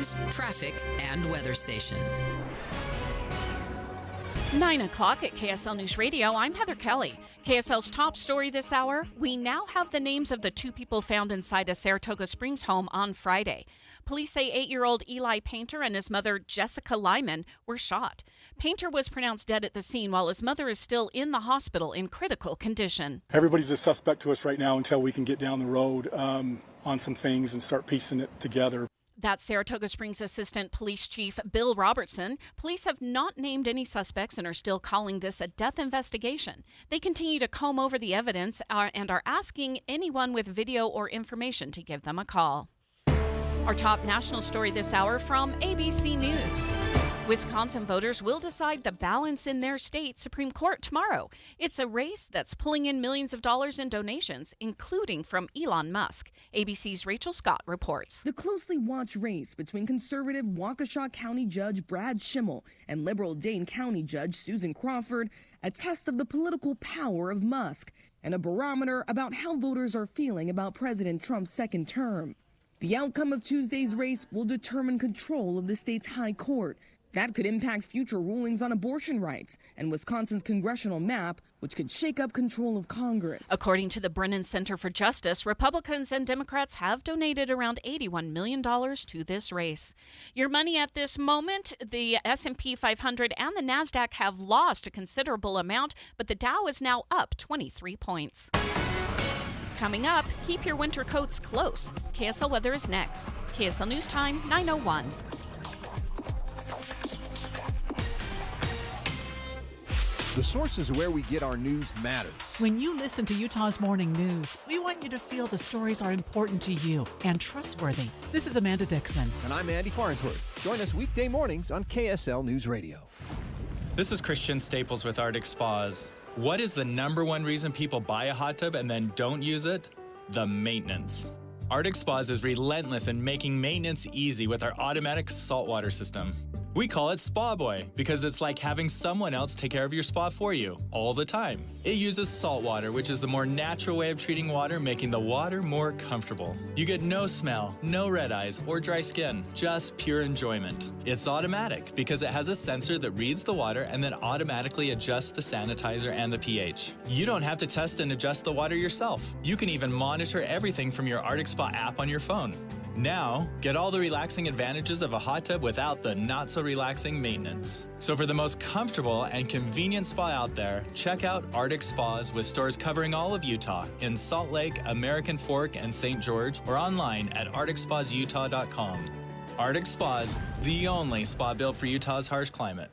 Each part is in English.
news, traffic, and weather station. 9 o'clock at KSL News Radio. I'm Heather Kelly. KSL's top story this hour, we now have the names of the two people found inside a Saratoga Springs home on Friday. Police say 8-year-old Eli Painter and his mother, Jessica Lyman, were shot. Painter was pronounced dead at the scene while his mother is still in the hospital in critical condition. Everybody's a suspect to us right now until we can get down the road on some things and start piecing it together. That's Saratoga Springs Assistant Police Chief Bill Robertson. Police have not named any suspects and are still calling this a death investigation. They continue to comb over the evidence and are asking anyone with video or information to give them a call. Our top national story this hour from ABC News. Wisconsin voters will decide the balance in their state Supreme Court tomorrow. It's a race that's pulling in millions of dollars in donations, including from Elon Musk. ABC's Rachel Scott reports. The closely watched race between conservative Waukesha County Judge Brad Schimmel and liberal Dane County Judge Susan Crawford, a test of the political power of Musk and a barometer about how voters are feeling about President Trump's second term. The outcome of Tuesday's race will determine control of the state's high court. That could impact future rulings on abortion rights and Wisconsin's congressional map, which could shake up control of Congress. According to the Brennan Center for Justice, Republicans and Democrats have donated around $81 million to this race. Your money at this moment, the S&P 500 and the NASDAQ have lost a considerable amount, but the Dow is now up 23 points. Coming up, keep your winter coats close. KSL weather is next. KSL News Time, 9:01. The sources where we get our news matters. When you listen to Utah's Morning News, we want you to feel the stories are important to you and trustworthy. This is Amanda Dixon. And I'm Andy Farnsworth. Join us weekday mornings on KSL News Radio. This is Christian Staples with Arctic Spas. What is the number one reason people buy a hot tub and then don't use it? The maintenance. Arctic Spas is relentless in making maintenance easy with our automatic saltwater system. We call it Spa Boy because it's like having someone else take care of your spa for you all the time. It uses salt water, which is the more natural way of treating water, making the water more comfortable. You get no smell, no red eyes, or dry skin, just pure enjoyment. It's automatic because it has a sensor that reads the water and then automatically adjusts the sanitizer and the pH. You don't have to test and adjust the water yourself. You can even monitor everything from your Arctic Spa app on your phone. Now, get all the relaxing advantages of a hot tub without the not-so-relaxing maintenance. So for the most comfortable and convenient spa out there, check out Arctic Spas with stores covering all of Utah in Salt Lake, American Fork, and St. George, or online at arcticspasutah.com. Arctic Spas, the only spa built for Utah's harsh climate.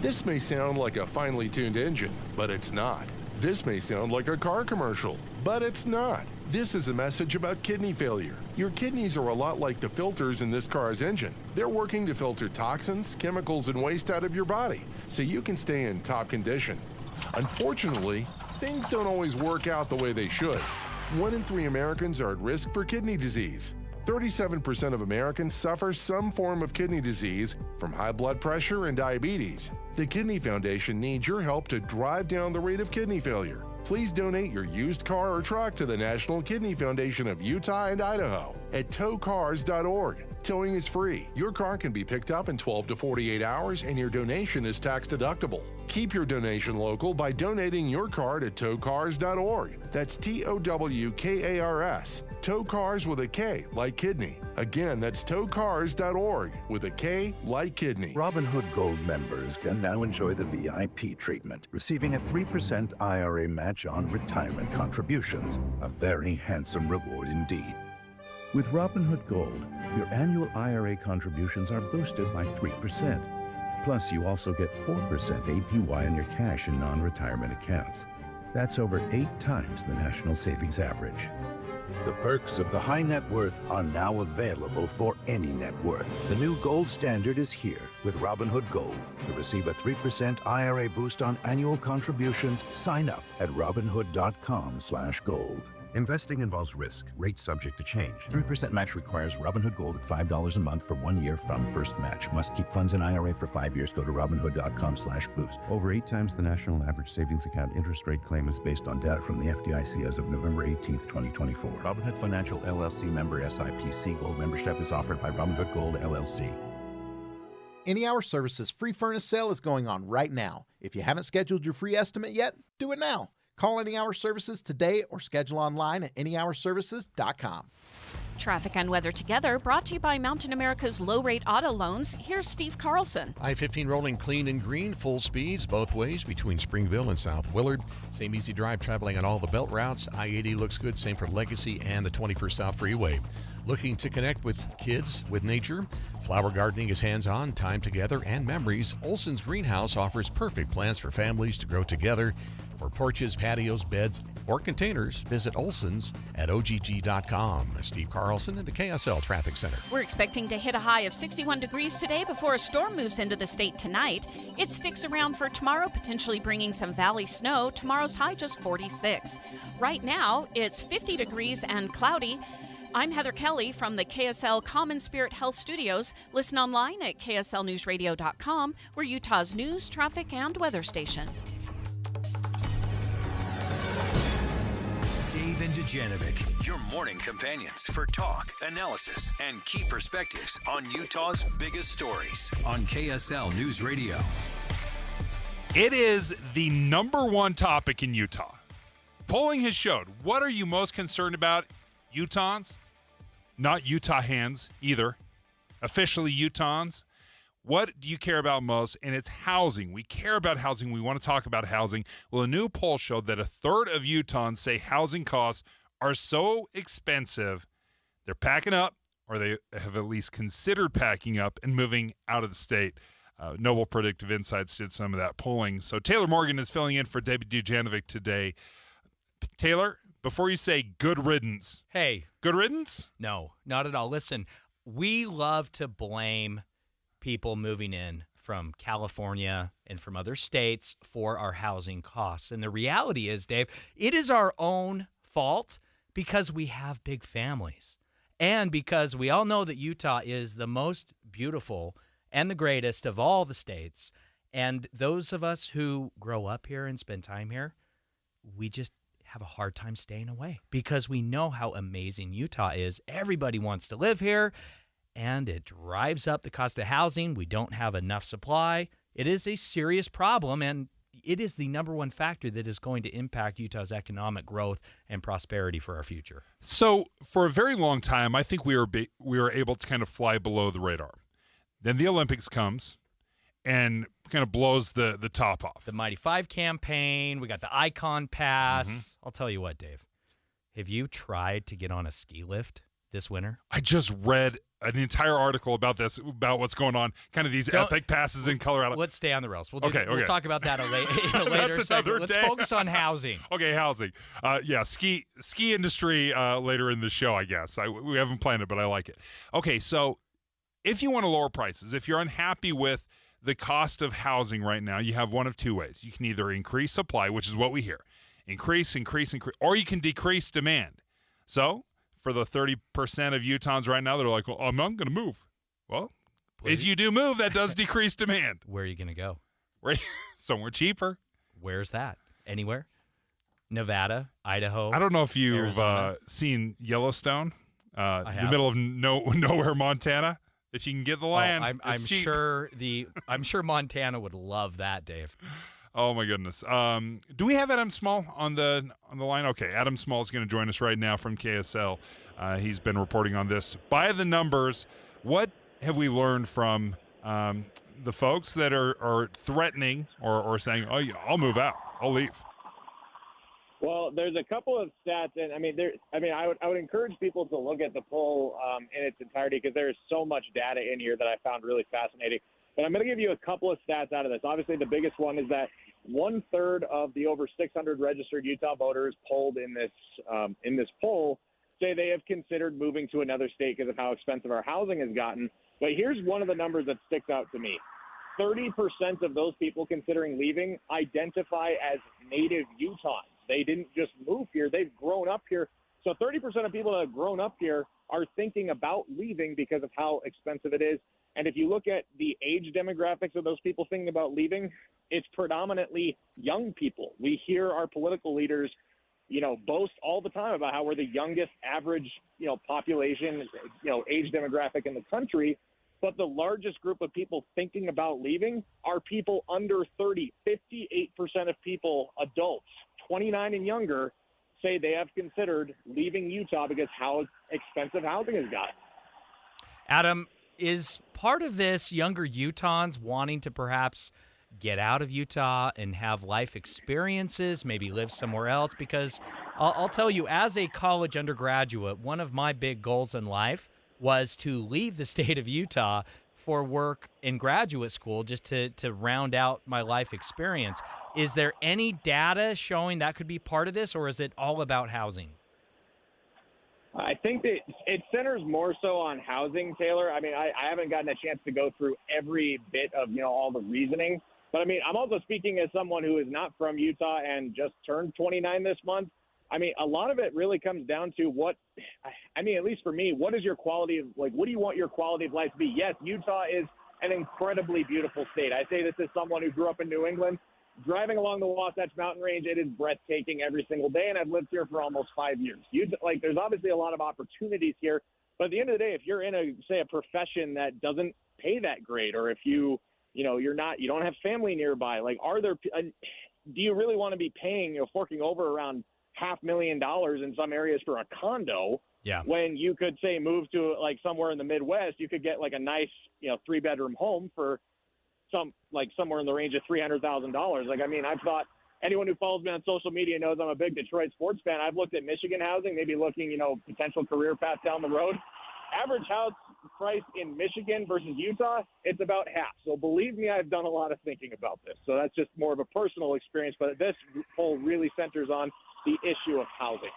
This may sound like a finely tuned engine, but it's not. This may sound like a car commercial, but it's not. This is a message about kidney failure. Your kidneys are a lot like the filters in this car's engine. They're working to filter toxins, chemicals, and waste out of your body so you can stay in top condition. Unfortunately, things don't always work out the way they should. 1 in 3 Americans are at risk for kidney disease. 37% of Americans suffer some form of kidney disease from high blood pressure and diabetes. The Kidney Foundation needs your help to drive down the rate of kidney failure. Please donate your used car or truck to the National Kidney Foundation of Utah and Idaho at towcars.org. Towing is free. Your car can be picked up in 12 to 48 hours and your donation is tax deductible. Keep your donation local by donating your car to towcars.org. That's TOWKARS. Tow Cars with a K, like kidney. Again, that's towcars.org with a K, like kidney. Robinhood Gold members can now enjoy the VIP treatment, receiving a 3% IRA match on retirement contributions. A very handsome reward indeed. With Robinhood Gold, your annual IRA contributions are boosted by 3%. Plus, you also get 4% APY on your cash and non-retirement accounts. That's over 8 times the national savings average. The perks of the high net worth are now available for any net worth. The new gold standard is here with Robinhood Gold. To receive a 3% IRA boost on annual contributions, sign up at robinhood.com/gold. Investing involves risk. Rates subject to change. 3% match requires Robinhood Gold at $5 a month for 1 year from first match. Must keep funds in IRA for 5 years. Go to Robinhood.com/boost. Over 8 times the national average savings account interest rate claim is based on data from the FDIC as of November 18th, 2024. Robinhood Financial LLC member SIPC. Gold membership is offered by Robinhood Gold LLC. Any Hour Services free furnace sale is going on right now. If you haven't scheduled your free estimate yet, do it now. Call Any Hour Services today or schedule online at anyhourservices.com. Traffic and weather together, brought to you by Mountain America's low-rate auto loans. Here's Steve Carlson. I-15 rolling clean and green, full speeds both ways between Springville and South Willard. Same easy drive traveling on all the belt routes. I-80 looks good, same for Legacy and the 21st South Freeway. Looking to connect with kids, with nature? Flower gardening is hands-on, time together, and memories. Olson's Greenhouse offers perfect plants for families to grow together. For porches, patios, beds, or containers, visit Olson's at OGG.com. Steve Carlson in the KSL Traffic Center. We're expecting to hit a high of 61 degrees today before a storm moves into the state tonight. It sticks around for tomorrow, potentially bringing some valley snow. Tomorrow's high just 46. Right now, it's 50 degrees and cloudy. I'm Heather Kelly from the KSL Common Spirit Health Studios. Listen online at kslnewsradio.com. We're Utah's news, traffic, and weather station. Dave and Dujanovic, your morning companions for talk, analysis, and key perspectives on Utah's biggest stories on KSL News Radio. It is the number one topic in Utah. Polling has showed, what are you most concerned about? Utahns, not Utahans either. Officially Utahns. What do you care about most? And it's housing. We care about housing. We want to talk about housing. Well, a new poll showed that a third of Utahns say housing costs are so expensive, they're packing up, or they have at least considered packing up and moving out of the state. Noble Predictive Insights did some of that polling. So Taylor Morgan is filling in for David Dujanovic today. Taylor, before you say good riddance. Hey. Good riddance? No, not at all. Listen, we love to blame people moving in from California and from other states for our housing costs. And the reality is, Dave, it is our own fault because we have big families. And because we all know that Utah is the most beautiful and the greatest of all the states. And those of us who grow up here and spend time here, we just have a hard time staying away because we know how amazing Utah is. Everybody wants to live here, and it drives up the cost of housing. We don't have enough supply. It is a serious problem, and it is the number one factor that is going to impact Utah's economic growth and prosperity for our future. So for a very long time, I think we were able to kind of fly below the radar. Then the Olympics comes and kind of blows the top off. The Mighty Five campaign. We got the Icon Pass. Mm-hmm. I'll tell you what, Dave. Have you tried to get on a ski lift this winter? I just read an entire article about this, about what's going on, kind of these epic passes in Colorado. Let's stay on the rails. We'll talk about that in a later That's segment. Let's focus on housing. Okay, housing. Ski industry later in the show, I guess. We haven't planned it, but I like it. Okay, so if you want to lower prices, if you're unhappy with the cost of housing right now, you have one of two ways. You can either increase supply, which is what we hear. Increase, or you can decrease demand. So for the 30% of Utahns right now that are like, well, I'm not going to move. Well, if you do move, that does decrease demand. Where are you going to go? Somewhere cheaper. Where's that? Anywhere? Nevada, Idaho. I don't know if you've seen Yellowstone, the middle of nowhere, Montana. If you can get the land, I'm sure Montana would love that, Dave. Oh my goodness. Do we have Adam Small on the line? Okay, Adam Small is going to join us right now from KSL. He's been reporting on this. By the numbers, what have we learned from the folks that are threatening or saying, "Oh, yeah, I'll move out, I'll leave"? Well, there's a couple of stats, and I would encourage people to look at the poll in its entirety because there's so much data in here that I found really fascinating. But I'm going to give you a couple of stats out of this. Obviously, the biggest one is that 1/3 of the over 600 registered Utah voters polled in this poll say they have considered moving to another state because of how expensive our housing has gotten. But here's one of the numbers that sticks out to me. 30% of those people considering leaving identify as native Utahns. They didn't just move here. They've grown up here. So 30% of people that have grown up here are thinking about leaving because of how expensive it is. And if you look at the age demographics of those people thinking about leaving, it's predominantly young people. We hear our political leaders, boast all the time about how we're the youngest average, population, age demographic in the country. But the largest group of people thinking about leaving are people under 30. 58% of people, adults, 29 and younger, say they have considered leaving Utah because how expensive housing has got. Adam, is part of this younger Utahns wanting to perhaps get out of Utah and have life experiences, maybe live somewhere else? Because I'll tell you, as a college undergraduate, one of my big goals in life was to leave the state of Utah for work in graduate school just to round out my life experience. Is there any data showing that could be part of this, or is it all about housing? I think that it centers more so on housing, Taylor. I mean, I haven't gotten a chance to go through every bit of, all the reasoning. But, I mean, I'm also speaking as someone who is not from Utah and just turned 29 this month. I mean, a lot of it really comes down to at least for me, what is your quality of, what do you want your quality of life to be? Yes, Utah is an incredibly beautiful state. I say this as someone who grew up in New England. Driving along the Wasatch Mountain Range, it is breathtaking every single day, and I've lived here for almost 5 years. There's obviously a lot of opportunities here, but at the end of the day, if you're in a profession that doesn't pay that great, or if you don't have family nearby, do you really want to be paying, forking over around $500,000 in some areas for a condo? Yeah. When you could say move to somewhere in the Midwest, you could get a nice, 3-bedroom home for somewhere in the range of $300,000. I've thought, anyone who follows me on social media knows I'm a big Detroit sports fan. I've looked at Michigan housing, maybe looking, potential career path down the road. Average house price in Michigan versus Utah, it's about half. So believe me, I've done a lot of thinking about this. So that's just more of a personal experience, but this poll really centers on the issue of housing.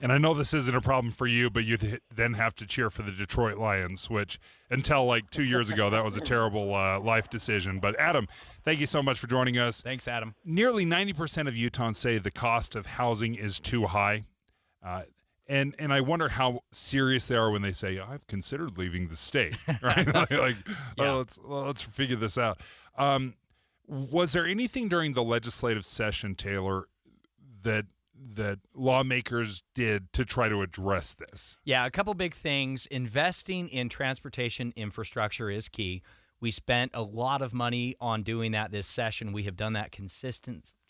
And I know this isn't a problem for you, but you then have to cheer for the Detroit Lions, which until 2 years ago, that was a terrible life decision. But Adam, thank you so much for joining us. Thanks, Adam. Nearly 90% of Utahns say the cost of housing is too high. And I wonder how serious they are when they say, I've considered leaving the state, right? Yeah. Let's figure this out. Was there anything during the legislative session, Taylor, that lawmakers did to try to address this? Yeah, a couple big things. Investing in transportation infrastructure is key. We spent a lot of money on doing that this session. We have done that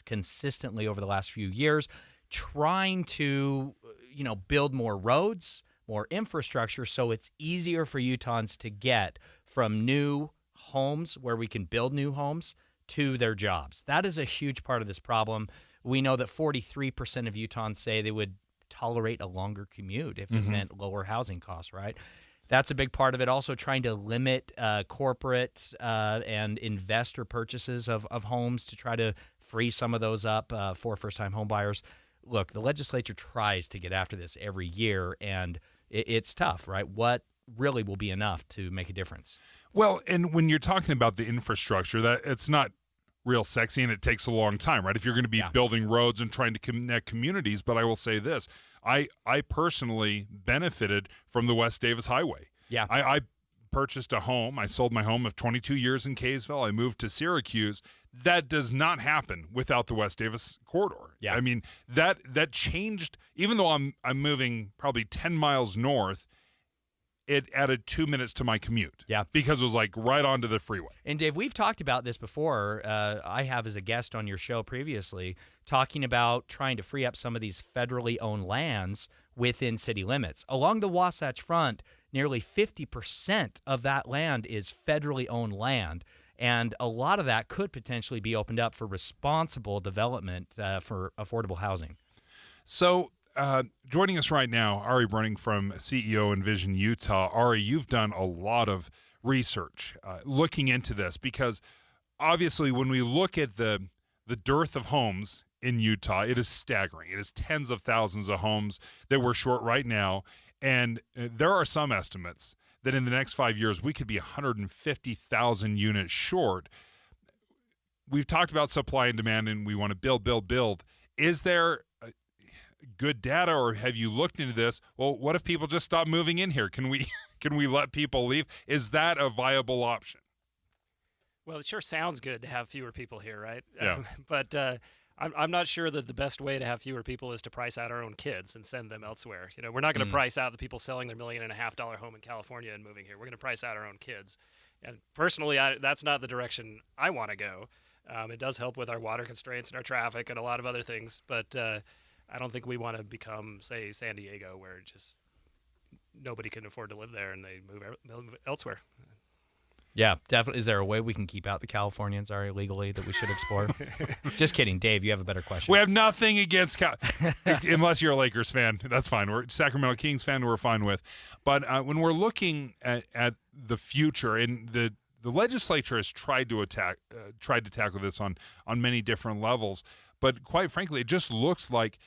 consistently over the last few years, trying to build more roads, more infrastructure, so it's easier for Utahns to get from new homes where we can build new homes to their jobs. That is a huge part of this problem. We know that 43% of Utahns say they would tolerate a longer commute if it meant lower housing costs, right? That's a big part of it. Also trying to limit corporate and investor purchases of homes to try to free some of those up for first-time home buyers. Look, the legislature tries to get after this every year, and it's tough, right? What really will be enough to make a difference? Well, and when you're talking about the infrastructure, that it's not real sexy and it takes a long time, right? If you're going to be building roads and trying to connect communities. But I will say this, I personally benefited from the West Davis Highway. Yeah. I purchased a home. I sold my home of 22 years in Kaysville. I moved to Syracuse. That does not happen without the West Davis corridor. Yeah. I mean, that changed, even though I'm moving probably 10 miles north, it added 2 minutes to my commute. Yeah. Because it was right onto the freeway. And Dave, we've talked about this before. I have as a guest on your show previously, talking about trying to free up some of these federally owned lands within city limits. Along the Wasatch Front, nearly 50% of that land is federally owned land. And a lot of that could potentially be opened up for responsible development for affordable housing. So joining us right now, Ari Brunning from CEO Envision Utah. Ari, you've done a lot of research looking into this because obviously when we look at the dearth of homes in Utah, it is staggering. It is tens of thousands of homes that we're short right now. And there are some estimates that in the next 5 years, we could be 150,000 units short. We've talked about supply and demand, and we want to build. Is there good data, or have you looked into this? Well, what if people just stop moving in here? Can we let people leave? Is that a viable option? Well, it sure sounds good to have fewer people here, right? Yeah. But I'm not sure that the best way to have fewer people is to price out our own kids and send them elsewhere. We're not going to price out the people selling their $1.5 million home in California and moving here. We're going to price out our own kids. And personally, that's not the direction I want to go. It does help with our water constraints and our traffic and a lot of other things, but I don't think we want to become, say, San Diego, where just nobody can afford to live there and they move elsewhere. Yeah, definitely. Is there a way we can keep out the Californians illegally that we should explore? Just kidding. Dave, you have a better question. We have nothing against unless you're a Lakers fan. That's fine. We're a Sacramento Kings fan. We're fine with. But when we're looking at the future, and the legislature has tried to tackle this on many different levels, but quite frankly, it just looks like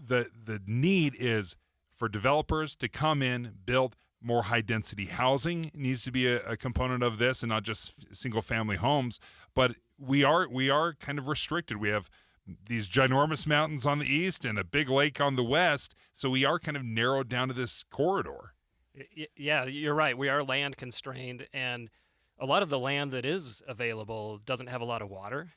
the need is for developers to come in, build more high-density housing needs to be a component of this, and not just single-family homes. But we are kind of restricted. We have these ginormous mountains on the east and a big lake on the west, so we are kind of narrowed down to this corridor. Yeah, you're right. We are land constrained, and a lot of the land that is available doesn't have a lot of water.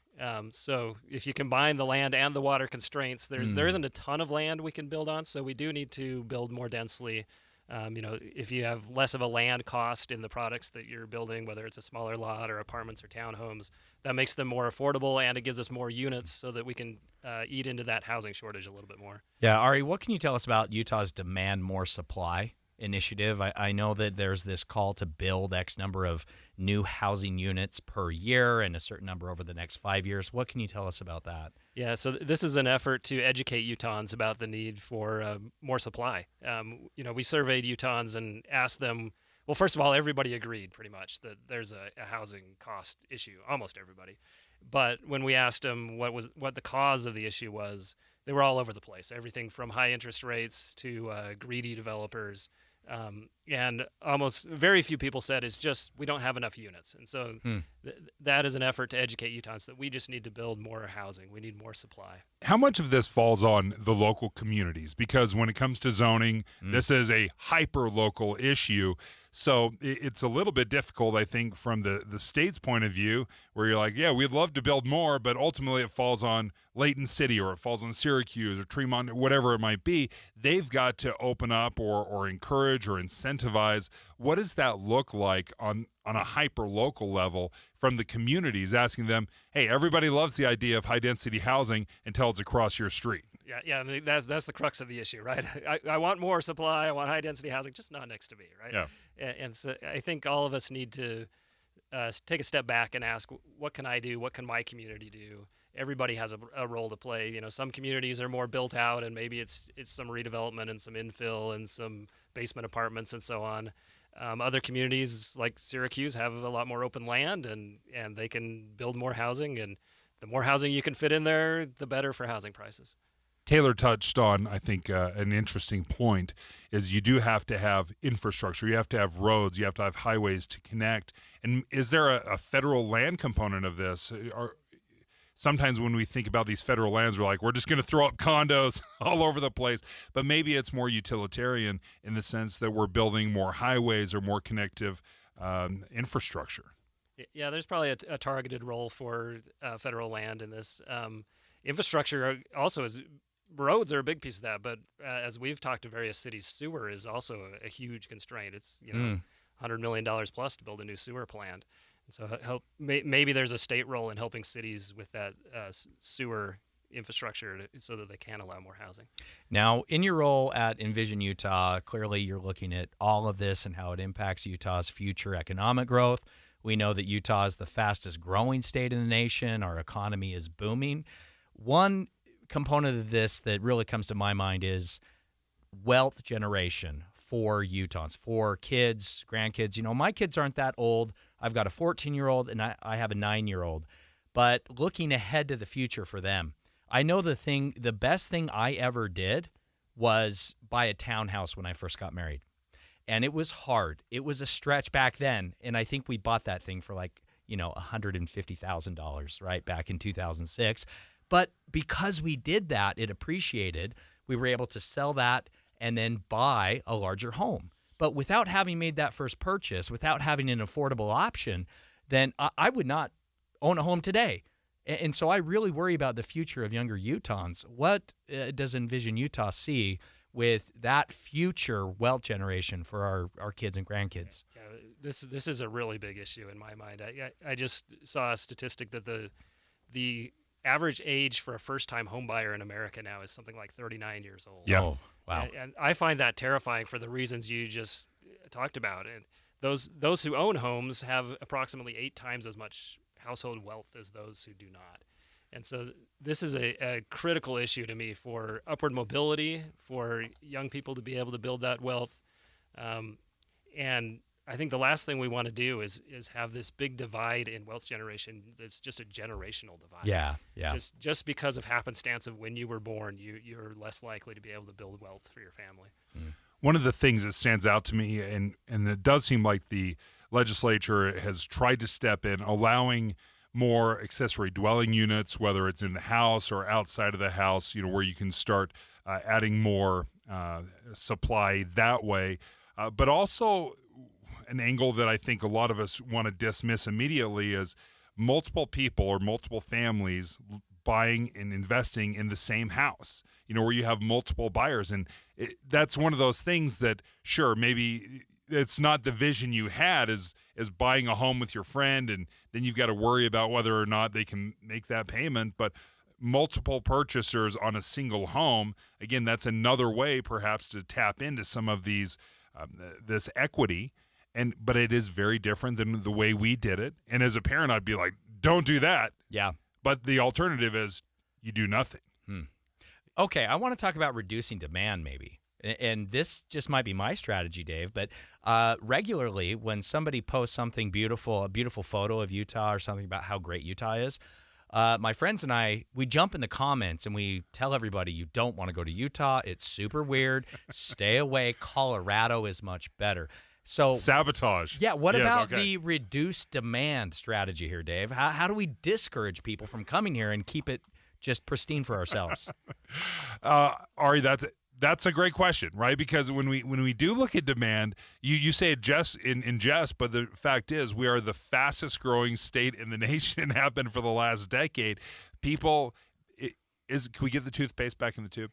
So if you combine the land and the water constraints, there isn't a ton of land we can build on, so we do need to build more densely. If you have less of a land cost in the products that you're building, whether it's a smaller lot or apartments or townhomes, that makes them more affordable, and it gives us more units so that we can eat into that housing shortage a little bit more. Yeah, Ari, what can you tell us about Utah's Demand More Supply initiative? I know that there's this call to build X number of new housing units per year and a certain number over the next 5 years. What can you tell us about that? Yeah, so this is an effort to educate Utahns about the need for more supply. We surveyed Utahns and asked them, well, first of all, everybody agreed pretty much that there's a housing cost issue, almost everybody. But when we asked them what the cause of the issue was, they were all over the place. Everything from high interest rates to greedy developers. And almost very few people said it's just we don't have enough units. And so that is an effort to educate Utahns that we just need to build more housing. We need more supply. How much of this falls on the local communities? Because when it comes to zoning, this is a hyper-local issue. So it's a little bit difficult, I think, from the state's point of view, where you're like, yeah, we'd love to build more, but ultimately it falls on Layton City or it falls on Syracuse or Tremont, whatever it might be. They've got to open up or encourage or incentivize. What does that look like on a hyper-local level from the communities, asking them, hey, everybody loves the idea of high-density housing until it's across your street? Yeah, that's the crux of the issue, right? I want more supply, I want high-density housing, just not next to me, right? Yeah. And so I think all of us need to take a step back and ask, what can I do? What can my community do? Everybody has a role to play. Some communities are more built out, and maybe it's some redevelopment and some infill and some basement apartments and so on. Other communities like Syracuse have a lot more open land, and they can build more housing. And the more housing you can fit in there, the better for housing prices. Taylor touched on, I think, an interesting point is you do have to have infrastructure. You have to have roads. You have to have highways to connect. And is there a federal land component of this? Sometimes when we think about these federal lands, we're like, we're just going to throw up condos all over the place. But maybe it's more utilitarian in the sense that we're building more highways or more connective infrastructure. Yeah, there's probably a targeted role for federal land in this. Infrastructure also is. Roads are a big piece of that, but as we've talked to various cities, sewer is also a huge constraint. It's $100 million plus to build a new sewer plant. And so maybe there's a state role in helping cities with that sewer infrastructure so that they can allow more housing. Now, in your role at Envision Utah, clearly you're looking at all of this and how it impacts Utah's future economic growth. We know that Utah is the fastest growing state in the nation. Our economy is booming. One component of this that really comes to my mind is wealth generation for Utahns, for kids, grandkids. My kids aren't that old. I've got a 14-year-old and I have a 9-year-old. But looking ahead to the future for them, I know the best thing I ever did was buy a townhouse when I first got married. And it was hard. It was a stretch back then. And I think we bought that thing for $150,000, right, back in 2006. But because we did that, it appreciated. we were able to sell that and then buy a larger home. But without having made that first purchase, without having an affordable option, then I would not own a home today. And so I really worry about the future of younger Utahns. What does Envision Utah see with that future wealth generation for our kids and grandkids? Yeah, this is a really big issue in my mind. I just saw a statistic that the average age for a first-time home buyer in America now is something like 39 years old. Yeah. Oh, wow. And I find that terrifying for the reasons you just talked about. And those who own homes have approximately 8 times as much household wealth as those who do not. And so this is a critical issue to me for upward mobility, for young people to be able to build that wealth. And I think the last thing we want to do is have this big divide in wealth generation that's just a generational divide. Yeah. Just because of happenstance of when you were born, you're less likely to be able to build wealth for your family. One of the things that stands out to me, and it does seem like the legislature has tried to step in, allowing more accessory dwelling units, whether it's in the house or outside of the house, where you can start adding more supply that way. But also an angle that I think a lot of us want to dismiss immediately is multiple people or multiple families buying and investing in the same house, where you have multiple buyers. And that's one of those things that, sure, maybe it's not the vision you had as buying a home with your friend, and then you've got to worry about whether or not they can make that payment. But multiple purchasers on a single home, again, that's another way perhaps to tap into some of these this equity. But it is very different than the way we did it. And as a parent, I'd be like, don't do that. Yeah. But the alternative is you do nothing. Okay, I want to talk about reducing demand maybe. And this just might be my strategy, Dave, but regularly when somebody posts something beautiful, a beautiful photo of Utah or something about how great Utah is, my friends and I, we jump in the comments and we tell everybody, you don't want to go to Utah. It's super weird. Stay away. Colorado is much better. So sabotage. Yeah. What about the reduced demand strategy here, Dave? How do we discourage people from coming here and keep it just pristine for ourselves? Ari, that's a great question, right? Because when we do look at demand, you say it just in jest, but the fact is we are the fastest growing state in the nation and have been for the last decade. People. Can we get the toothpaste back in the tube?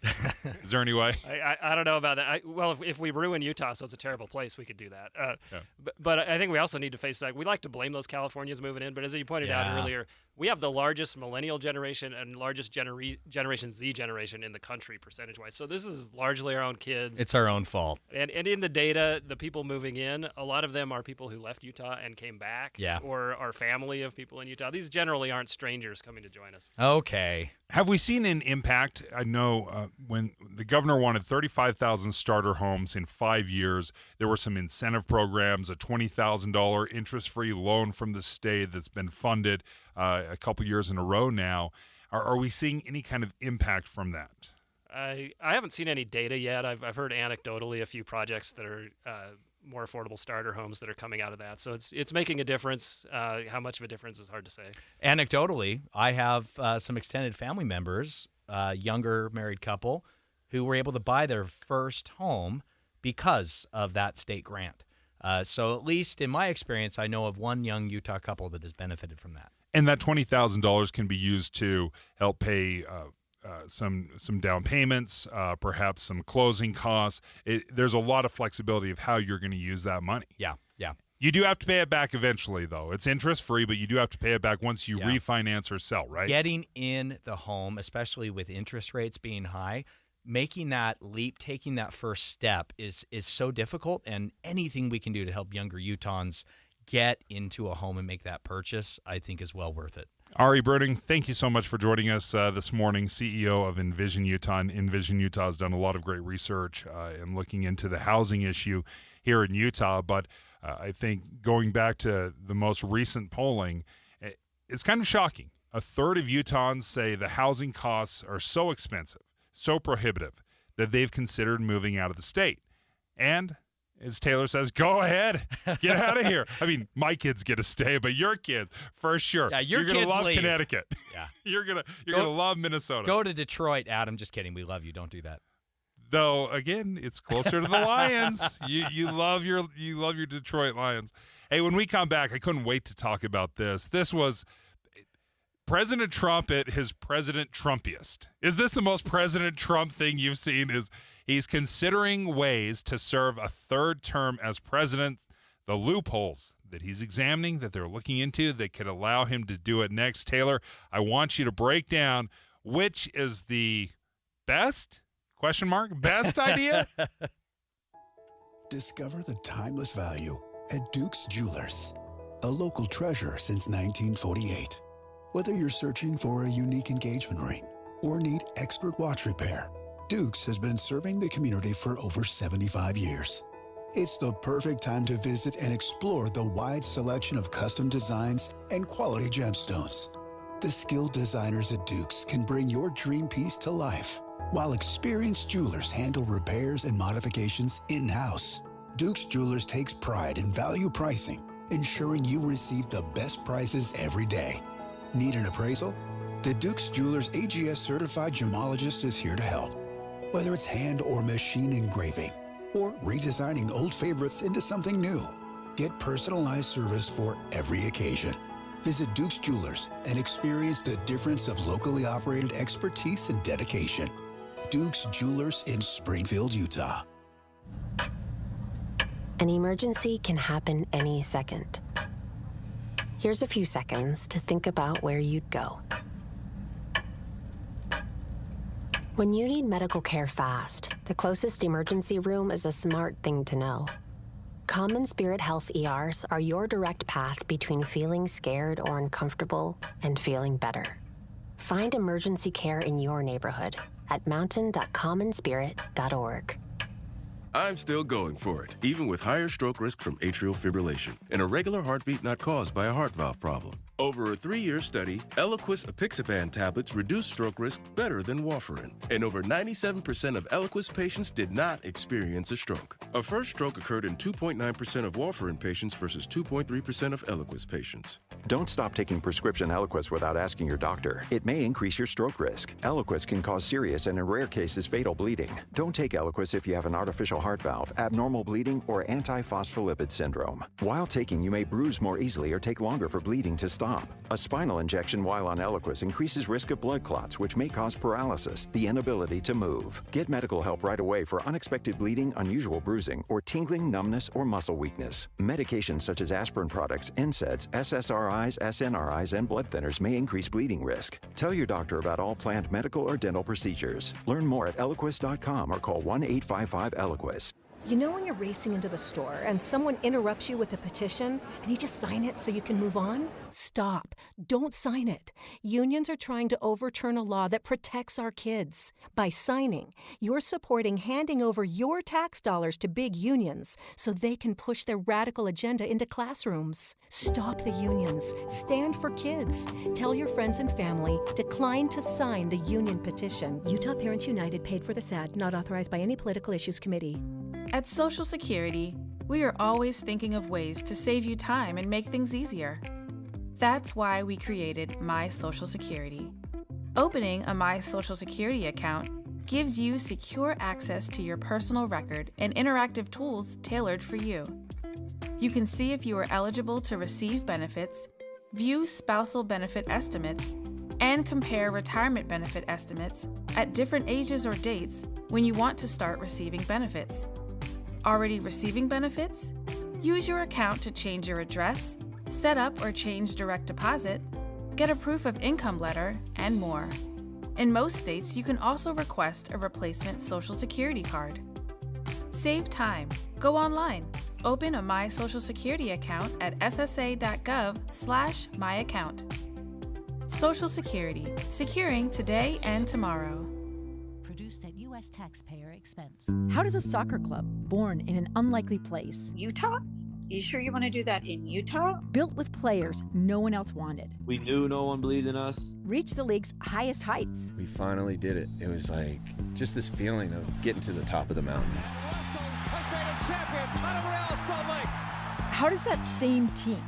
Is there any way? I don't know about that. Well, if we ruin Utah, so it's a terrible place, we could do that. But I think we also need to face that. We like to blame those Californians moving in, but as you pointed out earlier, we have the largest millennial generation and largest Generation Z generation in the country percentage-wise. So this is largely our own kids. It's our own fault. And in the data, the people moving in, a lot of them are people who left Utah and came back, or are family of people in Utah. These generally aren't strangers coming to join us. Okay. Have we seen an impact? I know when the governor wanted 35,000 starter homes in 5 years, there were some incentive programs, a $20,000 interest-free loan from the state that's been funded a couple years in a row now. Are we seeing any kind of impact from that? I haven't seen any data yet. I've heard anecdotally a few projects that are more affordable starter homes that are coming out of that. So it's making a difference. How much of a difference is hard to say. Anecdotally, I have some extended family members, younger married couple, who were able to buy their first home because of that state grant. So at least in my experience, I know of one young Utah couple that has benefited from that. And that $20,000 can be used to help pay some down payments, perhaps some closing costs. There's a lot of flexibility of how you're going to use that money. Yeah. You do have to pay it back eventually, though. It's interest-free, but you do have to pay it back once you refinance or sell, right? Getting in the home, especially with interest rates being high, making that leap, taking that first step is so difficult, and anything we can do to help younger Utahns get into a home and make that purchase, I think is well worth it. Ari Bruning, thank you so much for joining us this morning, CEO of Envision Utah. And Envision Utah has done a lot of great research and looking into the housing issue here in Utah. But I think going back to the most recent polling, it's kind of shocking. A third of Utahns say the housing costs are so expensive, so prohibitive, that they've considered moving out of the state. And as Taylor says, go ahead, get out of here. I mean, my kids get to stay, but your kids, for sure. Yeah, you're going to love Connecticut. Yeah. You're gonna love Minnesota. Go to Detroit, Adam. Just kidding. We love you. Don't do that. Though again, it's closer to the Lions. You love your Detroit Lions. Hey, when we come back, I couldn't wait to talk about this. This was President Trump at his President Trumpiest. Is this the most President Trump thing you've seen? Is he's considering ways to serve a third term as president. The loopholes that he's examining, that they're looking into, that could allow him to do it next. Taylor, I want you to break down which is the best, best idea? Discover the timeless value at Duke's Jewelers, a local treasure since 1948. Whether you're searching for a unique engagement ring or need expert watch repair, Duke's has been serving the community for over 75 years. It's the perfect time to visit and explore the wide selection of custom designs and quality gemstones. The skilled designers at Duke's can bring your dream piece to life, while experienced jewelers handle repairs and modifications in-house. Duke's Jewelers takes pride in value pricing, ensuring you receive the best prices every day. Need an appraisal? The Duke's Jewelers AGS certified gemologist is here to help. Whether it's hand or machine engraving, or redesigning old favorites into something new, get personalized service for every occasion. Visit Duke's Jewelers and experience the difference of locally operated expertise and dedication. Duke's Jewelers in Springfield, Utah. An emergency can happen any second. Here's a few seconds to think about where you'd go. When you need medical care fast, the closest emergency room is a smart thing to know. Common Spirit Health ERs are your direct path between feeling scared or uncomfortable and feeling better. Find emergency care in your neighborhood at mountain.commonspirit.org. I'm still going for it, even with higher stroke risk from atrial fibrillation and a regular heartbeat not caused by a heart valve problem. Over a 3-year study, Eliquis apixaban tablets reduced stroke risk better than warfarin, and over 97% of Eliquis patients did not experience a stroke. A first stroke occurred in 2.9% of warfarin patients versus 2.3% of Eliquis patients. Don't stop taking prescription Eliquis without asking your doctor. It may increase your stroke risk. Eliquis can cause serious and in rare cases fatal bleeding. Don't take Eliquis if you have an artificial heart valve, abnormal bleeding, or antiphospholipid syndrome. While taking, you may bruise more easily or take longer for bleeding to stop. A spinal injection while on Eliquis increases risk of blood clots, which may cause paralysis, the inability to move. Get medical help right away for unexpected bleeding, unusual bruising, or tingling, numbness, or muscle weakness. Medications such as aspirin products, NSAIDs, SSRIs, SNRIs, and blood thinners may increase bleeding risk. Tell your doctor about all planned medical or dental procedures. Learn more at Eliquis.com or call 1-855-ELIQUIS. You know when you're racing into the store and someone interrupts you with a petition and you just sign it so you can move on? Stop. Don't sign it. Unions are trying to overturn a law that protects our kids. By signing, you're supporting handing over your tax dollars to big unions so they can push their radical agenda into classrooms. Stop the unions. Stand for kids. Tell your friends and family, decline to sign the union petition. Utah Parents United paid for this ad, not authorized by any political issues committee. At Social Security, we are always thinking of ways to save you time and make things easier. That's why we created My Social Security. Opening a My Social Security account gives you secure access to your personal record and interactive tools tailored for you. You can see if you are eligible to receive benefits, view spousal benefit estimates, and compare retirement benefit estimates at different ages or dates when you want to start receiving benefits. Already receiving benefits? Use your account to change your address, set up or change direct deposit, get a proof of income letter, and more. In most states, you can also request a replacement Social Security card. Save time. Go online. Open a My Social Security account at ssa.gov/myaccount. Social Security, securing today and tomorrow. Produced at U.S. taxpayer expense. How does a soccer club, born in an unlikely place, Utah? You sure you want to do that in Utah? built with players no one else wanted, We knew no one believed in us. reach the league's highest heights? We finally did it. It was like just this feeling of getting to the top of the mountain. Has made a champion out of Real Salt Lake. How does that same team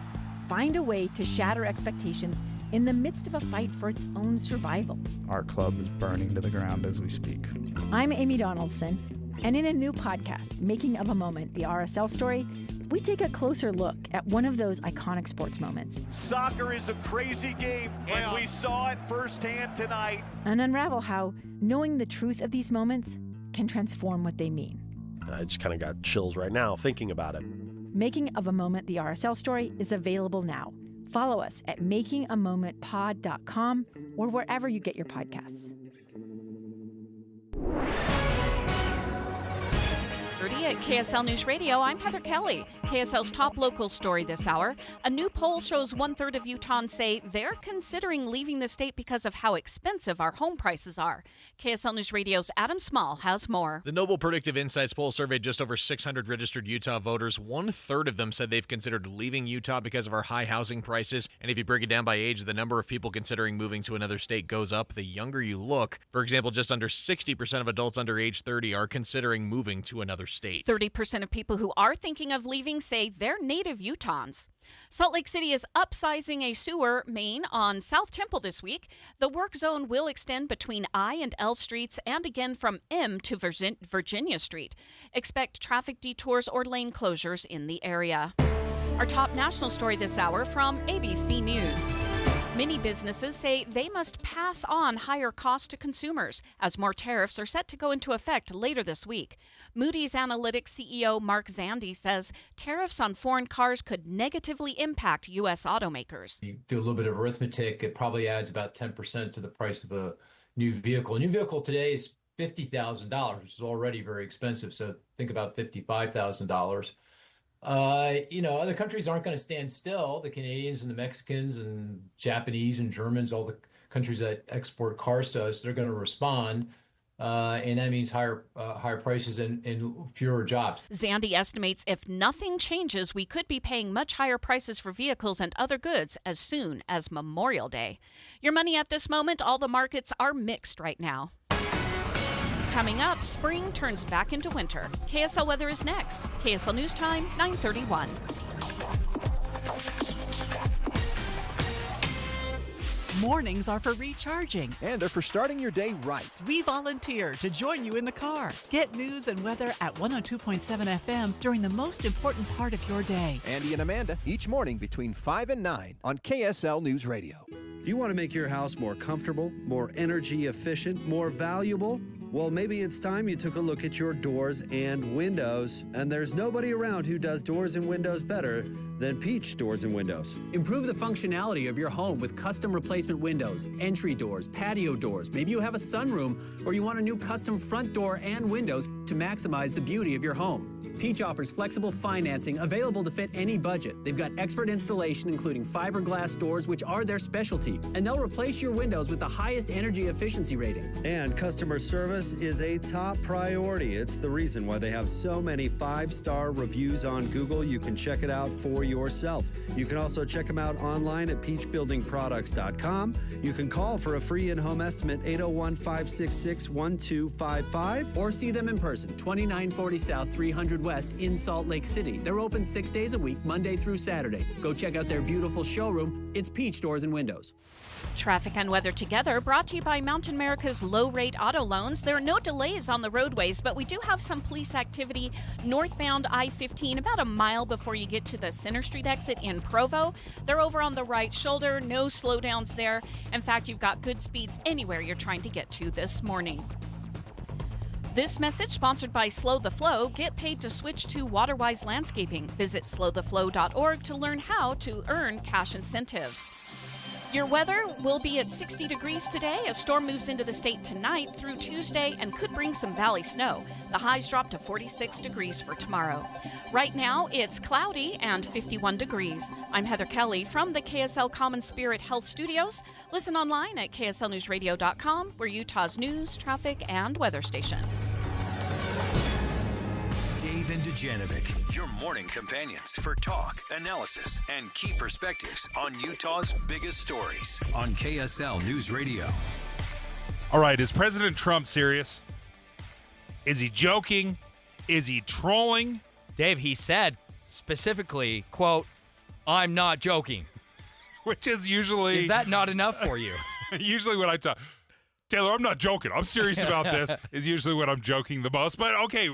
find a way to shatter expectations in the midst of a fight for its own survival. Our club is burning to the ground as we speak. I'm Amy Donaldson, and in a new podcast, Making of a Moment, the RSL story, we take a closer look at one of those iconic sports moments. Soccer is a crazy game, and we saw it firsthand tonight. And unravel how knowing the truth of these moments can transform what they mean. I just kind of got chills right now thinking about it. Making of a Moment, the RSL story, is available now. Follow us at makingamomentpod.com or wherever you get your podcasts. At KSL News Radio, I'm Heather Kelly. KSL's top local story this hour. A new poll shows 1/3 of Utahns say they're considering leaving the state because of how expensive our home prices are. KSL News Radio's Adam Small has more. The Noble Predictive Insights poll surveyed just over 600 registered Utah voters. 1/3 of them said they've considered leaving Utah because of our high housing prices. And if you break it down by age, the number of people considering moving to another state goes up the younger you look. For example, just under 60% of adults under age 30 are considering moving to another state. 30% of people who are thinking of leaving say they're native Utahns. Salt Lake City is upsizing a sewer main on South Temple this week. The work zone will extend between I and L streets and again from M to Virginia Street. Expect traffic detours or lane closures in the area. Our top national story this hour from ABC News. Many businesses say they must pass on higher costs to consumers as more tariffs are set to go into effect later this week. Moody's Analytics CEO Mark Zandi says tariffs on foreign cars could negatively impact U.S. automakers. You do a little bit of arithmetic, it probably adds about 10% to the price of a new vehicle. A new vehicle today is $50,000, which is already very expensive, so think about $55,000. Other countries aren't going to stand still. The Canadians and the Mexicans and Japanese and Germans, all the countries that export cars to us, they're going to respond. And that means higher prices and fewer jobs. Zandi estimates if nothing changes, we could be paying much higher prices for vehicles and other goods as soon as Memorial Day. Your money at this moment, all the markets are mixed right now. Coming up, spring turns back into winter. KSL weather is next. KSL News Time, 9:31. Mornings are for recharging. And they're for starting your day right. We volunteer to join you in the car. Get news and weather at 102.7 FM during the most important part of your day. Andy and Amanda, each morning between 5 and 9 on KSL News Radio. Do you want to make your house more comfortable, more energy efficient, more valuable? Well, maybe it's time you took a look at your doors and windows. And there's nobody around who does doors and windows better than Peach Doors and Windows. Improve the functionality of your home with custom replacement windows, entry doors, patio doors. Maybe you have a sunroom or you want a new custom front door and windows to maximize the beauty of your home. Peach offers flexible financing available to fit any budget. They've got expert installation, including fiberglass doors, which are their specialty. And they'll replace your windows with the highest energy efficiency rating. And customer service is a top priority. It's the reason why they have so many 5-star reviews on Google. You can check it out for yourself. You can also check them out online at peachbuildingproducts.com. You can call for a free in-home estimate, 801-566-1255. Or see them in person, 2940 South, 300 West in Salt Lake City. They're open 6 days a week, Monday through Saturday. Go check out their beautiful showroom. It's Peach Doors and Windows. Traffic and weather together brought to you by Mountain America's low-rate auto loans. There are no delays on the roadways, but we do have some police activity northbound I-15 about a mile before you get to the Center Street exit in Provo. They're over on the right shoulder, no slowdowns there. In fact, you've got good speeds anywhere you're trying to get to this morning. This message sponsored by Slow the Flow. Get paid to switch to WaterWise Landscaping. Visit slowtheflow.org to learn how to earn cash incentives. Your weather will be at 60 degrees today. A storm moves into the state tonight through Tuesday and could bring some valley snow. The highs drop to 46 degrees for tomorrow. Right now, it's cloudy and 51 degrees. I'm Heather Kelly from the KSL Common Spirit Health Studios. Listen online at kslnewsradio.com. We're Utah's news, traffic, and weather station. Dave and Dujanovic, your morning companions for talk, analysis, and key perspectives on Utah's biggest stories on KSL News Radio. All right, is President Trump serious? Is he joking? Is he trolling? Dave, he said specifically, quote, "I'm not joking." which is usually... Is that not enough for you? Usually when I talk... Taylor, I'm not joking. I'm serious about this, is usually when I'm joking the most. But, okay,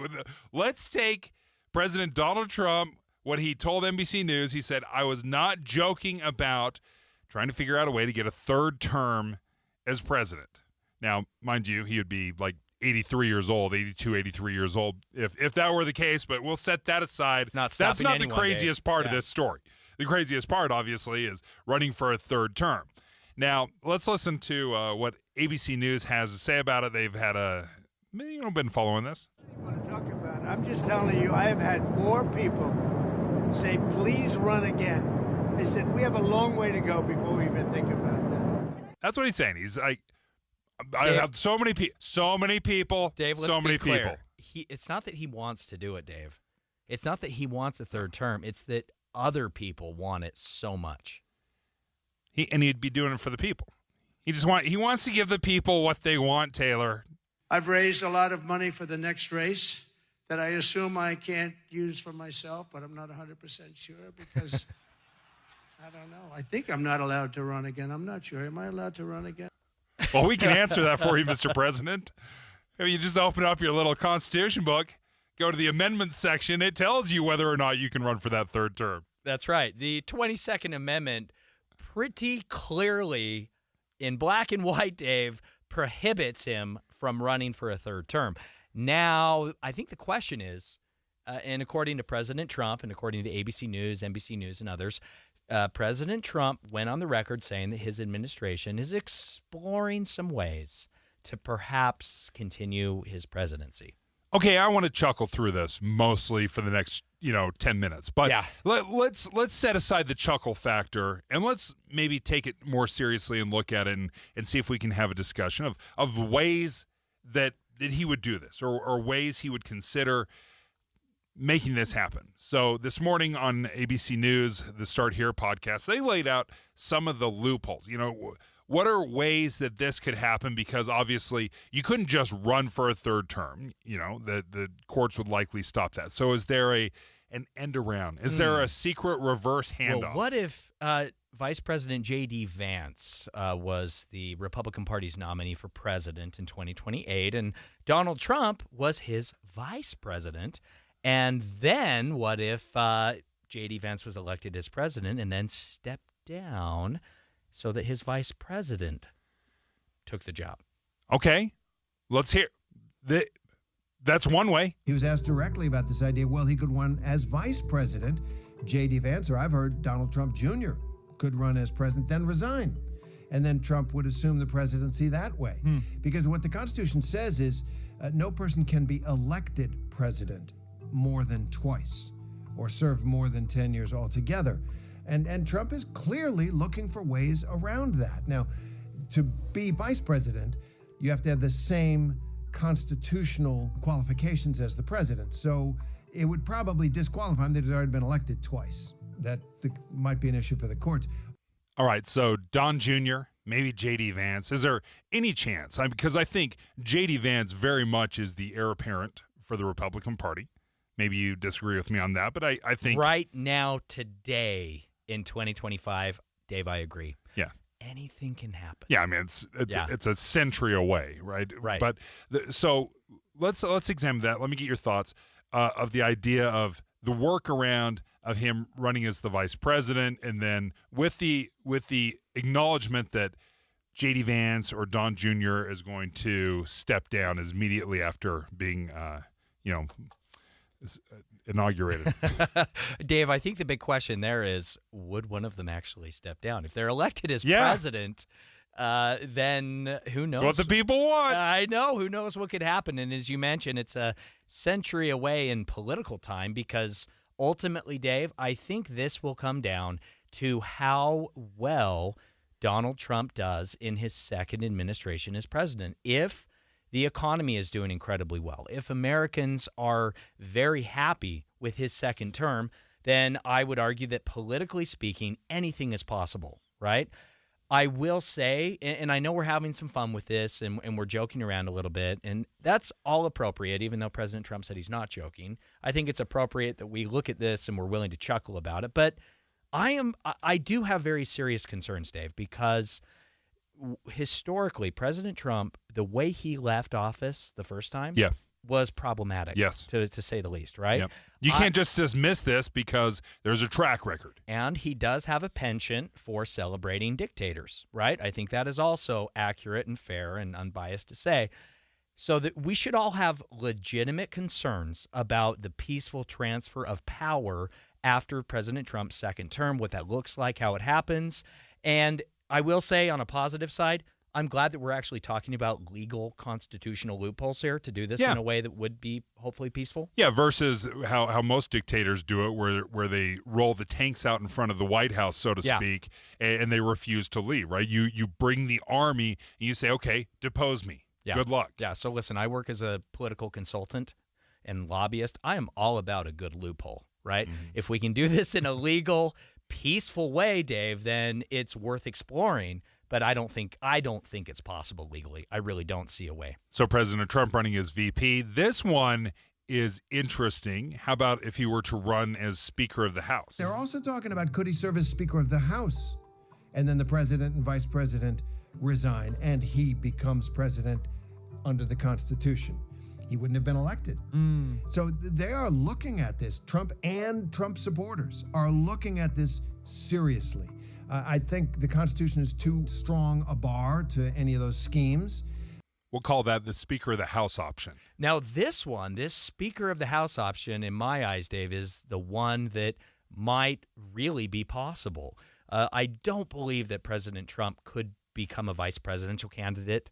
let's take President Donald Trump, what he told NBC News. He said, I was not joking about trying to figure out a way to get a third term as president. Now, mind you, he would be like 83 years old, 82, 83 years old, if that were the case. But we'll set that aside. That's not the craziest part of this story. The craziest part, obviously, is running for a third term. Now, let's listen to what ABC News has to say about it. They've had been following this. I'm just telling you, I have had more people say, please run again. They said, we have a long way to go before we even think about that. That's what he's saying. He's like, I have so many people. Dave, let's so many be clear. people. It's not that he wants to do it, Dave. It's not that he wants a third term. It's that other people want it so much. He'd be doing it for the people. He wants to give the people what they want, Taylor. I've raised a lot of money for the next race that I assume I can't use for myself, but I'm not 100% sure because I don't know. I think I'm not allowed to run again. I'm not sure. Am I allowed to run again? Well, we can answer that for you, Mr. President. You just open up your little Constitution book, go to the amendments section. It tells you whether or not you can run for that third term. That's right. The 22nd Amendment pretty clearly, in black and white, Dave, prohibits him from running for a third term. Now, I think the question is, and according to President Trump and according to ABC News, NBC News, and others, President Trump went on the record saying that his administration is exploring some ways to perhaps continue his presidency. Okay, I want to chuckle through this mostly for the next 10 minutes. But yeah. let's set aside the chuckle factor and let's maybe take it more seriously and look at it and see if we can have a discussion of ways that he would do this or ways he would consider making this happen. So this morning on ABC News, the Start Here podcast, they laid out some of the loopholes. What are ways that this could happen? Because obviously you couldn't just run for a third term. The courts would likely stop that. So is there an end around? Is there a secret reverse handoff? Well, what if Vice President J.D. Vance was the Republican Party's nominee for president in 2028, and Donald Trump was his vice president? And then what if J.D. Vance was elected as president and then stepped down so that his vice president took the job? Okay, let's hear. That's one way. He was asked directly about this idea. Well, he could run as vice president. J.D. Vance, or I've heard Donald Trump Jr. could run as president, then resign. And then Trump would assume the presidency that way. Because what the Constitution says is no person can be elected president more than twice or serve more than 10 years altogether. And Trump is clearly looking for ways around that. Now, to be vice president, you have to have the same constitutional qualifications as the president. So it would probably disqualify him that he'd already been elected twice. That might be an issue for the courts. All right, so Don Jr., maybe J.D. Vance. Is there any chance? Because I think J.D. Vance very much is the heir apparent for the Republican Party. Maybe you disagree with me on that, but I think... Right now, today, in 2025, Dave, I agree. Yeah. Anything can happen. Yeah, I mean, it's a century away, right? Right. But so let's examine that. Let me get your thoughts of the idea of the workaround of him running as the vice president, and then with the acknowledgement that J.D. Vance or Don Jr. is going to step down immediately after being, inaugurated. Dave, I think the big question there is, would one of them actually step down? If they're elected as president, then who knows? That's what the people want. I know. Who knows what could happen? And as you mentioned, it's a century away in political time because ultimately, Dave, I think this will come down to how well Donald Trump does in his second administration as president. If the economy is doing incredibly well, if Americans are very happy with his second term, then I would argue that politically speaking, anything is possible, right? I will say, and I know we're having some fun with this and we're joking around a little bit, and that's all appropriate, even though President Trump said he's not joking. I think it's appropriate that we look at this and we're willing to chuckle about it. But I do have very serious concerns, Dave, because historically, President Trump, the way he left office the first time was problematic, to say the least, right? Yep. You can't just dismiss this because there's a track record. And he does have a penchant for celebrating dictators, right? I think that is also accurate and fair and unbiased to say. So that we should all have legitimate concerns about the peaceful transfer of power after President Trump's second term, what that looks like, how it happens. And I will say on a positive side, I'm glad that we're actually talking about legal constitutional loopholes here to do this in a way that would be hopefully peaceful. Yeah, versus how most dictators do it, where they roll the tanks out in front of the White House, so to speak, and they refuse to leave, right? You bring the army and you say, okay, depose me. Yeah. Good luck. Yeah, so listen, I work as a political consultant and lobbyist. I am all about a good loophole, right? Mm-hmm. If we can do this in a legal, peaceful way, Dave, then it's worth exploring. But I don't think it's possible legally. I really don't see a way. So President Trump running as VP. This one is interesting. How about if he were to run as Speaker of the House? They're also talking about could he serve as Speaker of the House? And then the president and vice president resign, and he becomes president under the Constitution. He wouldn't have been elected. So they are looking at this. Trump and Trump supporters are looking at this seriously. I think the Constitution is too strong a bar to any of those schemes. We'll call that the Speaker of the House option. Now, this Speaker of the House option, in my eyes, Dave, is the one that might really be possible. I don't believe that President Trump could become a vice presidential candidate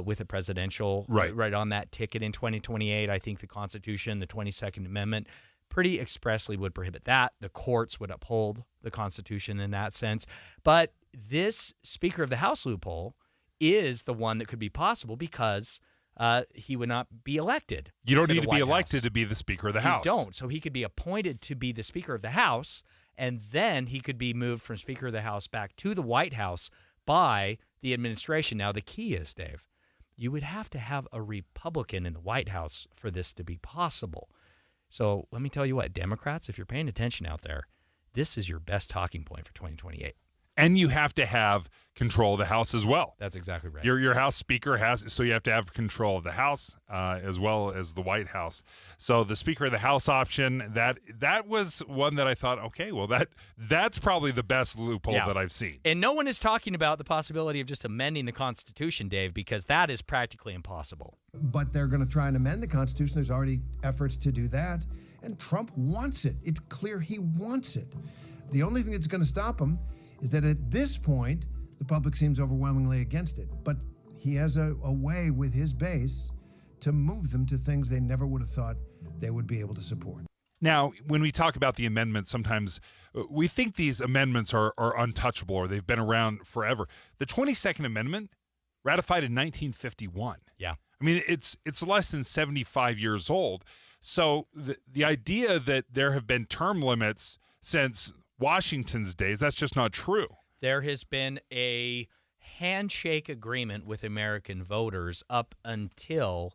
with a presidential right on that ticket in 2028. I think the Constitution, the 22nd Amendment, pretty expressly would prohibit that. The courts would uphold the Constitution in that sense. But this Speaker of the House loophole is the one that could be possible because he would not be elected. You don't need to be elected to be the Speaker of the House. You don't. So he could be appointed to be the Speaker of the House, and then he could be moved from Speaker of the House back to the White House by the administration. Now, the key is, Dave, you would have to have a Republican in the White House for this to be possible. So let me tell you what, Democrats, if you're paying attention out there, this is your best talking point for 2028. And you have to have control of the House as well. That's exactly right. Your House Speaker so you have to have control of the House as well as the White House. So the Speaker of the House option, that was one that I thought, okay, well that's probably the best loophole that I've seen. And no one is talking about the possibility of just amending the Constitution, Dave, because that is practically impossible. But they're going to try and amend the Constitution. There's already efforts to do that. And Trump wants it. It's clear he wants it. The only thing that's going to stop him is that at this point, the public seems overwhelmingly against it. But he has a way with his base to move them to things they never would have thought they would be able to support. Now, when we talk about the amendments, sometimes we think these amendments are untouchable or they've been around forever. The 22nd Amendment, ratified in 1951. Yeah. I mean, it's less than 75 years old. So the idea that there have been term limits since Washington's days, that's just not true. There has been a handshake agreement with American voters up until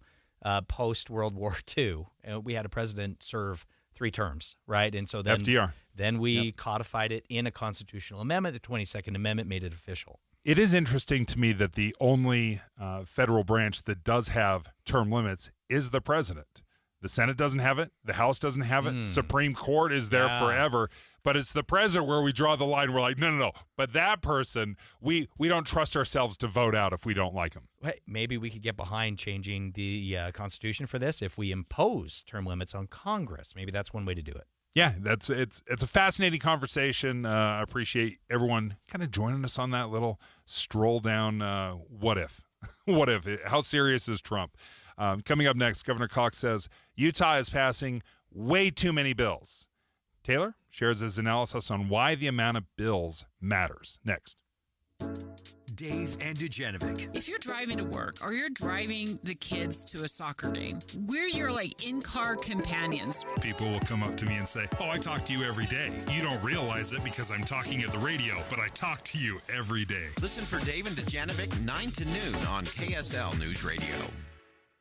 post-World War II. We had a president serve 3 terms, right? And so then FDR. Then we codified it in a constitutional amendment. The 22nd Amendment made it official. It is interesting to me that the only federal branch that does have term limits is the president. The Senate doesn't have it. The House doesn't have it. Supreme Court is there forever. But it's the president where we draw the line. We're like, no. But that person, we don't trust ourselves to vote out if we don't like him. Hey, maybe we could get behind changing the Constitution for this if we impose term limits on Congress. Maybe that's one way to do it. Yeah, it's a fascinating conversation. I appreciate everyone kind of joining us on that little stroll down what if. What if? How serious is Trump? Coming up next, Governor Cox says Utah is passing way too many bills. Taylor shares his analysis on why the amount of bills matters. Next. Dave and Dujanovic. If you're driving to work or you're driving the kids to a soccer game, we're your in-car companions. People will come up to me and say, oh, I talk to you every day. You don't realize it because I'm talking at the radio, but I talk to you every day. Listen for Dave and Dujanovic 9 to noon on KSL News Radio.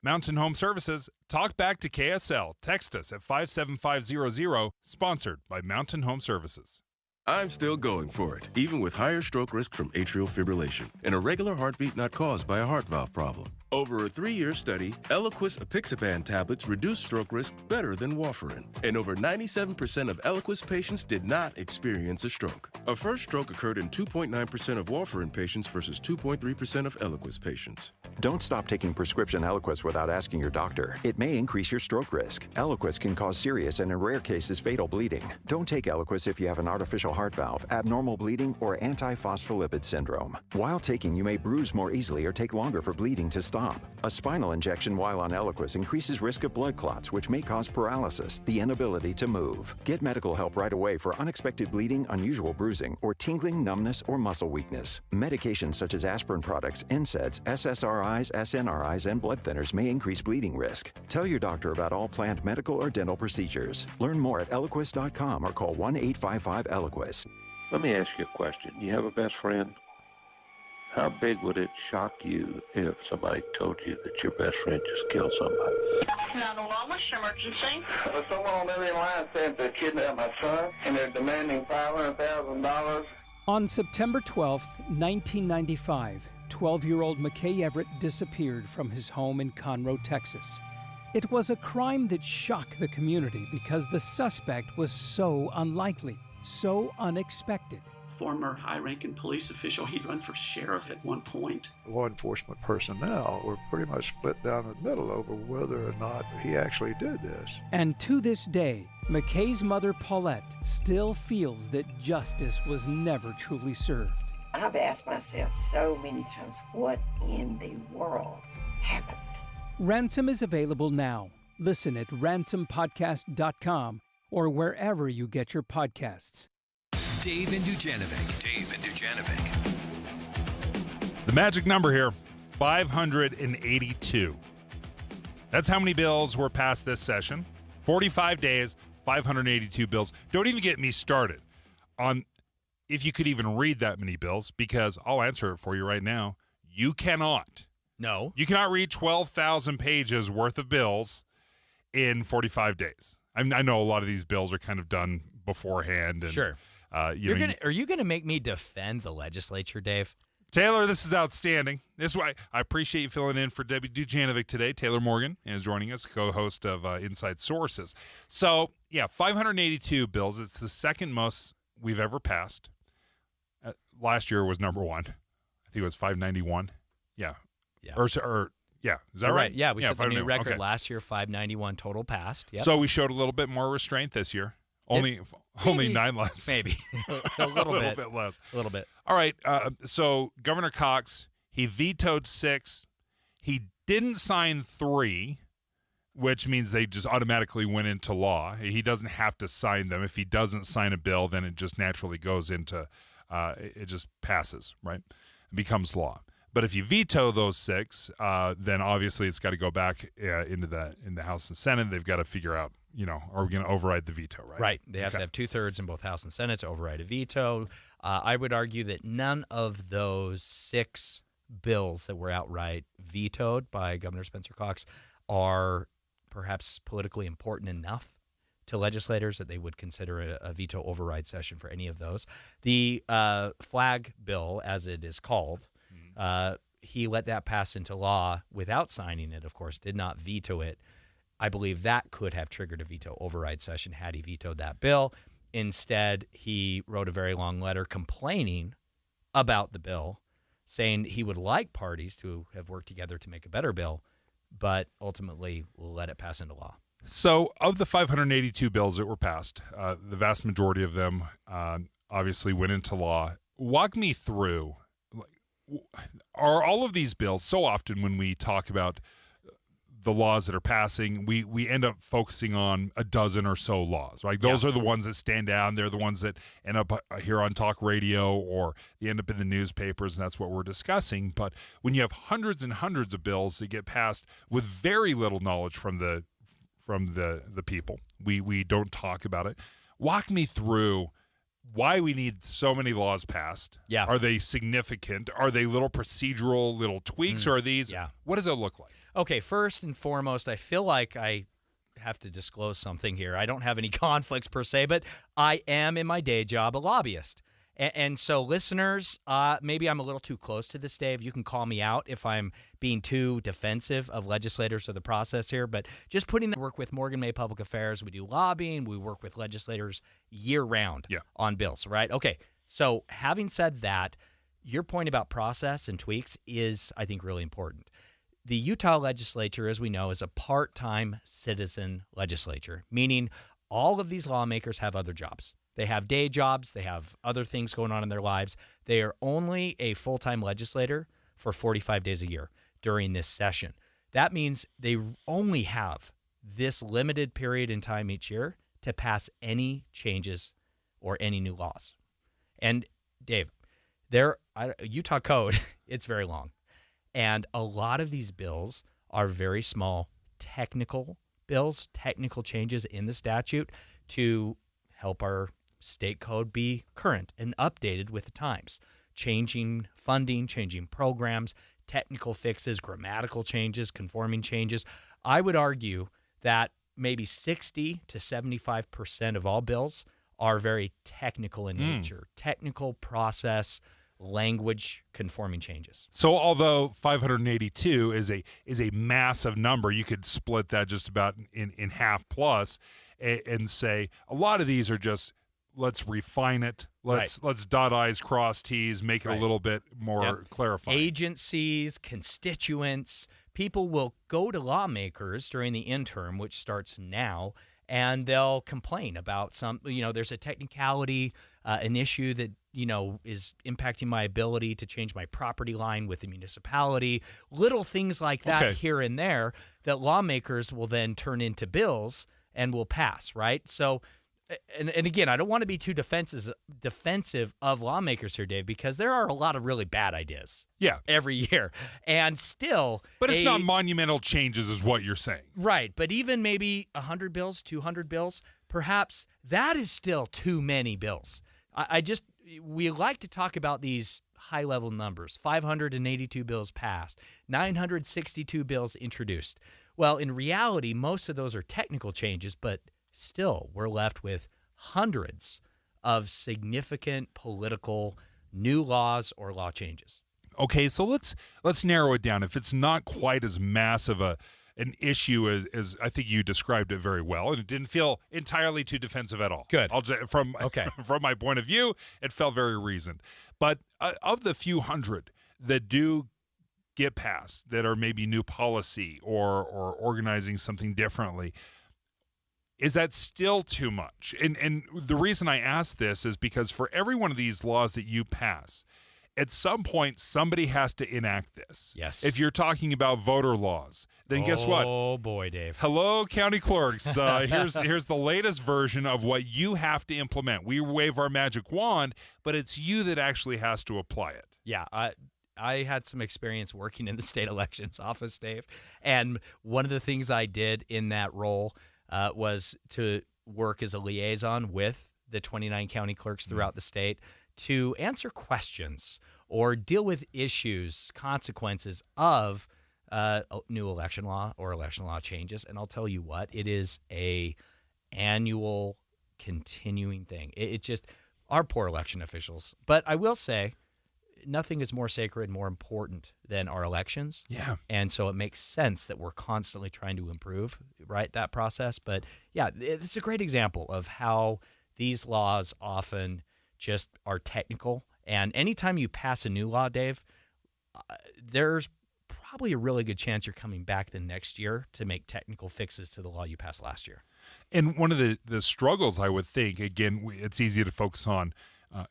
Mountain Home Services, talk back to KSL. Text us at 57500, sponsored by Mountain Home Services. I'm still going for it, even with higher stroke risk from atrial fibrillation and a regular heartbeat not caused by a heart valve problem. Over a 3-year study, Eliquis apixaban tablets reduced stroke risk better than warfarin, and over 97% of Eliquis patients did not experience a stroke. A first stroke occurred in 2.9% of warfarin patients versus 2.3% of Eliquis patients. Don't stop taking prescription Eliquis without asking your doctor. It may increase your stroke risk. Eliquis can cause serious and in rare cases fatal bleeding. Don't take Eliquis if you have an artificial heart valve, abnormal bleeding, or antiphospholipid syndrome. While taking, you may bruise more easily or take longer for bleeding to stop. A spinal injection while on Eliquis increases risk of blood clots, which may cause paralysis, the inability to move. Get medical help right away for unexpected bleeding, unusual bruising, or tingling, numbness, or muscle weakness. Medications such as aspirin products, NSAIDs, SSRIs, SNRIs, and blood thinners may increase bleeding risk. Tell your doctor about all planned medical or dental procedures. Learn more at Eliquis.com or call 1-855-ELIQUIS. Let me ask you a question. You have a best friend? How big would it shock you if somebody told you that your best friend just killed somebody? 911, what's your emergency? Someone on the other line said they kidnapped my son, and they're demanding $500,000. On September 12, 1995, 12-year-old McKay Everett disappeared from his home in Conroe, Texas. It was a crime that shocked the community because the suspect was so unlikely, so unexpected. Former high-ranking police official. He'd run for sheriff at one point. Law enforcement personnel were pretty much split down the middle over whether or not he actually did this. And to this day, McKay's mother, Paulette, still feels that justice was never truly served. I've asked myself so many times, what in the world happened? Ransom is available now. Listen at ransompodcast.com or wherever you get your podcasts. Dave and Dujanovic. Dave and Dujanovic. The magic number here, 582. That's how many bills were passed this session. 45 days, 582 bills. Don't even get me started on if you could even read that many bills, because I'll answer it for you right now. You cannot. No. You cannot read 12,000 pages worth of bills in 45 days. I know a lot of these bills are kind of done beforehand. And, sure. Are you going to make me defend the legislature, Dave? Taylor, this is outstanding. This is why I appreciate you filling in for Debbie Dujanovic today. Taylor Morgan is joining us, co-host of Inside Sources. So, yeah, 582 bills. It's the second most we've ever passed. Last year was number one. I think it was 591. Yeah. Yeah. Yeah. Is that right? Yeah, we set the new record last year, 591 total passed. Yep. So we showed a little bit more restraint this year. Only 9 less. Maybe. a little bit less. A little bit. All right. So Governor Cox, he vetoed 6. He didn't sign 3, which means they just automatically went into law. He doesn't have to sign them. If he doesn't sign a bill, then it just naturally goes into it just passes, right? It becomes law. But if you veto those 6, then obviously it's got to go back in the House and Senate. They've got to figure out, are we going to override the veto, right? Right. They have to have 2/3 in both House and Senate to override a veto. I would argue that none of those 6 bills that were outright vetoed by Governor Spencer Cox are perhaps politically important enough to legislators that they would consider a veto override session for any of those. The flag bill, as it is called, he let that pass into law without signing it, of course, did not veto it. I believe that could have triggered a veto override session had he vetoed that bill. Instead, he wrote a very long letter complaining about the bill, saying he would like parties to have worked together to make a better bill, but ultimately let it pass into law. So of the 582 bills that were passed, the vast majority of them obviously went into law. Walk me through, are all of these bills, so often when we talk about the laws that are passing, we end up focusing on a dozen or so laws, right? Those are the ones that stand out. They're the ones that end up here on talk radio or they end up in the newspapers, and that's what we're discussing. But when you have hundreds and hundreds of bills that get passed with very little knowledge from the people, we don't talk about it. Walk me through why we need so many laws passed. Yeah. Are they significant? Are they little procedural little tweaks, or are these? Yeah. What does it look like? Okay, first and foremost, I feel like I have to disclose something here. I don't have any conflicts per se, but I am in my day job a lobbyist. And so listeners, maybe I'm a little too close to this, Dave. You can call me out if I'm being too defensive of legislators or the process here. But just putting that work with Morgan May Public Affairs, we do lobbying. We work with legislators year round on bills, right? Okay, so having said that, your point about process and tweaks is, I think, really important. The Utah legislature, as we know, is a part-time citizen legislature, meaning all of these lawmakers have other jobs. They have day jobs. They have other things going on in their lives. They are only a full-time legislator for 45 days a year during this session. That means they only have this limited period in time each year to pass any changes or any new laws. And, Dave, Utah code, it's very long. And a lot of these bills are very small technical bills, technical changes in the statute to help our state code be current and updated with the times. Changing funding, changing programs, technical fixes, grammatical changes, conforming changes. I would argue that maybe 60 to 75% of all bills are very technical in nature, technical process, language conforming changes. So although 582 is a massive number, you could split that just about in half plus and say a lot of these are just let's refine it. Let's dot I's, cross T's, make it a little bit more clarifying. Agencies, constituents, people will go to lawmakers during the interim, which starts now, and they'll complain about there's a technicality, an issue that, is impacting my ability to change my property line with the municipality, little things like that here and there that lawmakers will then turn into bills and will pass, right? So, and again, I don't want to be too defensive of lawmakers here, Dave, because there are a lot of really bad ideas every year. And still... But it's not monumental changes is what you're saying. Right. But even maybe 100 bills, 200 bills, perhaps that is still too many bills. We like to talk about these high-level numbers, 582 bills passed, 962 bills introduced. Well, in reality, most of those are technical changes, but still we're left with hundreds of significant political new laws or law changes. Okay, so let's narrow it down. If it's not quite as massive an issue as I think you described it very well, and it didn't feel entirely too defensive at all. Good. From my point of view, it felt very reasoned. But of the few hundred that do get passed, that are maybe new policy or organizing something differently, is that still too much? And the reason I ask this is because for every one of these laws that you pass, at some point, somebody has to enact this. Yes. If you're talking about voter laws, then guess what? Oh, boy, Dave. Hello, county clerks. Here's the latest version of what you have to implement. We wave our magic wand, but it's you that actually has to apply it. Yeah, I had some experience working in the state elections office, Dave, and one of the things I did in that role was to work as a liaison with the 29 county clerks throughout the state to answer questions or deal with issues, consequences of new election law or election law changes. And I'll tell you what, it is a annual continuing thing. It just, our poor election officials. But I will say, nothing is more sacred, more important than our elections. Yeah. And so it makes sense that we're constantly trying to improve, right, that process. But yeah, it's a great example of how these laws often just are technical. And anytime you pass a new law, Dave, there's probably a really good chance you're coming back the next year to make technical fixes to the law you passed last year. And one of the struggles, I would think, again, it's easy to focus on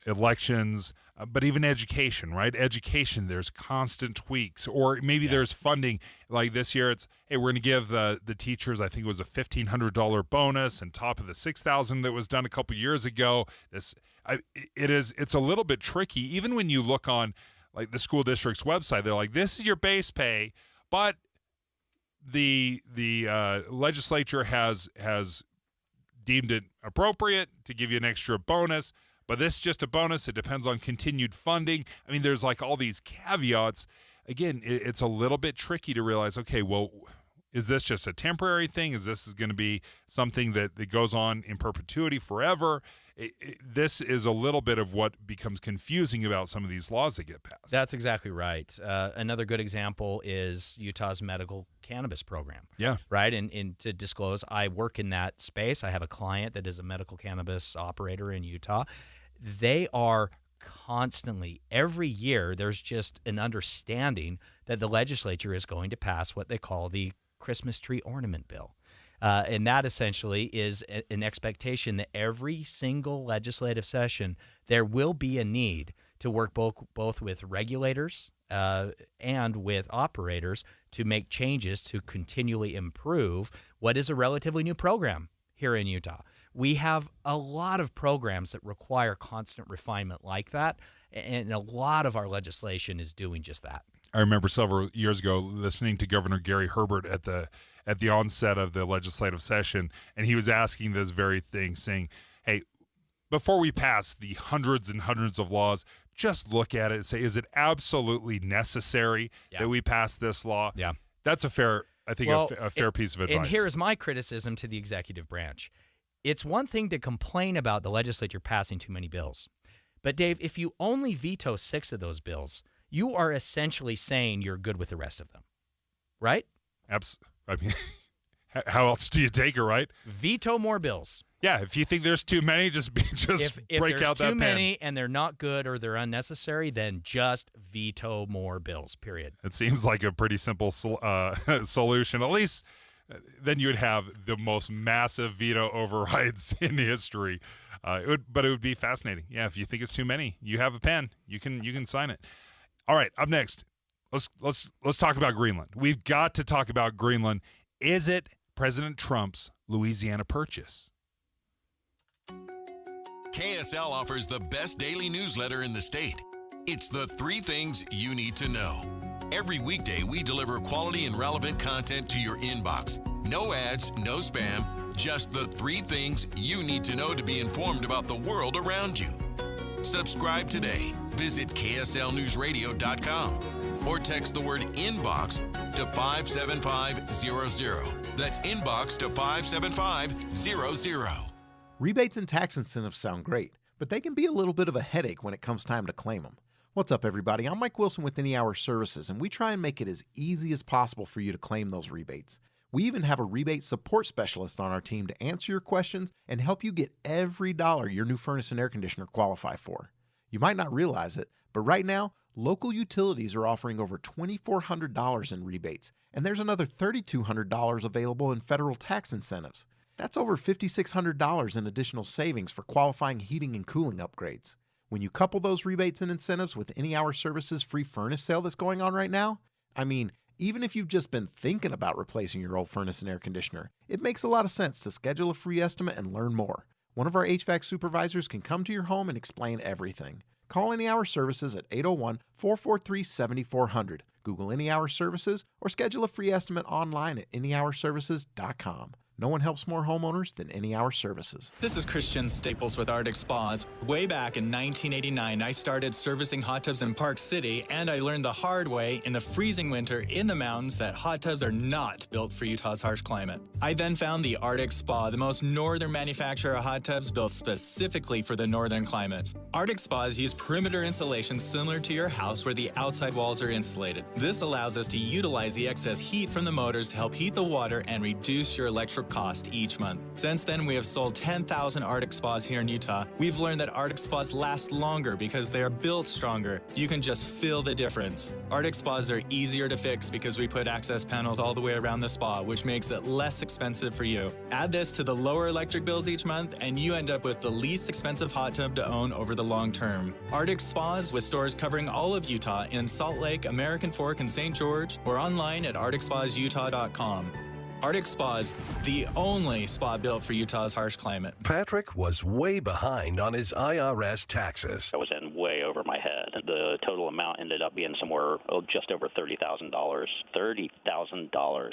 elections, but even education, right? Education, there's constant tweaks, or maybe there's funding. Like this year, it's, hey, we're going to give the teachers, I think it was a $1,500 bonus on top of the $6,000 that was done a couple years ago. It's a little bit tricky, even when you look on like the school district's website. They're like, this is your base pay, but the legislature has deemed it appropriate to give you an extra bonus. But this is just a bonus. It depends on continued funding. I mean, there's like all these caveats. Again, it's a little bit tricky to realize, okay, well, is this just a temporary thing? Is this going to be something that goes on in perpetuity forever? This is a little bit of what becomes confusing about some of these laws that get passed. That's exactly right. Another good example is Utah's medical cannabis program. Yeah. Right? And to disclose, I work in that space. I have a client that is a medical cannabis operator in Utah. They are constantly, every year, there's just an understanding that the legislature is going to pass what they call the Christmas tree ornament bill. And that essentially is an expectation that every single legislative session, there will be a need to work both with regulators and with operators to make changes to continually improve what is a relatively new program here in Utah. We have a lot of programs that require constant refinement like that, and a lot of our legislation is doing just that. I remember several years ago listening to Governor Gary Herbert at the onset of the legislative session, and he was asking this very thing, saying, hey, before we pass the hundreds and hundreds of laws, just look at it and say, is it absolutely necessary that we pass this law? Yeah. That's a fair piece of advice. And here is my criticism to the executive branch. It's one thing to complain about the legislature passing too many bills. But, Dave, if you only veto 6 of those bills, you are essentially saying you're good with the rest of them, right? I mean, how else do you take it, right? Veto more bills. Yeah, if you think there's too many, just break out that pen. If there's too many and they're not good or they're unnecessary, then just veto more bills, period. It seems like a pretty simple solution. At least then you would have the most massive veto overrides in history. But it would be fascinating. Yeah, if you think it's too many, you have a pen. You can sign it. All right, up next, let's talk about Greenland. We've got to talk about Greenland. Is it President Trump's Louisiana Purchase? KSL offers the best daily newsletter in the state. It's the 3 things you need to know. Every weekday, we deliver quality and relevant content to your inbox. No ads, no spam, just the 3 things you need to know to be informed about the world around you. Subscribe today. Visit KSLNewsRadio.com or text the word inbox to 57500. That's inbox to 57500. Rebates and tax incentives sound great, but they can be a little bit of a headache when it comes time to claim them. What's up, everybody? I'm Mike Wilson with Any Hour Services, and we try and make it as easy as possible for you to claim those rebates. We even have a rebate support specialist on our team to answer your questions and help you get every dollar your new furnace and air conditioner qualify for. You might not realize it, but right now, local utilities are offering over $2,400 in rebates, and there's another $3,200 available in federal tax incentives. That's over $5,600 in additional savings for qualifying heating and cooling upgrades. When you couple those rebates and incentives with Any Hour Services free furnace sale that's going on right now, I mean, even if you've just been thinking about replacing your old furnace and air conditioner, it makes a lot of sense to schedule a free estimate and learn more. One of our HVAC supervisors can come to your home and explain everything. Call Any Hour Services at 801-443-7400. Google Any Hour Services or schedule a free estimate online at anyhourservices.com. No one helps more homeowners than Any Hour Services. This is Christian Staples with Arctic Spas. Way back in 1989, I started servicing hot tubs in Park City, and I learned the hard way in the freezing winter in the mountains that hot tubs are not built for Utah's harsh climate. I then found the Arctic Spa, the most northern manufacturer of hot tubs built specifically for the northern climates. Arctic Spas use perimeter insulation similar to your house where the outside walls are insulated. This allows us to utilize the excess heat from the motors to help heat the water and reduce your electric cost each month. Since then, we have sold 10,000 Arctic Spas here in Utah. We've learned that Arctic Spas last longer because they are built stronger. You can just feel the difference. Arctic Spas are easier to fix because we put access panels all the way around the spa, which makes it less expensive for you. Add this to the lower electric bills each month, and you end up with the least expensive hot tub to own over the long term. Arctic Spas, with stores covering all of Utah in Salt Lake, American Fork, and St. George, or online at arcticspasutah.com. Arctic Spas, the only spa built for Utah's harsh climate. Patrick was way behind on his IRS taxes. I was in way over my head. The total amount ended up being somewhere just over $30,000. $30,000.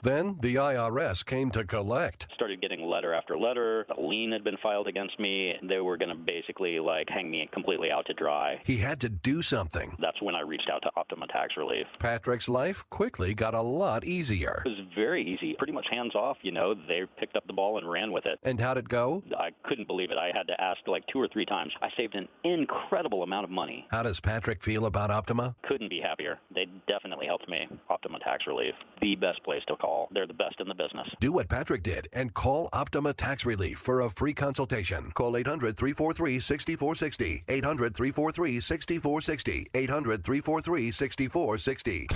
Then the IRS came to collect. Started getting letter after letter. A lien had been filed against me. They were going to basically hang me completely out to dry. He had to do something. That's when I reached out to Optima Tax Relief. Patrick's life quickly got a lot easier. It was very easy, pretty much hands off, They picked up the ball and ran with it. And how'd it go? I couldn't believe it. I had to ask 2 or 3 times. I saved an incredible amount of money. How does Patrick feel about Optima? Couldn't be happier. They definitely helped me. Optima Tax Relief, the best place to call. They're the best in the business. Do what Patrick did and call Optima Tax Relief for a free consultation. Call 800-343-6460. 800-343-6460. 800-343-6460.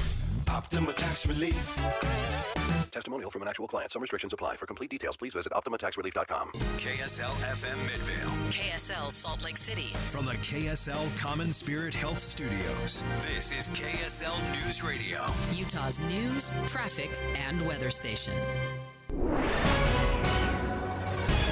Optima Tax Relief. Testimonial from an actual client. Some restrictions apply. For complete details, please visit OptimaTaxRelief.com. KSL FM Midvale. KSL Salt Lake City. From the KSL Common Spirit Health Studios, this is KSL News Radio. Utah's news, traffic, and weather station.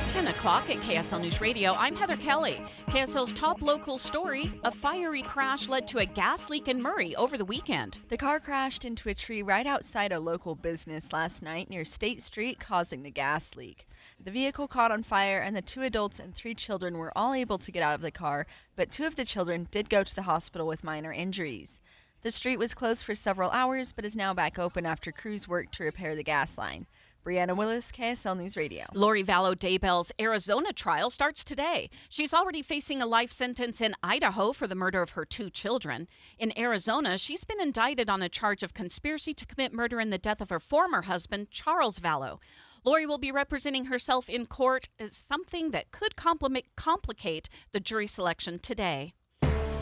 10 o'clock at KSL News Radio. I'm Heather Kelly. KSL's top local story, a fiery crash led to a gas leak in Murray over the weekend. The car crashed into a tree right outside a local business last night near State Street, causing the gas leak. The vehicle caught on fire, and the 2 adults and 3 children were all able to get out of the car, but 2 of the children did go to the hospital with minor injuries. The street was closed for several hours, but is now back open after crews worked to repair the gas line. Brianna Willis, KSL News Radio. Lori Vallow Daybell's Arizona trial starts today. She's already facing a life sentence in Idaho for the murder of her 2 children. In Arizona, she's been indicted on a charge of conspiracy to commit murder in the death of her former husband, Charles Vallow. Lori will be representing herself in court as something that could complicate the jury selection today.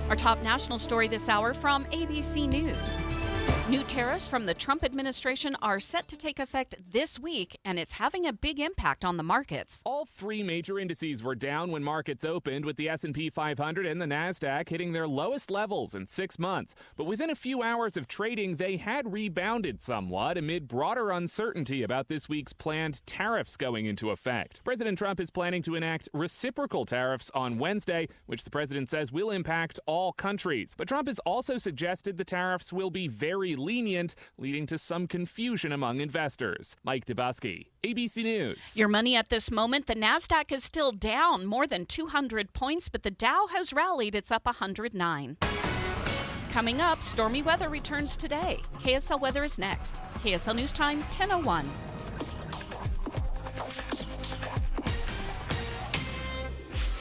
Our top national story this hour from ABC News. New tariffs from the Trump administration are set to take effect this week, and it's having a big impact on the markets. All 3 major indices were down when markets opened, with the S&P 500 and the NASDAQ hitting their lowest levels in 6 months. But within a few hours of trading, they had rebounded somewhat amid broader uncertainty about this week's planned tariffs going into effect. President Trump is planning to enact reciprocal tariffs on Wednesday, which the president says will impact all countries. But Trump has also suggested the tariffs will be very lenient, leading to some confusion among investors. Mike Dubusky, ABC News. Your money at this moment, the NASDAQ is still down more than 200 points, but the Dow has rallied. It's up 109. Coming up, stormy weather returns today. KSL weather is next. KSL News Time, 10:01.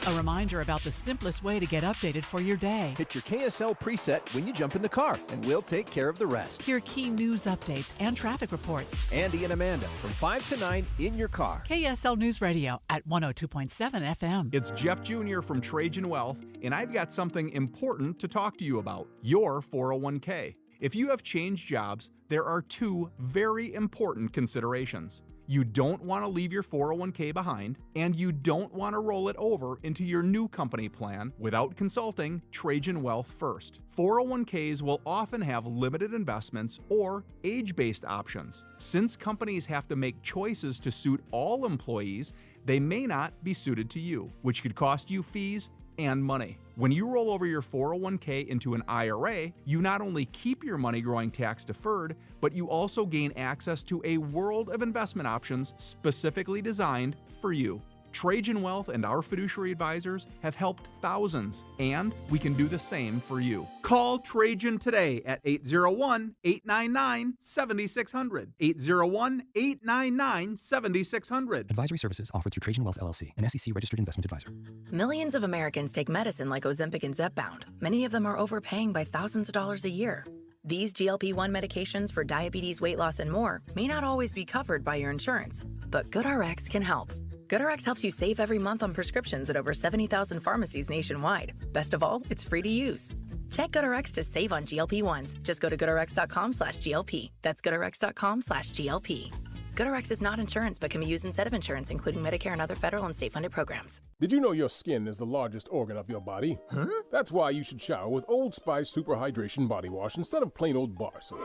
A reminder about the simplest way to get updated for your day. Hit your KSL preset when you jump in the car, and we'll take care of the rest. Hear key news updates and traffic reports. Andy and Amanda from 5 to 9 in your car. KSL News Radio at 102.7 FM. It's Jeff Jr. from Trajan Wealth, and I've got something important to talk to you about, your 401k. If you have changed jobs, there are 2 very important considerations. You don't want to leave your 401k behind, and you don't want to roll it over into your new company plan without consulting Trajan Wealth first. 401ks will often have limited investments or age-based options. Since companies have to make choices to suit all employees, they may not be suited to you, which could cost you fees and money. When you roll over your 401k into an IRA, you not only keep your money growing tax deferred, but you also gain access to a world of investment options specifically designed for you. Trajan Wealth and our fiduciary advisors have helped thousands, and we can do the same for you. Call Trajan today at 801-899-7600. 801-899-7600. Advisory services offered through Trajan Wealth LLC, an SEC-registered investment advisor. Millions of Americans take medicine like Ozempic and Zepbound. Many of them are overpaying by thousands of dollars a year. These GLP-1 medications for diabetes, weight loss, and more may not always be covered by your insurance, but GoodRx can help. GoodRx helps you save every month on prescriptions at over 70,000 pharmacies nationwide. Best of all, it's free to use. Check GoodRx to save on GLP-1s. Just go to GoodRx.com/GLP. That's GoodRx.com/GLP. GoodRx is not insurance, but can be used instead of insurance, including Medicare and other federal and state-funded programs. Did you know your skin is the largest organ of your body? Huh? That's why you should shower with Old Spice Super Hydration Body Wash instead of plain old bar soap.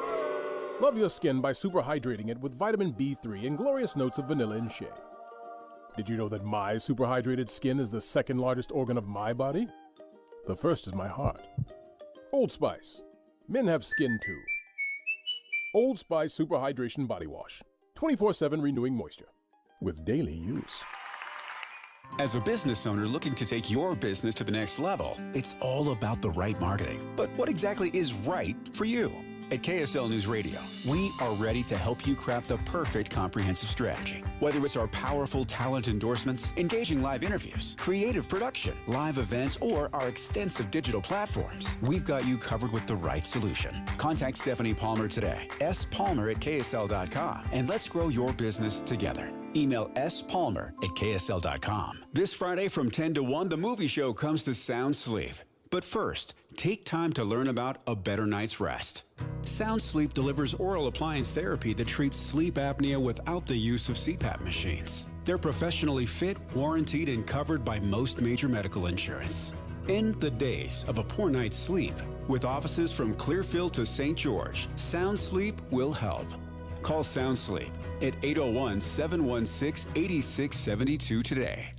Love your skin by super hydrating it with vitamin B3 and glorious notes of vanilla and shea. Did you know that my super hydrated skin is the second largest organ of my body? The first is my heart. Old Spice. Men have skin too. Old Spice Super Hydration Body Wash. 24/7 renewing moisture. With daily use. As a business owner looking to take your business to the next level, it's all about the right marketing. But what exactly is right for you? At KSL News Radio, we are ready to help you craft the perfect comprehensive strategy. Whether it's our powerful talent endorsements, engaging live interviews, creative production, live events, or our extensive digital platforms, we've got you covered with the right solution. Contact Stephanie Palmer today, spalmer@ksl.com, and let's grow your business together. Email spalmer@ksl.com. This Friday from 10 to 1, the movie show comes to Sound Sleep. But first, take time to learn about a better night's rest. Sound Sleep delivers oral appliance therapy that treats sleep apnea without the use of CPAP machines. They're professionally fit, warranted, and covered by most major medical insurance. End the days of a poor night's sleep. With offices from Clearfield to St. George, Sound Sleep will help. Call Sound Sleep at 801-716-8672 today.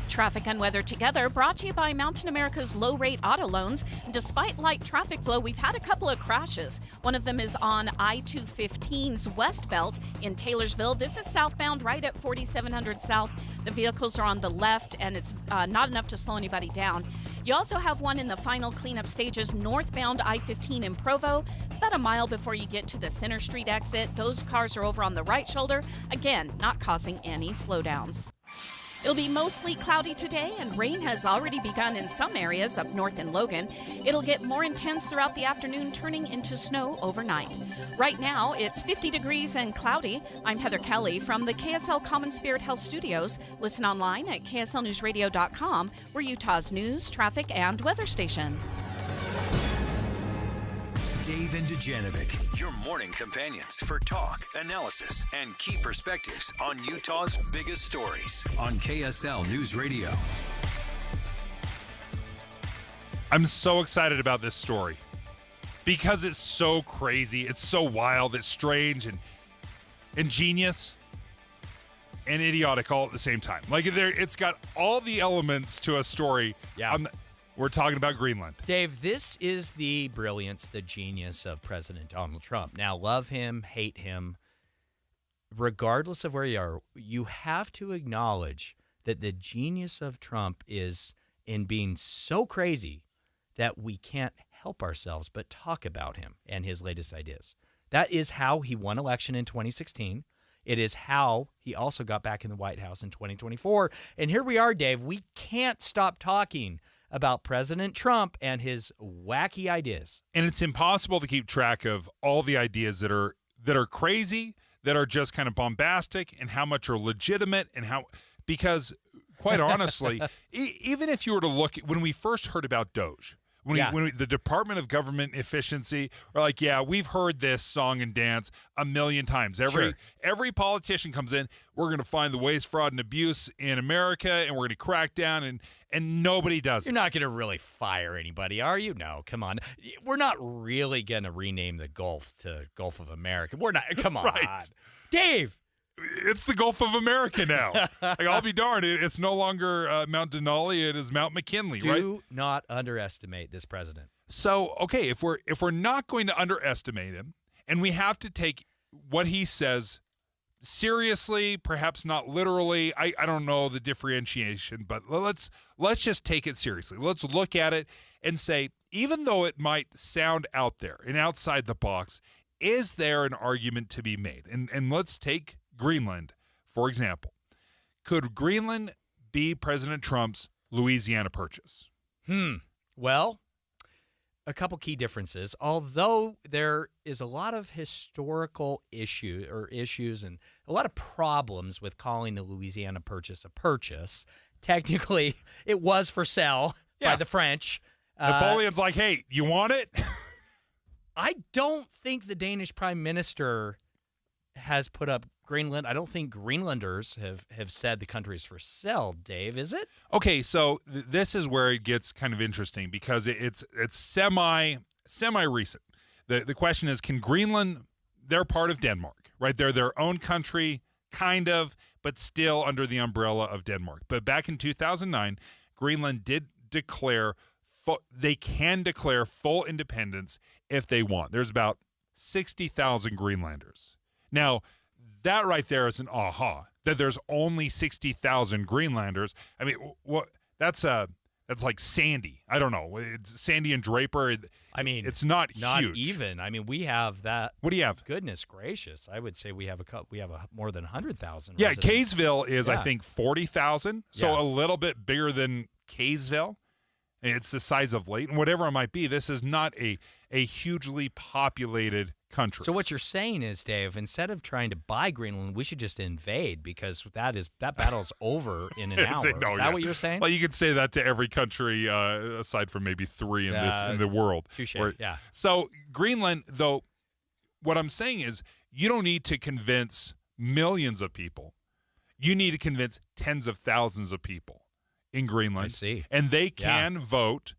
Traffic and weather together, brought to you by Mountain America's low-rate auto loans. Despite light traffic flow, we've had a couple of crashes. One of them is on I-215's West Belt in Taylorsville. This is southbound right at 4700 South. The vehicles are on the left, and it's not enough to slow anybody down. You also have one in the final cleanup stages northbound I-15 in Provo. It's about a mile before you get to the Center Street exit. Those cars are over on the right shoulder. Again, not causing any slowdowns. It'll be mostly cloudy today, and rain has already begun in some areas up north in Logan. It'll get more intense throughout the afternoon, turning into snow overnight. Right now, it's 50 degrees and cloudy. I'm Heather Kelly from the KSL Common Spirit Health Studios. Listen online at kslnewsradio.com. We're Utah's news, traffic, and weather station. Dave and Dujanovic, your morning companions for talk, analysis, and key perspectives on Utah's biggest stories on KSL News Radio. I'm so excited about this story because it's so crazy. It's so wild. It's strange and genius and idiotic all at the same time. Like, it's got all the elements to a story. Yeah. We're talking about Greenland. Dave, this is the brilliance, the genius of President Donald Trump. Now, love him, hate him, regardless of where you are, you have to acknowledge that the genius of Trump is in being so crazy that we can't help ourselves but talk about him and his latest ideas. That is how he won election in 2016. It is how he also got back in the White House in 2024. And here we are, Dave. We can't stop talking about President Trump and his wacky ideas. And it's impossible to keep track of all the ideas that are crazy, that are just kind of bombastic, and how much are legitimate, and how, because quite honestly, even if you were to look at when we first heard about Doge, when the Department of Government Efficiency are like, yeah, we've heard this song and dance a million times. Every politician comes in, we're going to find the waste, fraud, and abuse in America, and we're going to crack down, and nobody does You're it. not going to really fire anybody, are you? No, come on. We're not really going to rename the Gulf to Gulf of America. We're not. Come on. Right. Dave. It's the Gulf of America now. Like, I'll be darned. It's no longer Mount Denali. It is Mount McKinley, right? Do not underestimate this president. So, okay, if we're not going to underestimate him, and we have to take what he says seriously, perhaps not literally. I don't know the differentiation, but let's just take it seriously. Let's look at it and say, even though it might sound out there and outside the box, is there an argument to be made? And let's take Greenland, for example. Could Greenland be President Trump's Louisiana Purchase? Well, a couple key differences. Although there is a lot of historical issues and a lot of problems with calling the Louisiana Purchase a purchase, technically it was for sale by the French. Napoleon's like, hey, you want it? I don't think the Danish Prime Minister has put up Greenland. I don't think Greenlanders have said the country is for sale, Dave, is it? Okay, so this is where it gets kind of interesting because it's semi-recent. The question is, can Greenland, they're part of Denmark, right? They're their own country, kind of, but still under the umbrella of Denmark. But back in 2009, Greenland did declare they can declare full independence if they want. There's about 60,000 Greenlanders. Now, that right there is an aha, that there's only 60,000 Greenlanders. I mean, what? That's like Sandy. I don't know. It's Sandy and Draper. I mean, it's not huge. Not even. I mean, we have that. What do you have? Goodness gracious! I would say we have more than 100,000. Yeah, residents. Kaysville is I think 40,000, so a little bit bigger than Kaysville. It's the size of Layton, whatever it might be. This is not a hugely populated country. So what you're saying is, Dave, instead of trying to buy Greenland, we should just invade because that battle's over in an hour. Is that what you're saying? Well, you could say that to every country aside from maybe 3 in the world. Touche. Yeah. So Greenland, though, what I'm saying is you don't need to convince millions of people. You need to convince tens of thousands of people in Greenland. I see. And they can vote.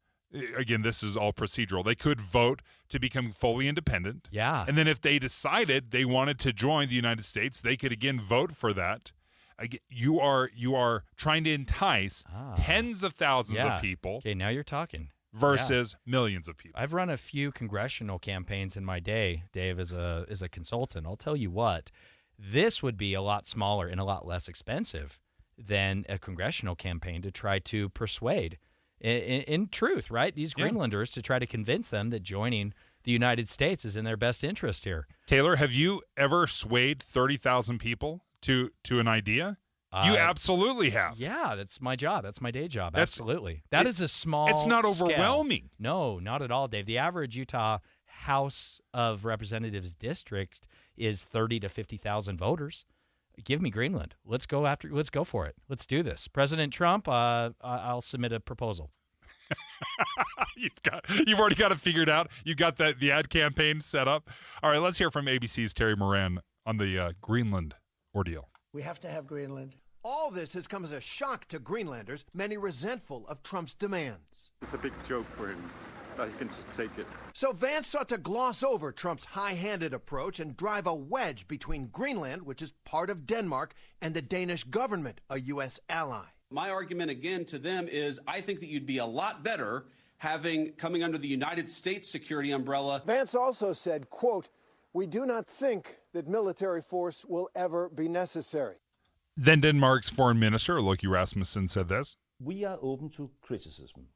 Again, this is all procedural. They could vote to become fully independent. Yeah. And then if they decided they wanted to join the United States, they could again vote for that. Again, you are trying to entice tens of thousands of people. Okay, now you're talking. Versus millions of people. I've run a few congressional campaigns in my day, Dave, as a consultant. I'll tell you what, this would be a lot smaller and a lot less expensive than a congressional campaign to try to persuade. In truth, right? These Greenlanders to try to convince them that joining the United States is in their best interest here. Taylor, have you ever swayed 30,000 people to an idea? You absolutely have. Yeah, that's my job. That's my day job. Absolutely. That is a small It's not scale. overwhelming. No, not at all, Dave. The average Utah House of Representatives district is 30 to 50,000 voters. Give me Greenland. Let's go for it. Let's do this. President Trump, I'll submit a proposal. You've already got it figured out. You've got the ad campaign set up. All right, let's hear from ABC's Terry Moran on the Greenland ordeal. We have to have Greenland. All this has come as a shock to Greenlanders, many resentful of Trump's demands. It's a big joke for him. He can just take it. So Vance sought to gloss over Trump's high-handed approach and drive a wedge between Greenland, which is part of Denmark, and the Danish government, a U.S. ally. My argument again to them is I think that you'd be a lot better coming under the United States security umbrella. Vance also said, quote, "We do not think that military force will ever be necessary." Then Denmark's foreign minister, Loki Rasmussen, said this. We are open to criticism.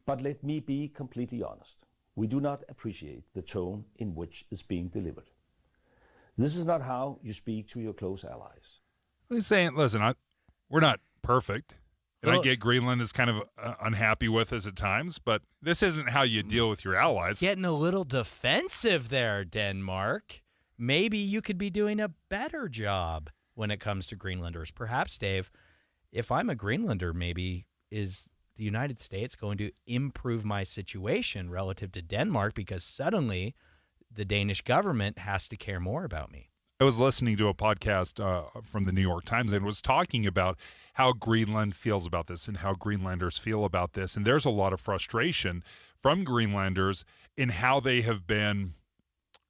But let me be completely honest. We do not appreciate the tone in which it's being delivered. This is not how you speak to your close allies. He's saying, listen, we're not perfect. And I get Greenland is kind of unhappy with us at times, but this isn't how you deal with your allies. Getting a little defensive there, Denmark. Maybe you could be doing a better job when it comes to Greenlanders. Perhaps, Dave, if I'm a Greenlander, maybe is the United States going to improve my situation relative to Denmark because suddenly the Danish government has to care more about me. I was listening to a podcast from the New York Times and was talking about how Greenland feels about this and how Greenlanders feel about this. And there's a lot of frustration from Greenlanders in how they have been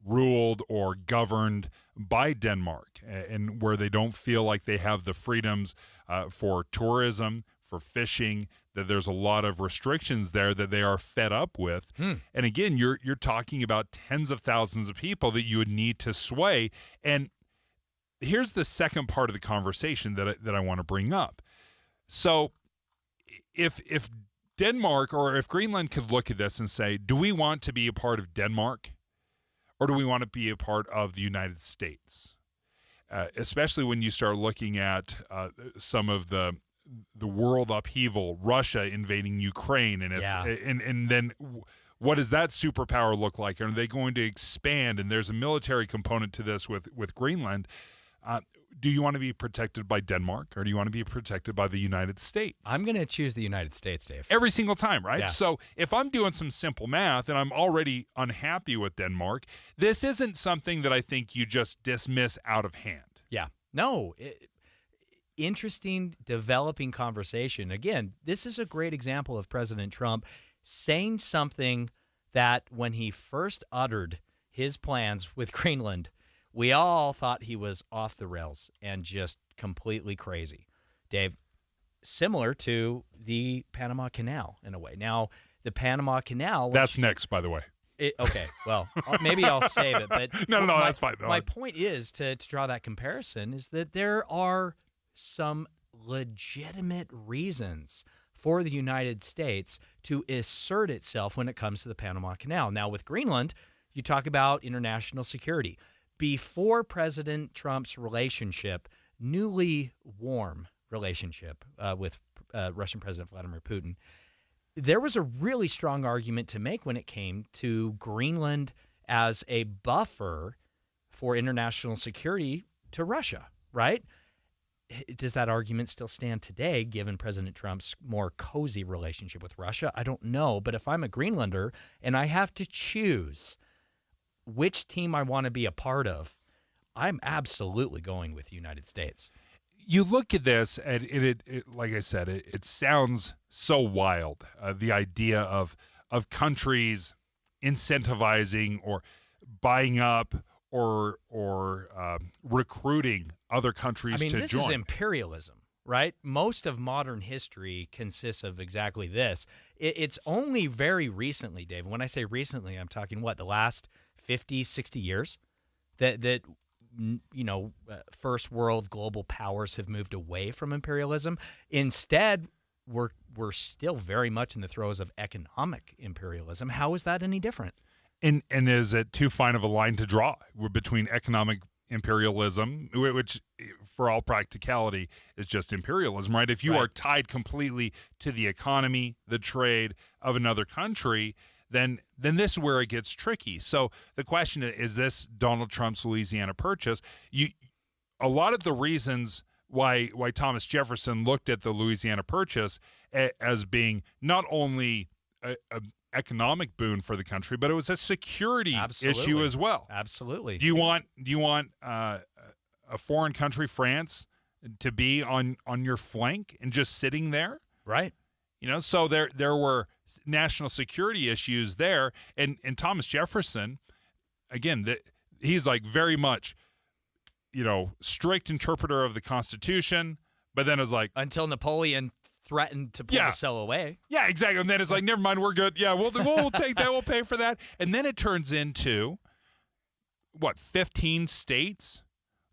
ruled or governed by Denmark and where they don't feel like they have the freedoms for tourism, for fishing, that there's a lot of restrictions there that they are fed up with. And again, you're talking about tens of thousands of people that you would need to sway. And here's the second part of the conversation that I want to bring up. So if Denmark or if Greenland could look at this and say, do we want to be a part of Denmark or do we want to be a part of the United States? Especially when you start looking at some of the world upheaval, Russia invading Ukraine, and and then what does that superpower look like? Are they going to expand? And there's a military component to this with Greenland. Do you want to be protected by Denmark or do you want to be protected by the United States? I'm going to choose the United States, Dave. Every single time, right? Yeah. So if I'm doing some simple math and I'm already unhappy with Denmark, this isn't something that I think you just dismiss out of hand. Yeah. No. Interesting developing conversation. Again, this is a great example of President Trump saying something that when he first uttered his plans with Greenland, we all thought he was off the rails and just completely crazy. Dave, similar to the Panama Canal in a way. Now, the Panama Canal. That's next, by the way. Okay, well, maybe I'll save it. But no, that's fine. My point is to draw that comparison is that there are some legitimate reasons for the United States to assert itself when it comes to the Panama Canal. Now, with Greenland, you talk about international security. Before President Trump's newly warm relationship with Russian President Vladimir Putin, there was a really strong argument to make when it came to Greenland as a buffer for international security to Russia, right? Does that argument still stand today, given President Trump's more cozy relationship with Russia? I don't know. But if I'm a Greenlander and I have to choose which team I want to be a part of, I'm absolutely going with the United States. You look at this, and it like I said, it sounds so wild. The idea of countries incentivizing or buying up or recruiting other countries to join. This is imperialism, right? Most of modern history consists of exactly this. It's only very recently, Dave. When I say recently, I'm talking the last 50, 60 years that first world global powers have moved away from imperialism. Instead, we're still very much in the throes of economic imperialism. How is that any different? And is it too fine of a line to draw between economic imperialism, which for all practicality is just imperialism, right? If you are tied completely to the economy, the trade of another country, then this is where it gets tricky. So the question is this Donald Trump's Louisiana Purchase? A lot of the reasons why Thomas Jefferson looked at the Louisiana Purchase as being not only a economic boon for the country, but it was a security issue as well. Absolutely. Do you want a foreign country, France, to be on your flank and just sitting there? Right. So there were national security issues there, and Thomas Jefferson, again, he's like very much, strict interpreter of the Constitution, but then it's like until Napoleon threatened to pull the cell away. Yeah, exactly. And then it's like, never mind, we're good. Yeah, we'll take that. We'll pay for that. And then it turns into 15 states,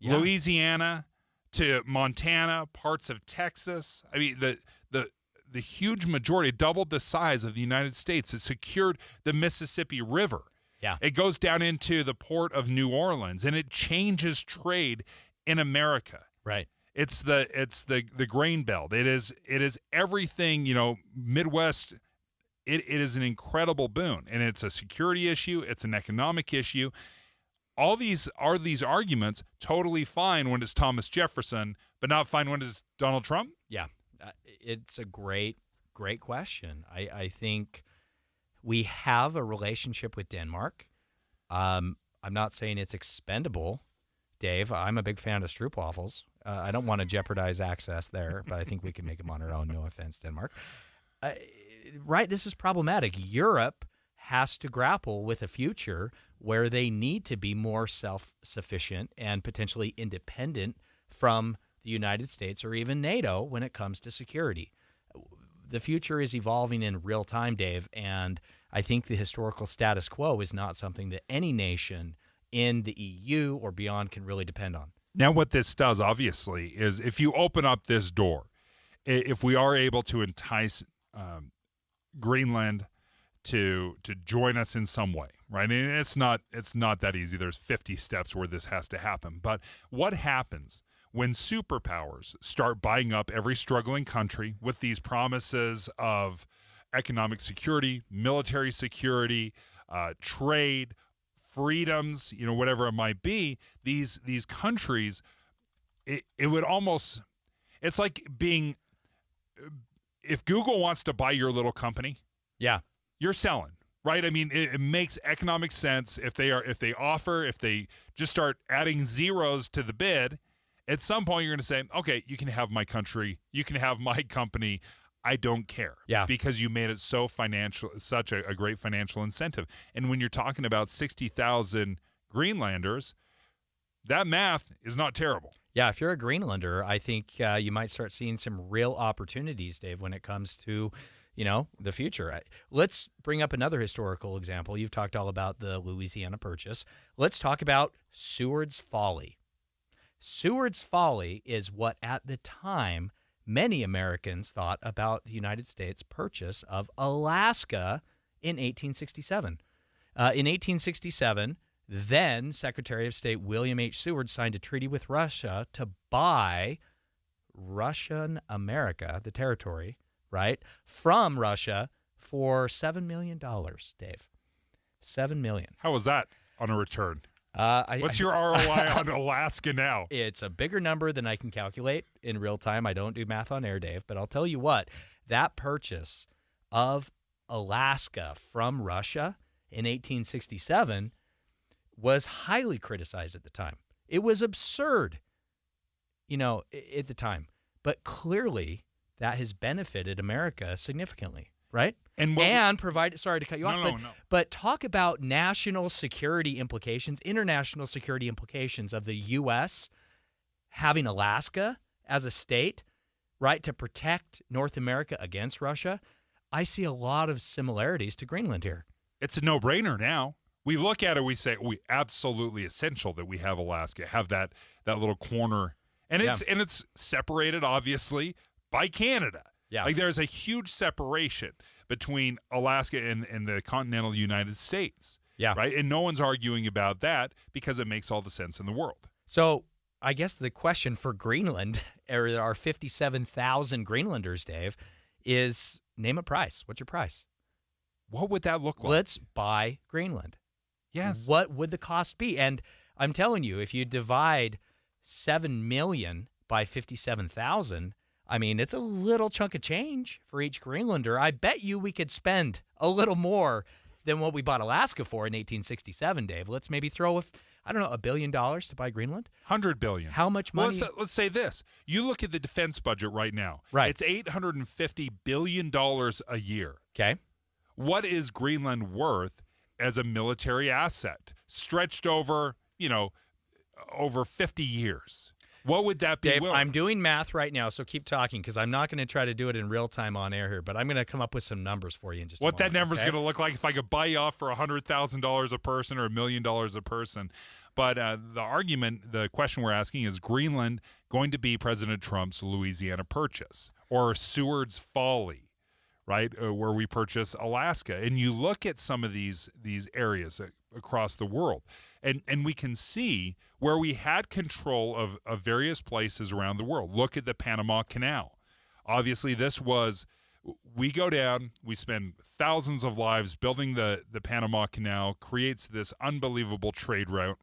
Louisiana to Montana, parts of Texas. I mean, the huge majority, doubled the size of the United States. It secured the Mississippi River. Yeah. It goes down into the port of New Orleans, and it changes trade in America. Right. It's the grain belt. It is everything, Midwest. It is an incredible boon, and it's a security issue. It's an economic issue. All these are arguments totally fine when it's Thomas Jefferson, but not fine when it's Donald Trump? Yeah. It's a great question. I think we have a relationship with Denmark. I'm not saying it's expendable, Dave. I'm a big fan of stroopwafels. I don't want to jeopardize access there, but I think we can make them on our own. No offense, Denmark. Right, this is problematic. Europe has to grapple with a future where they need to be more self-sufficient and potentially independent from the United States or even NATO when it comes to security. The future is evolving in real time, Dave, and I think the historical status quo is not something that any nation in the EU or beyond can really depend on. Now, what this does, obviously, is if you open up this door, if we are able to entice Greenland to join us in some way, right? And it's not that easy. There's 50 steps where this has to happen. But what happens when superpowers start buying up every struggling country with these promises of economic security, military security, trade, freedoms, whatever it might be, these countries, it would almost, it's like being, if Google wants to buy your little company, you're selling, right? I mean, it makes economic sense if they just start adding zeros to the bid. At some point, you're going to say, okay, you can have my country, you can have my company. I don't care. Yeah. Because you made it so such a great financial incentive. And when you're talking about 60,000 Greenlanders, that math is not terrible. Yeah, if you're a Greenlander, I think you might start seeing some real opportunities, Dave, when it comes to the future. Let's bring up another historical example. You've talked all about the Louisiana Purchase. Let's talk about Seward's Folly. Seward's Folly is what at the time many Americans thought about the United States purchase of Alaska in 1867. In 1867, then Secretary of State William H. Seward signed a treaty with Russia to buy Russian America, the territory, right, from Russia for $7 million, Dave. $7 million. How was that on a return? What's your ROI on Alaska now? It's a bigger number than I can calculate in real time. I don't do math on air, Dave, but I'll tell you what, that purchase of Alaska from Russia in 1867 was highly criticized at the time. It was absurd, at the time. But clearly that has benefited America significantly, right? And provide, sorry to cut you off, but talk about national security implications, international security implications of the U.S. having Alaska as a state, right, to protect North America against Russia. I see a lot of similarities to Greenland here. It's a no-brainer now. We look at it, we say, absolutely essential that we have Alaska, have that little corner. And it's separated, obviously, by Canada. Yeah. Like there's a huge separation between Alaska and the continental United States. Yeah. Right? And no one's arguing about that because it makes all the sense in the world. So I guess the question for Greenland, or our 57,000 Greenlanders, Dave, is name a price. What's your price? What would that look like? Let's buy Greenland. Yes. What would the cost be? And I'm telling you, if you divide 7 million by 57,000, I mean, it's a little chunk of change for each Greenlander. I bet you we could spend a little more than what we bought Alaska for in 1867, Dave. Let's maybe throw, $1 billion to buy Greenland. $100 billion. How much money? Well, let's say this. You look at the defense budget right now. Right. It's $850 billion a year. Okay. What is Greenland worth as a military asset stretched over, over 50 years? What would that be? Dave, I'm doing math right now, so keep talking because I'm not going to try to do it in real time on air here, but I'm going to come up with some numbers for you in just a moment. What that number's going to look like if I could buy you off for $100,000 a person or $1 million a person. But the question we're asking is Greenland going to be President Trump's Louisiana Purchase or Seward's Folly, right, where we purchase Alaska? And you look at some of these areas across the world, and we can see where we had control of various places around the world. Look at the Panama Canal. Obviously, we go down, we spend thousands of lives building the Panama Canal, creates this unbelievable trade route,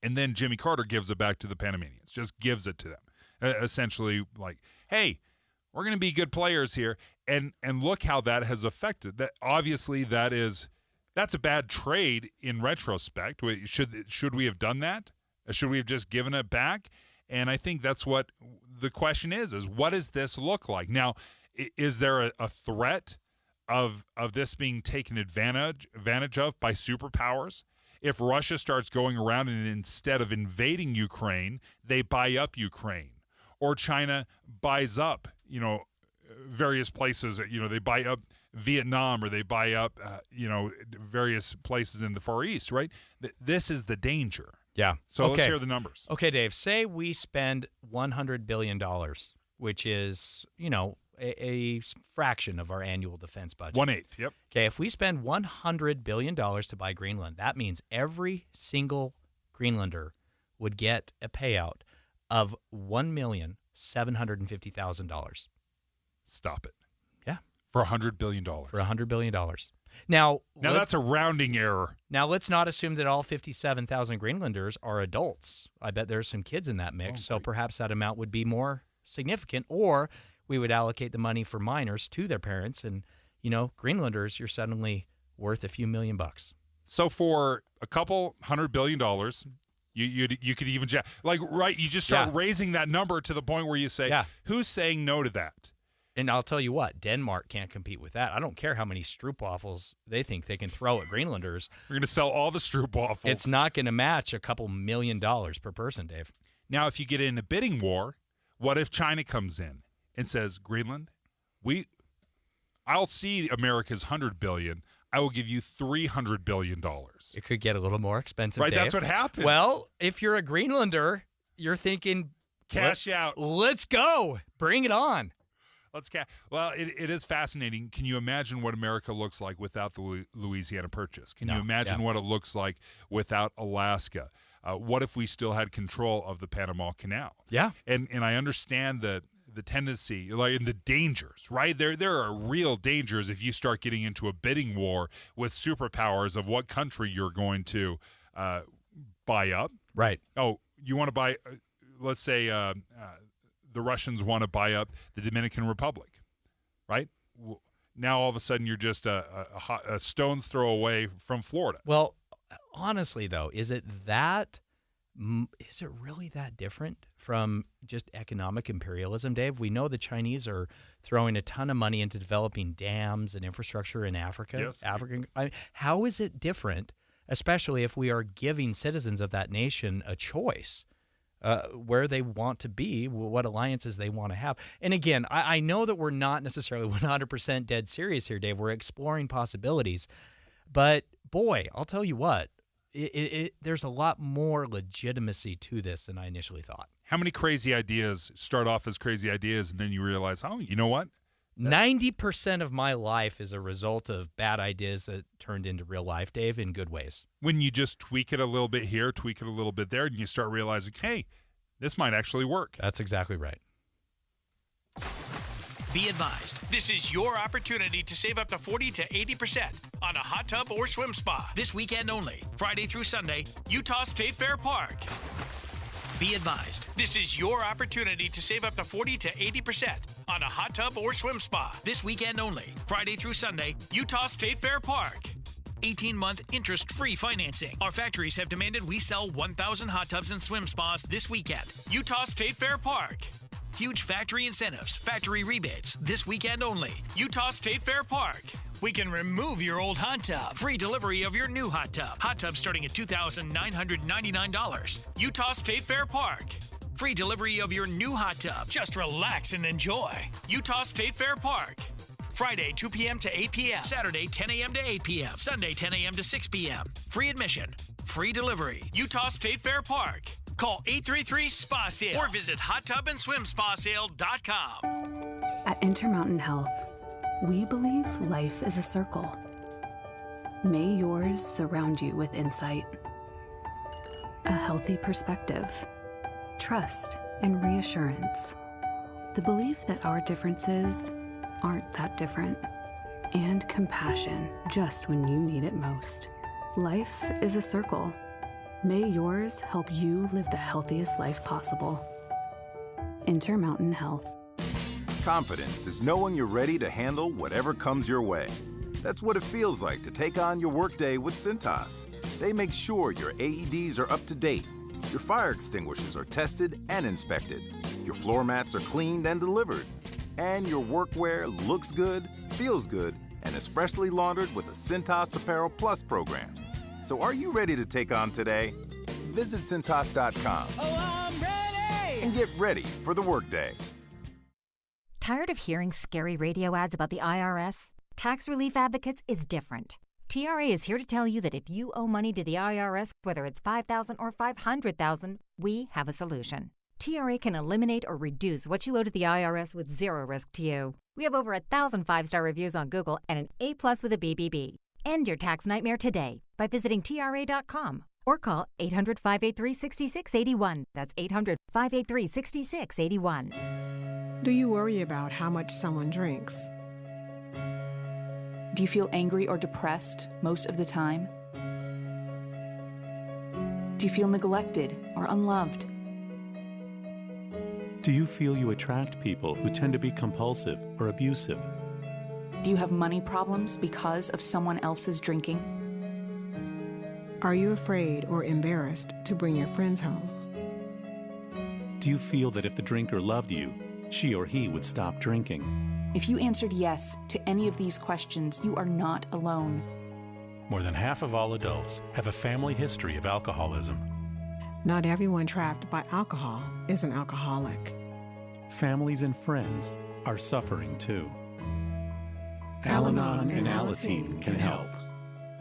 and then Jimmy Carter gives it back to the Panamanians, just gives it to them. Essentially like, hey, we're going to be good players here, and look how that has affected. That obviously that's a bad trade in retrospect. Should we have done that? Should we have just given it back? And I think that's what the question is what does this look like? Now, is there a threat of this being taken advantage of by superpowers? If Russia starts going around and instead of invading Ukraine, they buy up Ukraine, or China buys up, various places, they buy up Vietnam, or they buy up, various places in the Far East, right? This is the danger. Yeah. So let's hear the numbers. Okay, Dave, say we spend $100 billion, which is, a fraction of our annual defense budget. 1/8, yep. Okay, if we spend $100 billion to buy Greenland, that means every single Greenlander would get a payout of $1,750,000. Stop it. Yeah. For $100 billion. For $100 billion. Now that's a rounding error. Now, let's not assume that all 57,000 Greenlanders are adults. I bet there's some kids in that mix, so perhaps that amount would be more significant, or we would allocate the money for minors to their parents, and, Greenlanders, you're suddenly worth a few $1,000,000 bucks. So for a couple $100 billion, you could even you just start raising that number to the point where you say, who's saying no to that? And I'll tell you what, Denmark can't compete with that. I don't care how many stroopwafels they think they can throw at Greenlanders. We're going to sell all the stroopwafels. It's not going to match a couple $1 million per person, Dave. Now, if you get in a bidding war, what if China comes in and says, Greenland, I'll see America's $100 billion. I will give you $300 billion. It could get a little more expensive, right? Dave. That's what happens. Well, if you're a Greenlander, you're thinking, cash out. Let's go. Bring it on. Well, it is fascinating. Can you imagine what America looks like without the Louisiana Purchase? Can you imagine what it looks like without Alaska? What if we still had control of the Panama Canal? Yeah. And I understand the tendency, like, and the dangers, right? There are real dangers if you start getting into a bidding war with superpowers of what country you're going to buy up. Right. Oh, you want to buy, let's say the Russians want to buy up the Dominican Republic, right? Now all of a sudden you're just a stone's throw away from Florida. Well, honestly, though, is it really that different from just economic imperialism, Dave? We know the Chinese are throwing a ton of money into developing dams and infrastructure in Africa. Yes. How is it different, especially if we are giving citizens of that nation a choice where they want to be, what alliances they want to have? And again, I know that we're not necessarily 100% dead serious here, Dave. We're exploring possibilities. But, boy, I'll tell you what, there's a lot more legitimacy to this than I initially thought. How many crazy ideas start off as crazy ideas, and then you realize, oh, you know what? 90% of my life is a result of bad ideas that turned into real life, Dave, in good ways. When you just tweak it a little bit here, tweak it a little bit there, and you start realizing, hey, this might actually work. That's exactly right. Be advised, this is your opportunity to save up to 40 to 80% on a hot tub or swim spa this weekend only, Friday through Sunday, Utah State Fair Park. Be advised, this is your opportunity to save up to 40 to 80% on a hot tub or swim spa this weekend only, Friday through Sunday, Utah State Fair Park. 18-month interest-free financing. Our factories have demanded we sell 1,000 hot tubs and swim spas this weekend, Utah State Fair Park. Huge factory incentives, factory rebates, this weekend only, Utah State Fair Park. We can remove your old hot tub. Free delivery of your new hot tub. Hot tub starting at $2,999. Utah State Fair Park. Free delivery of your new hot tub. Just relax and enjoy. Utah State Fair Park. Friday, 2 p.m. to 8 p.m. Saturday, 10 a.m. to 8 p.m. Sunday, 10 a.m. to 6 p.m. Free admission. Free delivery. Utah State Fair Park. Call 833-SPA-SALE or visit hottubandSwimSpaSale.com. At Intermountain Health, we believe life is a circle. May yours surround you with insight, a healthy perspective, trust, and reassurance. The belief that our differences aren't that different, and compassion just when you need it most. Life is a circle. May yours help you live the healthiest life possible. Intermountain Health. Confidence is knowing you're ready to handle whatever comes your way. That's what it feels like to take on your workday with Cintas. They make sure your AEDs are up to date, your fire extinguishers are tested and inspected, your floor mats are cleaned and delivered, and your workwear looks good, feels good, and is freshly laundered with a Cintas Apparel Plus program. So are you ready to take on today? Visit Cintas.com. Oh, I'm ready! And get ready for the workday. Tired of hearing scary radio ads about the IRS? Tax Relief Advocates is different. TRA is here to tell you that if you owe money to the IRS, whether it's $5,000 or $500,000, we have a solution. TRA can eliminate or reduce what you owe to the IRS with zero risk to you. We have over 1,000 5-star reviews on Google and an A+ with a BBB. End your tax nightmare today by visiting TRA.com or call 800-583-6681. That's 800-583-6681. Do you worry about how much someone drinks? Do you feel angry or depressed most of the time? Do you feel neglected or unloved? Do you feel you attract people who tend to be compulsive or abusive? Do you have money problems because of someone else's drinking? Are you afraid or embarrassed to bring your friends home? Do you feel that if the drinker loved you, she or he would stop drinking? If you answered yes to any of these questions, you are not alone. More than half of all adults have a family history of alcoholism. Not everyone trapped by alcohol is an alcoholic. Families and friends are suffering too. Al-Anon and Alateen can help.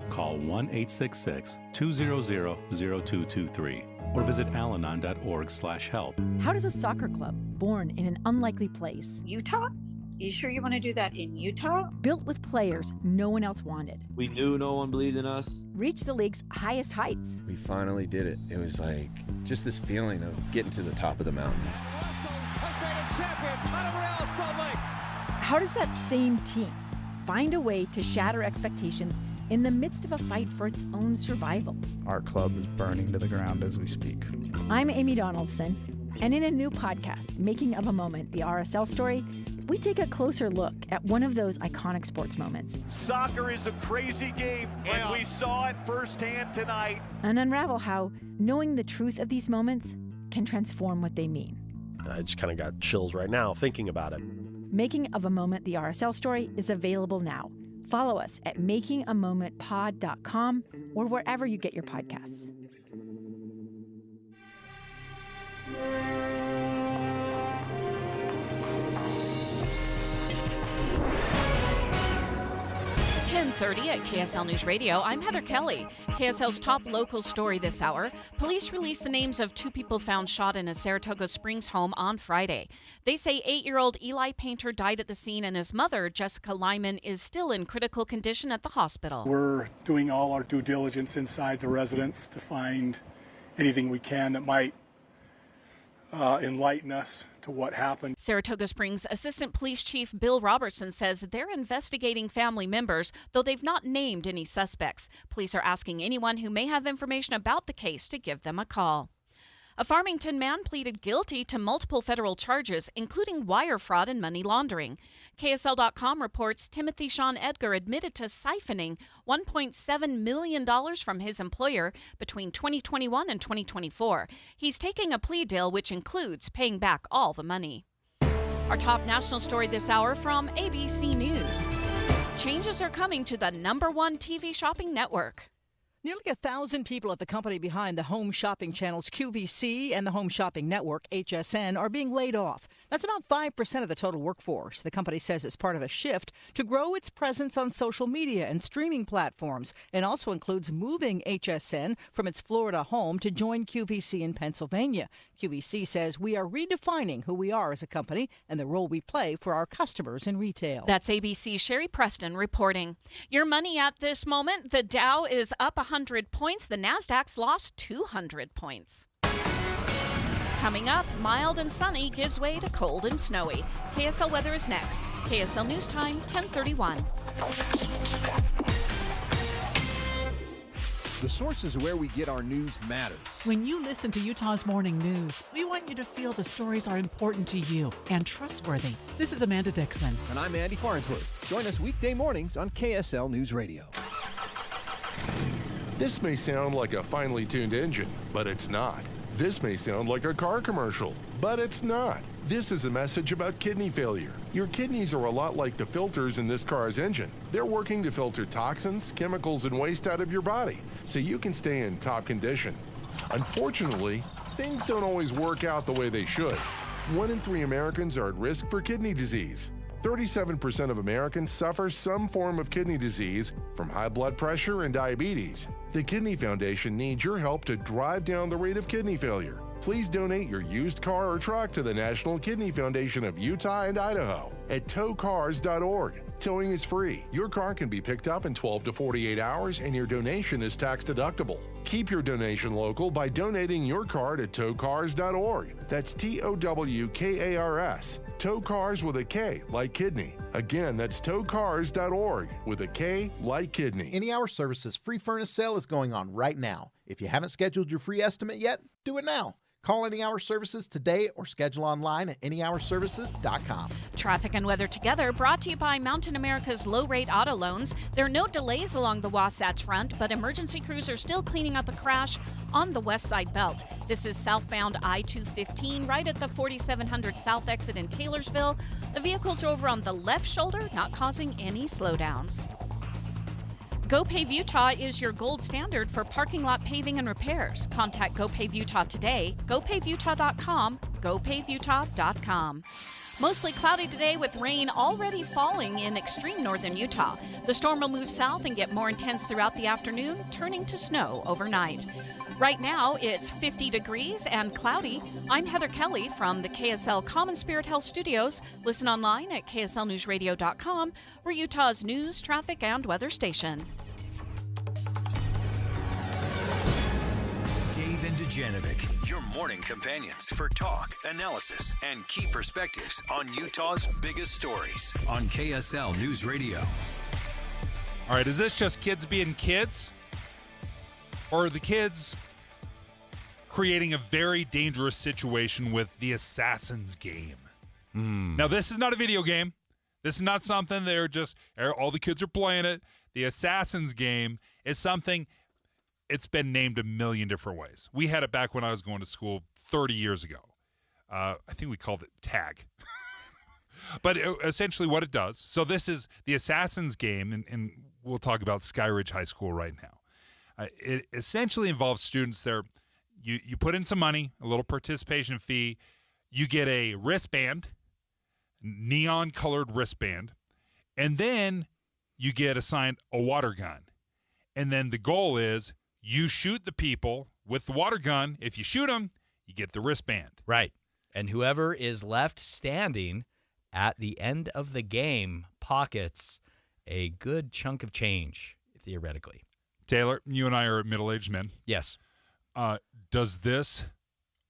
Call 1-866-200-0223 or visit alanon.org/help. How does a soccer club born in an unlikely place, Utah? You sure you want to do that in Utah? built with players no one else wanted, We knew no one believed in us. reach the league's highest heights? We finally did it. It was like just this feeling of getting to the top of the mountain. Has made a champion out of Real Salt Lake. How does that same team find a way to shatter expectations in the midst of a fight for its own survival? Our club is burning to the ground as we speak. I'm Amy Donaldson, and in a new podcast, Making of a Moment, the RSL story, we take a closer look at one of those iconic sports moments Soccer is a crazy game, and we saw it firsthand tonight. and unravel how knowing the truth of these moments can transform what they mean. I just kind of got chills right now thinking about it. Making of a Moment, the RSL story, is available now. Follow us at makingamomentpod.com or wherever you get your podcasts. .30 at KSL News Radio. I'm Heather Kelly. KSL's top local story this hour. Police released the names of 2 people found shot in a Saratoga Springs home on Friday. They say 8-year-old Eli Painter died at the scene and his mother, Jessica Lyman, is still in critical condition at the hospital. We're doing all our due diligence inside the residence to find anything we can that might enlighten us to what happened. Saratoga Springs Assistant Police Chief Bill Robertson says they're investigating family members, though they've not named any suspects. Police are asking anyone who may have information about the case to give them a call. A Farmington man pleaded guilty to multiple federal charges, including wire fraud and money laundering. KSL.com reports Timothy Sean Edgar admitted to siphoning $1.7 million from his employer between 2021 and 2024. He's taking a plea deal which includes paying back all the money. Our top national story this hour from ABC News. Changes are coming to the #1 TV shopping network. Nearly 1,000 people at the company behind the home shopping channels QVC and the home shopping network HSN are being laid off. That's about 5% of the total workforce. The company says it's part of a shift to grow its presence on social media and streaming platforms, and also includes moving HSN from its Florida home to join QVC in Pennsylvania. QVC says we are redefining who we are as a company and the role we play for our customers in retail. That's ABC's Sherry Preston reporting. Your money at this moment, the Dow is up 100 points. The Nasdaq's lost 200 points. Coming up, mild and sunny gives way to cold and snowy. KSL weather is next. KSL News Time, 10:31. The sources where we get our news matters. When you listen to Utah's Morning News, we want you to feel the stories are important to you and trustworthy. This is Amanda Dixon. And I'm Andy Farnsworth. Join us weekday mornings on KSL News Radio. This may sound like a finely tuned engine, but it's not. This may sound like a car commercial, but it's not. This is a message about kidney failure. Your kidneys are a lot like the filters in this car's engine. They're working to filter toxins, chemicals, and waste out of your body so you can stay in top condition. Unfortunately, things don't always work out the way they should. 1 in 3 Americans are at risk for kidney disease. 37% of Americans suffer some form of kidney disease, from high blood pressure and diabetes. The Kidney Foundation needs your help to drive down the rate of kidney failure. Please donate your used car or truck to the National Kidney Foundation of Utah and Idaho at towcars.org. Towing is free. Your car can be picked up in 12 to 48 hours, and your donation is tax deductible. Keep your donation local by donating your car to towcars.org. That's TOWKARS. Tow Cars with a K, like kidney. Again, that's towcars.org with a K, like kidney. Any Hour Services free furnace sale is going on right now. If you haven't scheduled your free estimate yet, do it now. Call Any Hour Services today or schedule online at anyhourservices.com. Traffic and weather together brought to you by Mountain America's low-rate auto loans. There are no delays along the Wasatch Front, but emergency crews are still cleaning up a crash on the west side belt. This is southbound I-215 right at the 4700 South exit in Taylorsville. The vehicles are over on the left shoulder, not causing any slowdowns. GoPave Utah is your gold standard for parking lot paving and repairs. Contact GoPave Utah today. GoPaveUtah.com. GoPaveUtah.com. Mostly cloudy today with rain already falling in extreme northern Utah. The storm will move south and get more intense throughout the afternoon, turning to snow overnight. Right now, it's 50 degrees and cloudy. I'm Heather Kelly from the KSL Common Spirit Health Studios. Listen online at kslnewsradio.com. We're Utah's news, traffic, and weather station. Dave and Dujanovic, your morning companions for talk, analysis, and key perspectives on Utah's biggest stories on KSL News Radio. All right, is this just kids being kids? Or are the kids creating a very dangerous situation with the Assassin's Game? Now, this is not a video game. This is not something they're just, all the kids are playing it. The Assassin's Game is something, it's been named a million different ways. We had it back when I was going to school 30 years ago. I think we called it tag. But essentially what it does, so this is the Assassin's Game, and we'll talk about Skyridge High School right now. It essentially involves students there. You put in some money, a little participation fee. You get a wristband, neon-colored wristband, and then you get assigned a water gun. And then the goal is you shoot the people with the water gun. If you shoot them, you get the wristband. Right. And whoever is left standing at the end of the game pockets a good chunk of change, theoretically. Taylor, you and I are middle-aged men. Yes. Does this,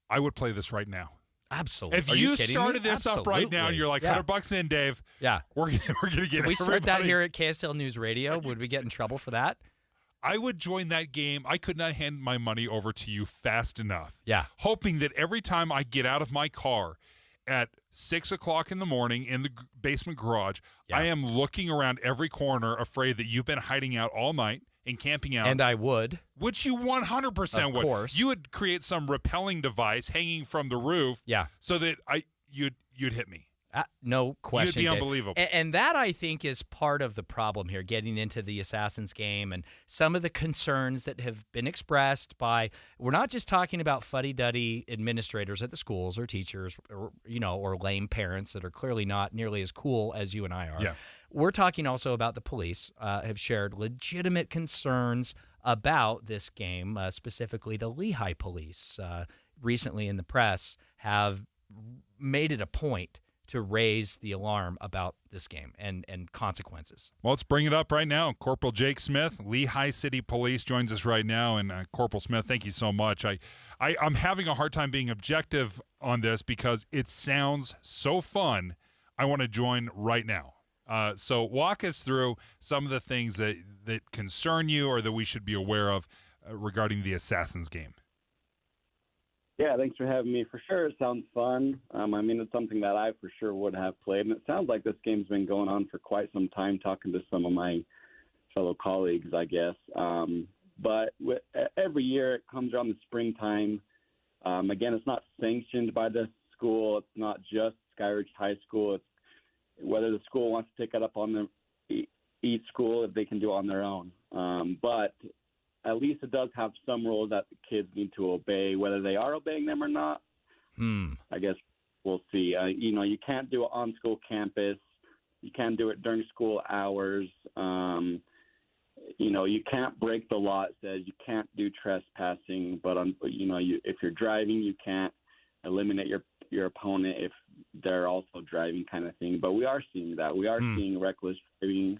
I would play this right now. Absolutely. If you started this up right now, you're like, $100 in, Dave. Yeah. We're going to get Can we start everybody. that here at KSL News Radio? Would we get in trouble for that? I would join that game. I could not hand my money over to you fast enough. Yeah. Hoping that every time I get out of my car at 6 o'clock in the morning in the basement garage, I am looking around every corner afraid that you've been hiding out all night and camping out. And I would. Which you 100% would. Of course. You would create some rappelling device hanging from the roof so that you'd hit me. No question. You'd be unbelievable. And that, I think, is part of the problem here, getting into the Assassin's Game and some of the concerns that have been expressed by, we're not just talking about fuddy-duddy administrators at the schools or teachers or lame parents that are clearly not nearly as cool as you and I are. Yeah. We're talking also about the police have shared legitimate concerns about this game, specifically the Lehigh police recently in the press have made it a point to raise the alarm about this game and consequences. Well, let's bring it up right now. Corporal Jake Smith, Lehigh City Police, joins us right now. And Corporal Smith, thank you so much. I'm having a hard time being objective on this because it sounds so fun. I want to join right now. So walk us through some of the things that concern you or that we should be aware of regarding the Assassin's Game. Yeah, thanks for having me. For sure, it sounds fun. It's something that I for sure would have played. And it sounds like this game's been going on for quite some time, talking to some of my fellow colleagues, I guess. But every year it comes around the springtime. Again, it's not sanctioned by the school. It's not just Skyridge High School. It's whether the school wants to take it up on each school, if they can do it on their own. But at least it does have some rules that the kids need to obey. Whether they are obeying them or not, I guess we'll see. You can't do it on school campus. You can't do it during school hours. You can't break the law. It says you can't do trespassing. But if you're driving, you can't eliminate your opponent if they're also driving, kind of thing. But we are seeing that. We are seeing reckless driving.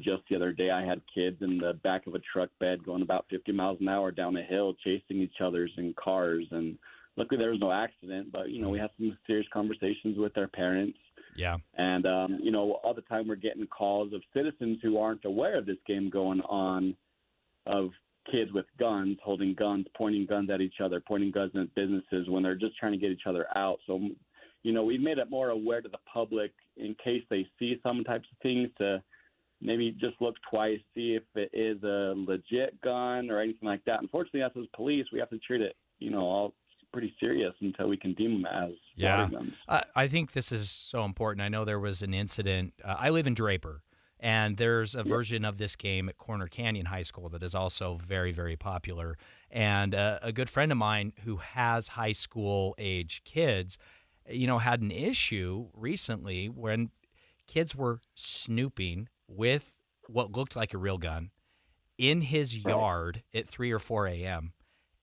Just the other day I had kids in the back of a truck bed going about 50 miles an hour down a hill chasing each other in cars. And luckily there was no accident, but, we had some serious conversations with their parents. Yeah. And, all the time we're getting calls of citizens who aren't aware of this game going on, of kids with guns, holding guns, pointing guns at each other, pointing guns at businesses when they're just trying to get each other out. So, we've made it more aware to the public in case they see some types of things to maybe just look twice, see if it is a legit gun or anything like that. Unfortunately, us as police, we have to treat it, all pretty serious until we can deem them as water guns. I think this is so important. I know there was an incident. I live in Draper, and there's a version of this game at Corner Canyon High School that is also very, very popular. And a good friend of mine who has high school age kids had an issue recently when kids were snooping with what looked like a real gun in his yard at 3 or 4 a.m.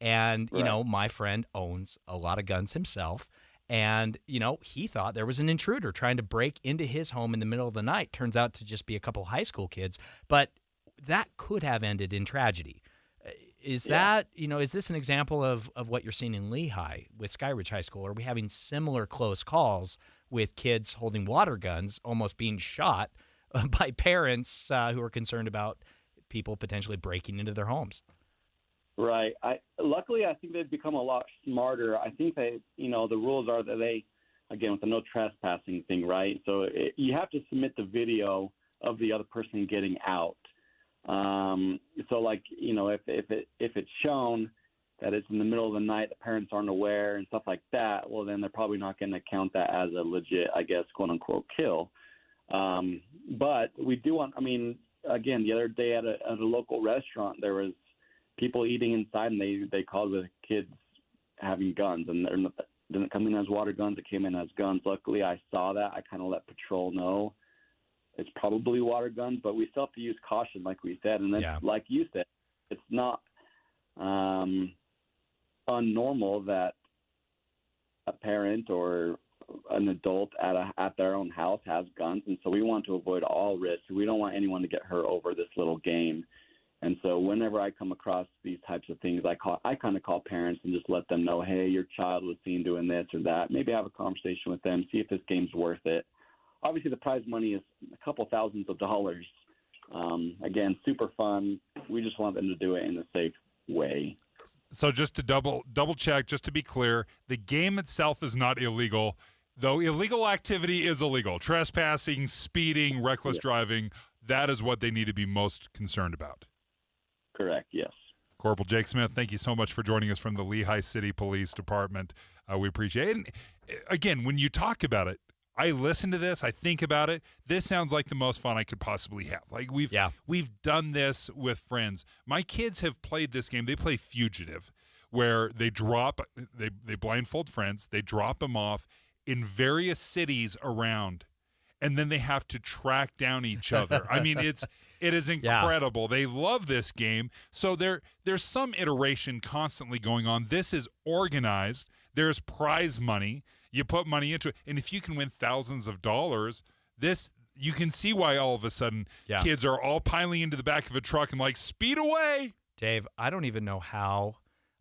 And, my friend owns a lot of guns himself. And, he thought there was an intruder trying to break into his home in the middle of the night. Turns out to just be a couple high school kids. But that could have ended in tragedy. Is this an example of what you're seeing in Lehigh with Skyridge High School? Are we having similar close calls with kids holding water guns almost being shot by parents who are concerned about people potentially breaking into their homes? Right. Luckily, I think they've become a lot smarter. I think the rules are that they, again, with the no trespassing thing, right? So you have to submit the video of the other person getting out. If it's shown that it's in the middle of the night, the parents aren't aware and stuff like that, well, then they're probably not going to count that as a legit, I guess, quote unquote kill. But we do want, again, the other day at a local restaurant, there was people eating inside, and they called with kids having guns, and they didn't come in as water guns. It came in as guns. Luckily, I saw that. I kind of let patrol know it's probably water guns, but we still have to use caution, like we said. And then, like you said, it's not unnormal that a parent or an adult at their own house has guns, and so we want to avoid all risk. We don't want anyone to get hurt over this little game. And so whenever I come across these types of things, I kind of call parents and just let them know, hey, your child was seen doing this or that. Maybe have a conversation with them, see if this game's worth it. Obviously, the prize money is a couple thousands of dollars. Again, super fun. We just want them to do it in a safe way. So just to double check, just to be clear, the game itself is not illegal, though illegal activity is illegal. Trespassing, speeding, reckless driving, that is what they need to be most concerned about. Correct, yes. Corporal Jake Smith, thank you so much for joining us from the Lehigh City Police Department. We appreciate it. And again, when you talk about it, I listen to this, I think about it. This sounds like the most fun I could possibly have. Like we've done this with friends. My kids have played this game. They play Fugitive, where they blindfold friends, they drop them off in various cities around, and then they have to track down each other. I mean, it is incredible. They love this game. So there's some iteration constantly going on. This is organized. There's prize money. You put money into it, and if you can win thousands of dollars, you can see why all of a sudden kids are all piling into the back of a truck and speed away. Dave, I don't even know how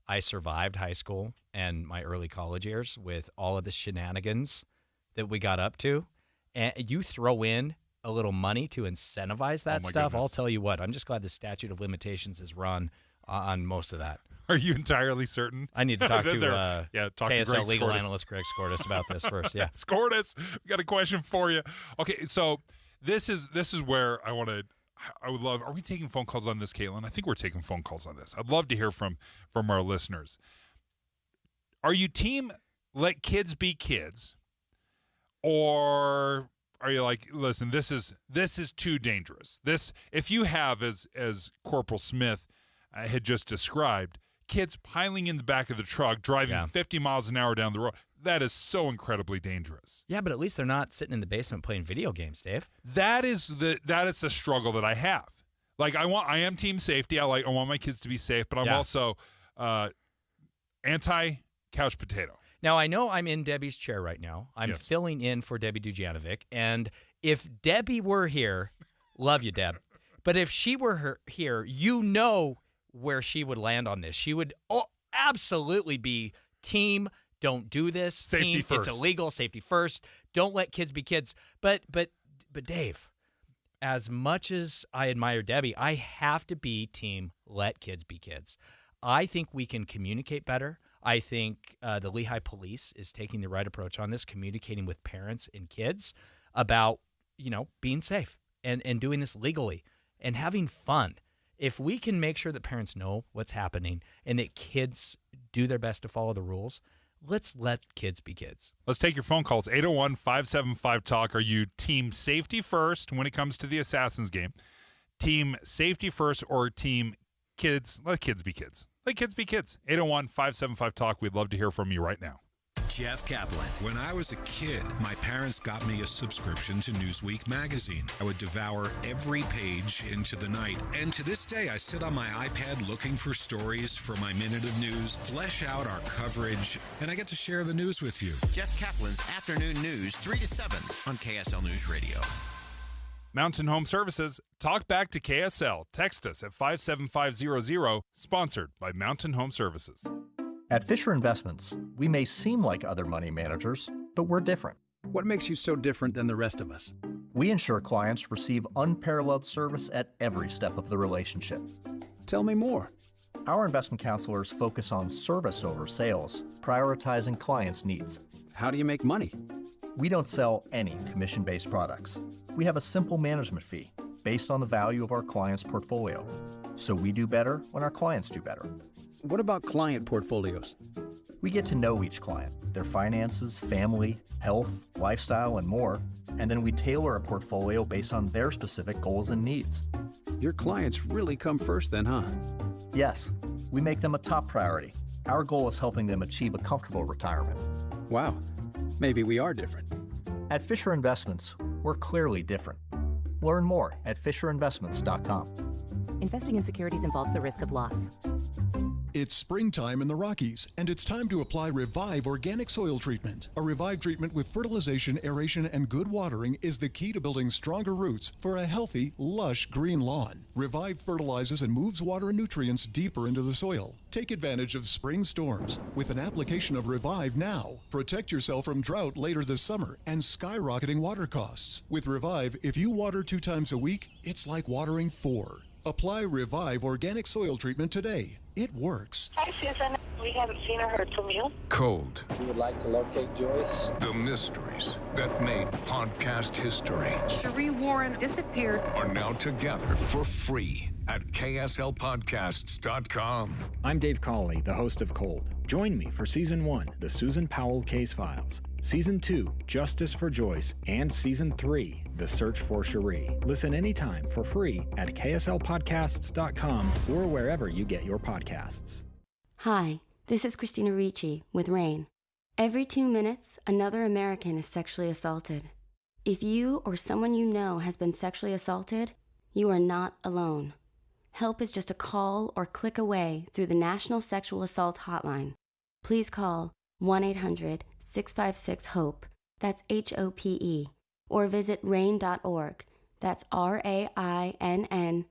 I survived high school and my early college years with all of the shenanigans that we got up to. And you throw in a little money to incentivize that stuff, goodness. I'll tell you what, I'm just glad the statute of limitations is run on most of that. Are you entirely certain? I need to talk to Greg KSL legal Skordas. analyst Greg Skordas about this first. Yeah, Skordas, we got a question for you. Okay, so this is where I would love. Are we taking phone calls on this, Caitlin? I think we're taking phone calls on this. I'd love to hear from our listeners. Are you team let kids be kids, or are you like, listen, this is too dangerous? This, if you have, as Corporal Smith had just described, kids piling in the back of the truck, driving 50 miles an hour down the road, that is so incredibly dangerous. Yeah, but at least they're not sitting in the basement playing video games, Dave. That is the struggle that I have. Like I am team safety. I want my kids to be safe, but I'm also anti couch potato. Now, I know I'm in Debbie's chair right now. I'm filling in for Debbie Dujanovic, and if Debbie were here, love you, Deb, but if she were here, where she would land on this. She would absolutely be team, don't do this. Safety team, first. It's illegal, safety first. Don't let kids be kids. But Dave, as much as I admire Debbie, I have to be team, let kids be kids. I think we can communicate better. I think the Lehigh Police is taking the right approach on this, communicating with parents and kids about, being safe and doing this legally and having fun. If we can make sure that parents know what's happening and that kids do their best to follow the rules, let's let kids be kids. Let's take your phone calls. 801-575-TALK. Are you team safety first when it comes to the Assassins game? Team safety first or team kids? Let kids be kids. Let kids be kids. 801-575-TALK. We'd love to hear from you right now. Jeff Kaplan. When I was a kid, my parents got me a subscription to Newsweek magazine. I would devour every page into the night. And to this day, I sit on my iPad looking for stories for my Minute of News, flesh out our coverage, and I get to share the news with you. Jeff Kaplan's Afternoon News, 3 to 7 on KSL News Radio. Mountain Home Services, talk back to KSL. Text us at 57500, sponsored by Mountain Home Services. At Fisher Investments, we may seem like other money managers, but we're different. What makes you so different than the rest of us? We ensure clients receive unparalleled service at every step of the relationship. Tell me more. Our investment counselors focus on service over sales, prioritizing clients' needs. How do you make money? We don't sell any commission-based products. We have a simple management fee based on the value of our clients' portfolio. So we do better when our clients do better. What about client portfolios? We get to know each client, their finances, family, health, lifestyle, and more, and then we tailor a portfolio based on their specific goals and needs. Your clients really come first then, huh? Yes, we make them a top priority. Our goal is helping them achieve a comfortable retirement. Wow, maybe we are different. At Fisher Investments, we're clearly different. Learn more at FisherInvestments.com. Investing in securities involves the risk of loss. It's springtime in the Rockies, and it's time to apply Revive Organic Soil Treatment. A Revive treatment with fertilization, aeration, and good watering is the key to building stronger roots for a healthy, lush green lawn. Revive fertilizes and moves water and nutrients deeper into the soil. Take advantage of spring storms with an application of Revive now. Protect yourself from drought later this summer and skyrocketing water costs. With Revive, if you water 2 times a week, it's like watering 4. Apply Revive Organic Soil Treatment today. It works. Hi, Susan. We haven't seen or heard from you. Cold. We would like to locate Joyce. The mysteries that made podcast history Cherie Warren disappeared. are now together for free at KSLPodcasts.com. I'm Dave Cawley, the host of Cold. Join me for Season 1, The Susan Powell Case Files. Season 2, Justice for Joyce. And Season 3, The Search for Cherie. Listen anytime for free at KSLPodcasts.com or wherever you get your podcasts. Hi, this is Christina Ricci with RAIN. Every 2 minutes, another American is sexually assaulted. If you or someone you know has been sexually assaulted, you are not alone. Help is just a call or click away through the National Sexual Assault Hotline. Please call 1-800-656-HOPE, that's HOPE, or visit RAIN.org, that's RAINN.org.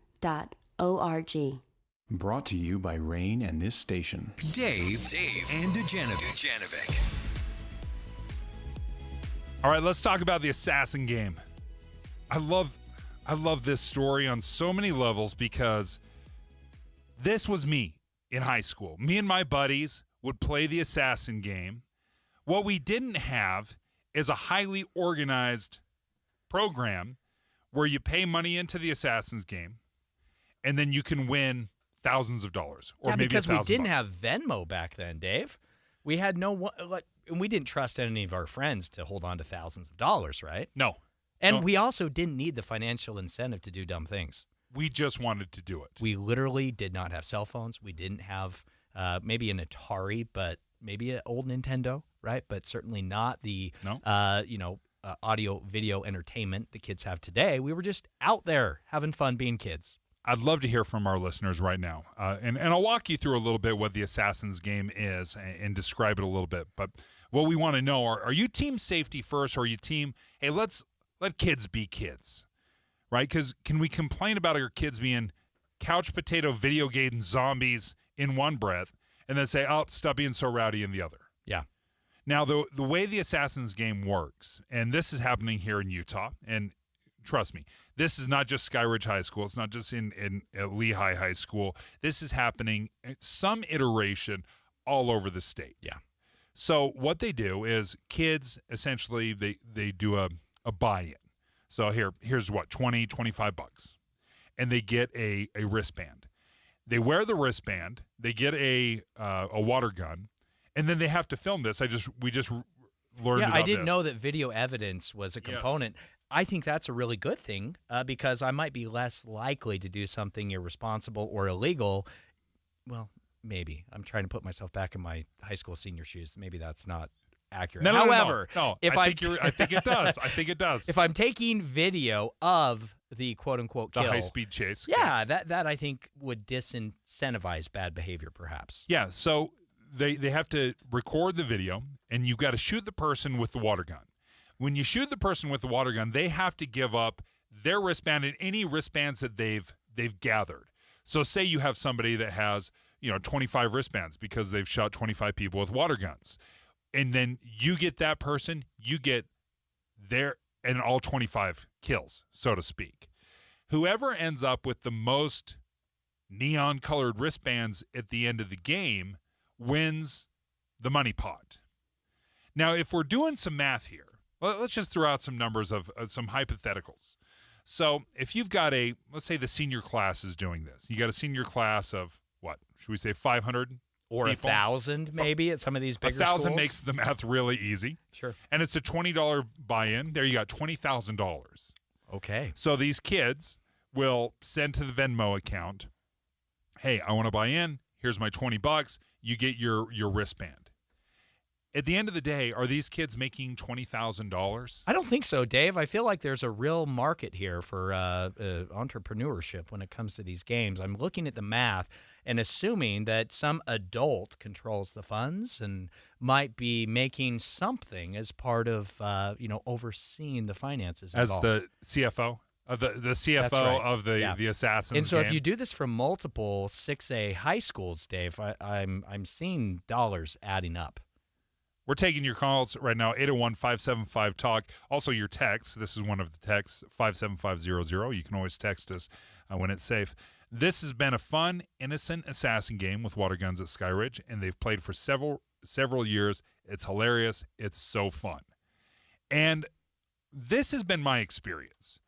Brought to you by RAIN and this station. Dave, and Dujanovic. All right, let's talk about the Assassin game. I love this story on so many levels because this was me in high school. Me and my buddies would play the Assassin game. What we didn't have is a highly organized program where you pay money into the Assassin's game and then you can win thousands of dollars or maybe because we didn't $1,000. have Venmo back then, Dave. We had and we didn't trust any of our friends to hold on to thousands of dollars, right? No. And we also didn't need the financial incentive to do dumb things. We just wanted to do it. We literally did not have cell phones. We didn't have maybe an Atari, but maybe an old Nintendo, right? But certainly not the audio video entertainment the kids have today. We were just out there having fun being kids. I'd love to hear from our listeners right now. And I'll walk you through a little bit what the Assassin's game is and describe it a little bit. But what we want to know, are you team safety first or are you team, hey, let kids be kids, right? Because can we complain about our kids being couch potato video game zombies in one breath and then say, oh, stop being so rowdy in the other? Yeah. Now, the way the Assassin's game works, and this is happening here in Utah, and trust me, this is not just Skyridge High School. It's not just in Lehigh High School. This is happening at some iteration all over the state. Yeah. So what they do is kids, essentially, they do a buy-in. So here's what, $20-25, and they get a wristband. They wear the wristband. They get a water gun, and then they have to film this. We just learned. Yeah, about I didn't this. know that video evidence was a component. Yes. I think that's a really good thing because I might be less likely to do something irresponsible or illegal. Well, maybe. I'm trying to put myself back in my high school senior shoes. Maybe that's not accurate. No, However, I think it does. I think it does. If I'm taking video of the quote-unquote kill, the high-speed chase. Yeah, that I think would disincentivize bad behavior, perhaps. Yeah, so they have to record the video, and you've got to shoot the person with the water gun. When you shoot the person with the water gun, they have to give up their wristband and any wristbands that they've gathered. So say you have somebody that has 25 wristbands because they've shot 25 people with water guns. And then you get that person, you get their and all 25 kills, so to speak. Whoever ends up with the most neon-colored wristbands at the end of the game wins the money pot. Now, if we're doing some math here, let's just throw out some numbers of some hypotheticals. So if you've got let's say the senior class is doing this. You got a senior class of, what, should we say 500? Or people? 1,000 maybe at some of these bigger schools. 1,000 makes the math really easy. Sure. And it's a $20 buy-in. There you got $20,000. Okay. So these kids will send to the Venmo account, hey, I want to buy in. Here's my $20. You get your wristband. At the end of the day, are these kids making $20,000? I don't think so, Dave. I feel like there's a real market here for entrepreneurship when it comes to these games. I'm looking at the math and assuming that some adult controls the funds and might be making something as part of overseeing the finances involved. As the CFO? The CFO right. of the Assassins And so game. if you do this from multiple 6A high schools, Dave, I'm seeing dollars adding up. We're taking your calls right now, 801-575-TALK. Also your texts. This is one of the texts, 57500. You can always text us when it's safe. This has been a fun, innocent assassin game with water guns at Sky Ridge, and they've played for several years. It's hilarious. It's so fun. And this has been my experience.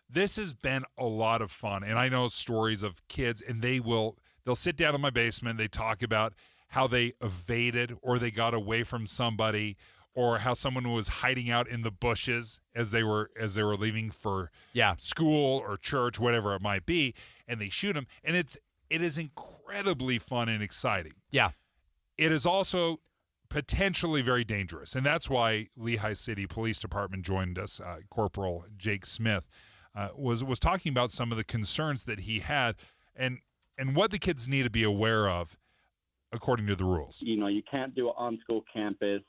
This has been a lot of fun. And I know stories of kids, and they'll sit down in my basement. They talk about how they evaded or they got away from somebody, or how someone was hiding out in the bushes as they were leaving for school or church, whatever it might be, and they shoot them. And it is incredibly fun and exciting. Yeah. It is also potentially very dangerous, and that's why Lehigh City Police Department joined us. Corporal Jake Smith was talking about some of the concerns that he had and what the kids need to be aware of according to the rules. You can't do it on school campus.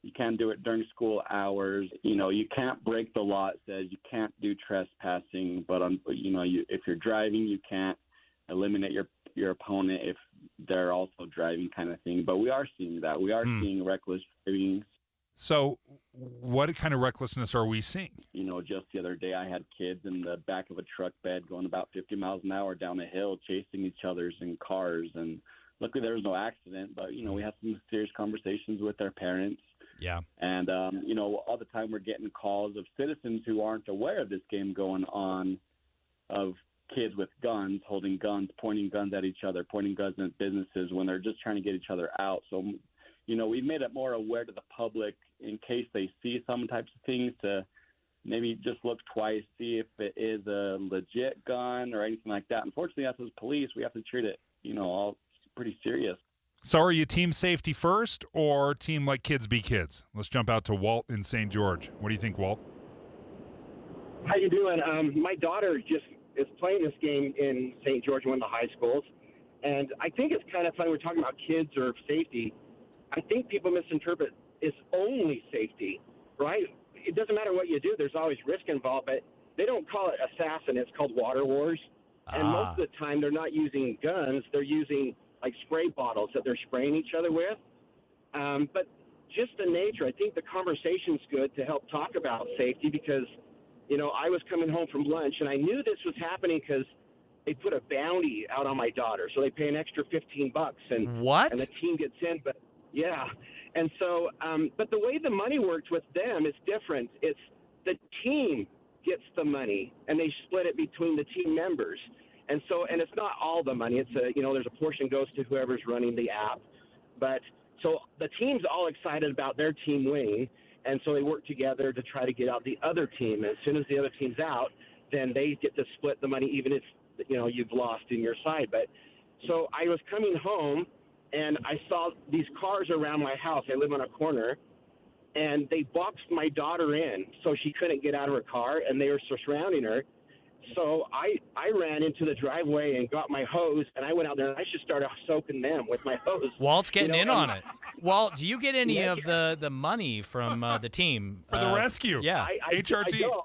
You can't do it during school hours. You can't break the law. It says you can't do trespassing, but if you're driving, you can't eliminate your opponent if they're also driving, kind of thing. But we are seeing that. We are seeing reckless driving. So what kind of recklessness are we seeing? Just the other day I had kids in the back of a truck bed going about 50 miles an hour down a hill, chasing each other in cars. And luckily there was no accident, but, we had some serious conversations with their parents. Yeah. And, all the time we're getting calls of citizens who aren't aware of this game going on, of kids with guns, holding guns, pointing guns at each other, pointing guns at businesses when they're just trying to get each other out. So, we've made it more aware to the public in case they see some types of things to maybe just look twice, see if it is a legit gun or anything like that. Unfortunately, us as police, we have to treat it, all pretty serious. So are you team safety first or team like kids be kids? Let's jump out to Walt in St. George. What do you think, Walt? How you doing? My daughter just is playing this game in St. George, one of the high schools, and I think it's kind of funny. We're talking about kids or safety. I think people misinterpret it's only safety, right? It doesn't matter what you do. There's always risk involved, but they don't call it assassin. It's called water wars. And most of the time they're not using guns. They're using like spray bottles that they're spraying each other with. But just the nature, I think the conversation's good to help talk about safety because, I was coming home from lunch and I knew this was happening because they put a bounty out on my daughter. So they pay an extra $15 and what? And the team gets in, but yeah. And so, but the way the money works with them is different. It's the team gets the money and they split it between the team members. And so, and it's not all the money. It's there's a portion goes to whoever's running the app. But so the team's all excited about their team winning. And so they work together to try to get out the other team. And as soon as the other team's out, then they get to split the money, even if, you've lost in your side. But so I was coming home and I saw these cars around my house. I live on a corner and they boxed my daughter in so she couldn't get out of her car, and they were surrounding her. So I ran into the driveway and got my hose, and I went out there, and I just started soaking them with my hose. Walt's getting in on it. Walt, do you get any of the money from the team? For the rescue? Yeah. HRT. I don't,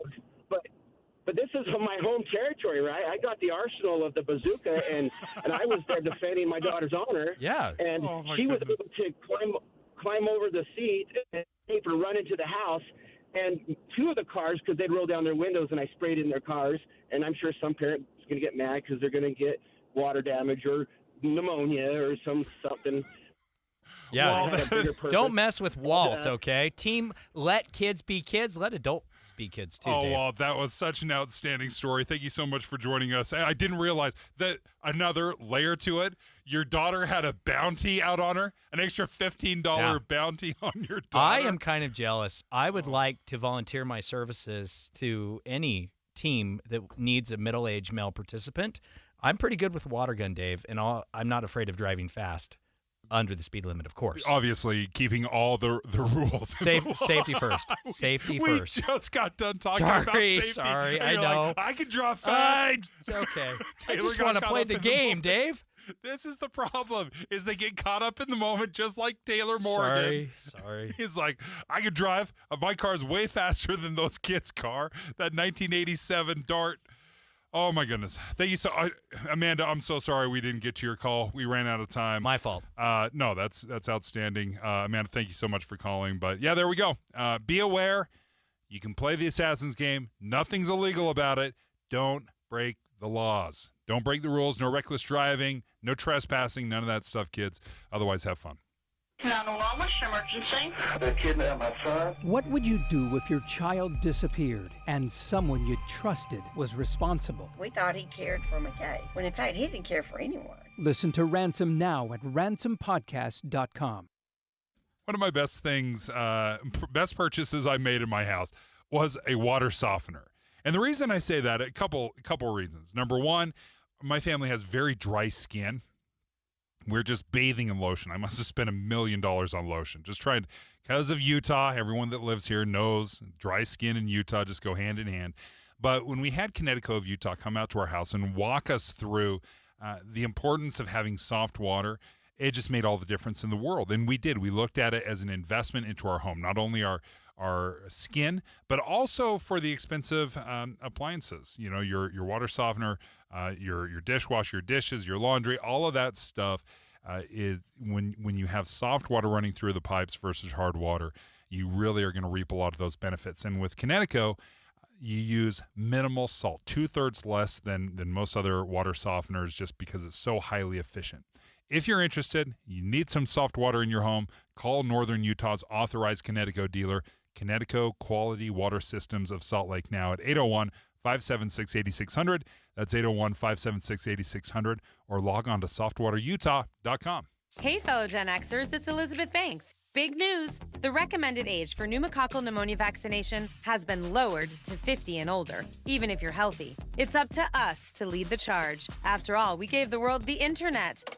but this is my home territory, right? I got the arsenal of the bazooka, and I was there defending my daughter's honor. Yeah. And she was able to climb over the seat and run into the house. And two of the cars, because they'd roll down their windows, and I sprayed in their cars. And I'm sure some parent is going to get mad because they're going to get water damage or pneumonia or something. Yeah, don't mess with Walt, okay? Team, let kids be kids. Let adults be kids, too, Oh, Dave. Walt, that was such an outstanding story. Thank you so much for joining us. I didn't realize that another layer to it, your daughter had a bounty out on her, an extra $15 bounty on your daughter. I am kind of jealous. I would like to volunteer my services to any team that needs a middle-aged male participant. I'm pretty good with a water gun, Dave, and I'm not afraid of driving fast. Under the speed limit, of course. Obviously, keeping all the rules. Safety first. Safety first. We just got done talking about safety. Sorry, and I you're know. Like, I can drive fast. Okay. I Taylor just got want to caught play up the in game, Dave. This is the problem, is they get caught up in the moment just like Taylor Morgan. Sorry. He's like, I could drive. My car's way faster than those kids' car. That 1987 Dart. Oh, my goodness. Thank you Amanda, I'm so sorry we didn't get to your call. We ran out of time. My fault. No, that's outstanding. Amanda, thank you so much for calling. But, yeah, there we go. Be aware. You can play the Assassin's game. Nothing's illegal about it. Don't break the laws. Don't break the rules. No reckless driving. No trespassing. None of that stuff, kids. Otherwise, have fun. 911, what's your emergency? They kidnapped my son. What would you do if your child disappeared and someone you trusted was responsible? We thought he cared for McKay, when in fact he didn't care for anyone. Listen to Ransom now at ransompodcast.com. One of my best best purchases I made in my house was a water softener. And the reason I say that, a couple reasons. Number one, my family has very dry skin. We're just bathing in lotion. I must have spent $1 million on lotion. Just trying, because of Utah, everyone that lives here knows dry skin and Utah just go hand in hand. But when we had Connecticut of Utah come out to our house and walk us through the importance of having soft water, it just made all the difference in the world. And we did. We looked at it as an investment into our home, not only our skin, but also for the expensive appliances. You know, your water softener, your dishwasher, your dishes, your laundry, all of that stuff is when you have soft water running through the pipes versus hard water, you really are going to reap a lot of those benefits. And with Connecticut, you use minimal salt, 2/3 less than most other water softeners, just because it's so highly efficient. If you're interested, you need some soft water in your home, call Northern Utah's authorized Connecticut dealer, Connecticut Quality Water Systems of Salt Lake, now at 801-576-8600. That's 801-576-8600, or log on to softwaterutah.com. Hey, fellow Gen Xers, it's Elizabeth Banks. Big news! The recommended age for pneumococcal pneumonia vaccination has been lowered to 50 and older, even if you're healthy. It's up to us to lead the charge. After all, we gave the world the internet.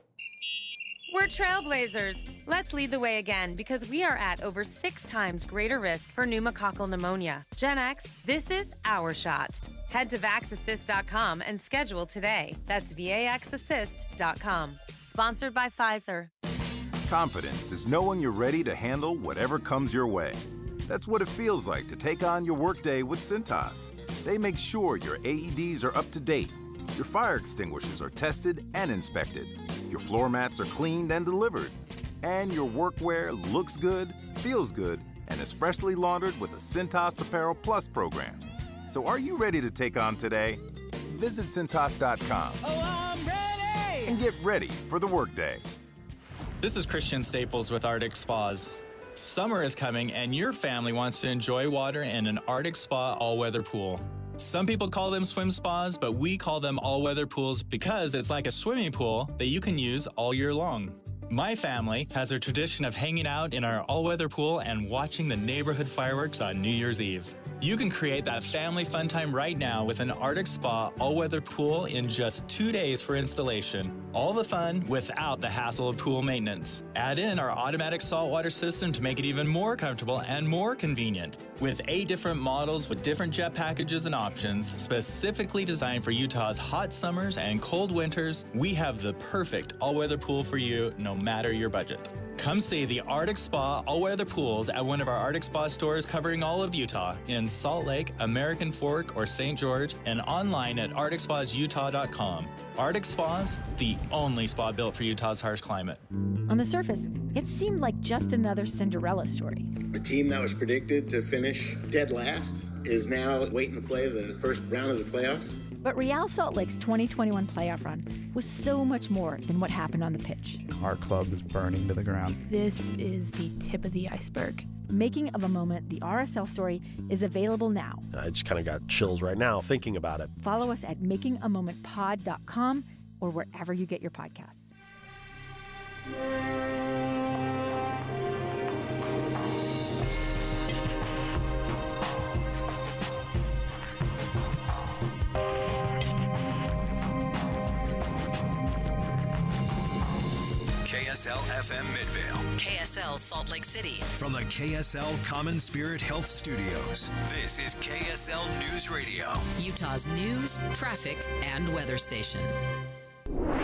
We're trailblazers. Let's lead the way again, because we are at over 6 times greater risk for pneumococcal pneumonia. Gen X, this is our shot. Head to vaxassist.com and schedule today. That's vaxassist.com. Sponsored by Pfizer. Confidence is knowing you're ready to handle whatever comes your way. That's what it feels like to take on your workday with Cintas. They make sure your AEDs are up to date, your fire extinguishers are tested and inspected, your floor mats are cleaned and delivered, and your workwear looks good, feels good, and is freshly laundered with a Cintas Apparel Plus program. So are you ready to take on today? Visit Cintas.com. Oh, I'm ready! And get ready for the workday. This is Christian Staples with Arctic Spas. Summer is coming and your family wants to enjoy water in an Arctic Spa all-weather pool. Some people call them swim spas, but we call them all-weather pools because it's like a swimming pool that you can use all year long. My family has a tradition of hanging out in our all-weather pool and watching the neighborhood fireworks on New Year's Eve. You can create that family fun time right now with an Arctic Spa all-weather pool in just 2 days for installation. All the fun without the hassle of pool maintenance. Add in our automatic saltwater system to make it even more comfortable and more convenient. With 8 different models with different jet packages and options, specifically designed for Utah's hot summers and cold winters, we have the perfect all-weather pool for you, no matter your budget. Come see the Arctic Spa all-weather pools at one of our Arctic Spa stores covering all of Utah in Salt Lake, American Fork, or St. George, and online at arcticspasutah.com. Arctic Spas, the only spa built for Utah's harsh climate. On the surface, it seemed like just another Cinderella story. A team that was predicted to finish dead last is now waiting to play the first round of the playoffs. But Real Salt Lake's 2021 playoff run was so much more than what happened on the pitch. Our club is burning to the ground. This is the tip of the iceberg. Making of a Moment, the RSL story, is available now. I just kind of got chills right now thinking about it. Follow us at makingamomentpod.com or wherever you get your podcasts. KSL FM Midvale. KSL Salt Lake City. From the KSL Common Spirit Health Studios, this is KSL News Radio. Utah's news, traffic, and weather station. 11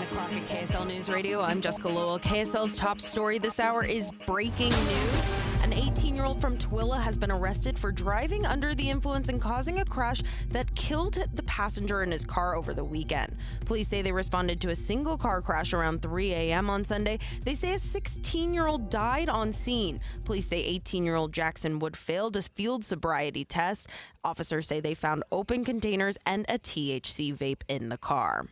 o'clock at KSL News Radio. I'm Jessica Lowell. KSL's top story this hour is breaking news. An 18-year-old from Tooele has been arrested for driving under the influence and causing a crash that killed the passenger in his car over the weekend. Police say they responded to a single car crash around 3 a.m. on Sunday. They say a 16-year-old died on scene. Police say 18-year-old Jackson Wood failed a field sobriety test. Officers say they found open containers and a THC vape in the car.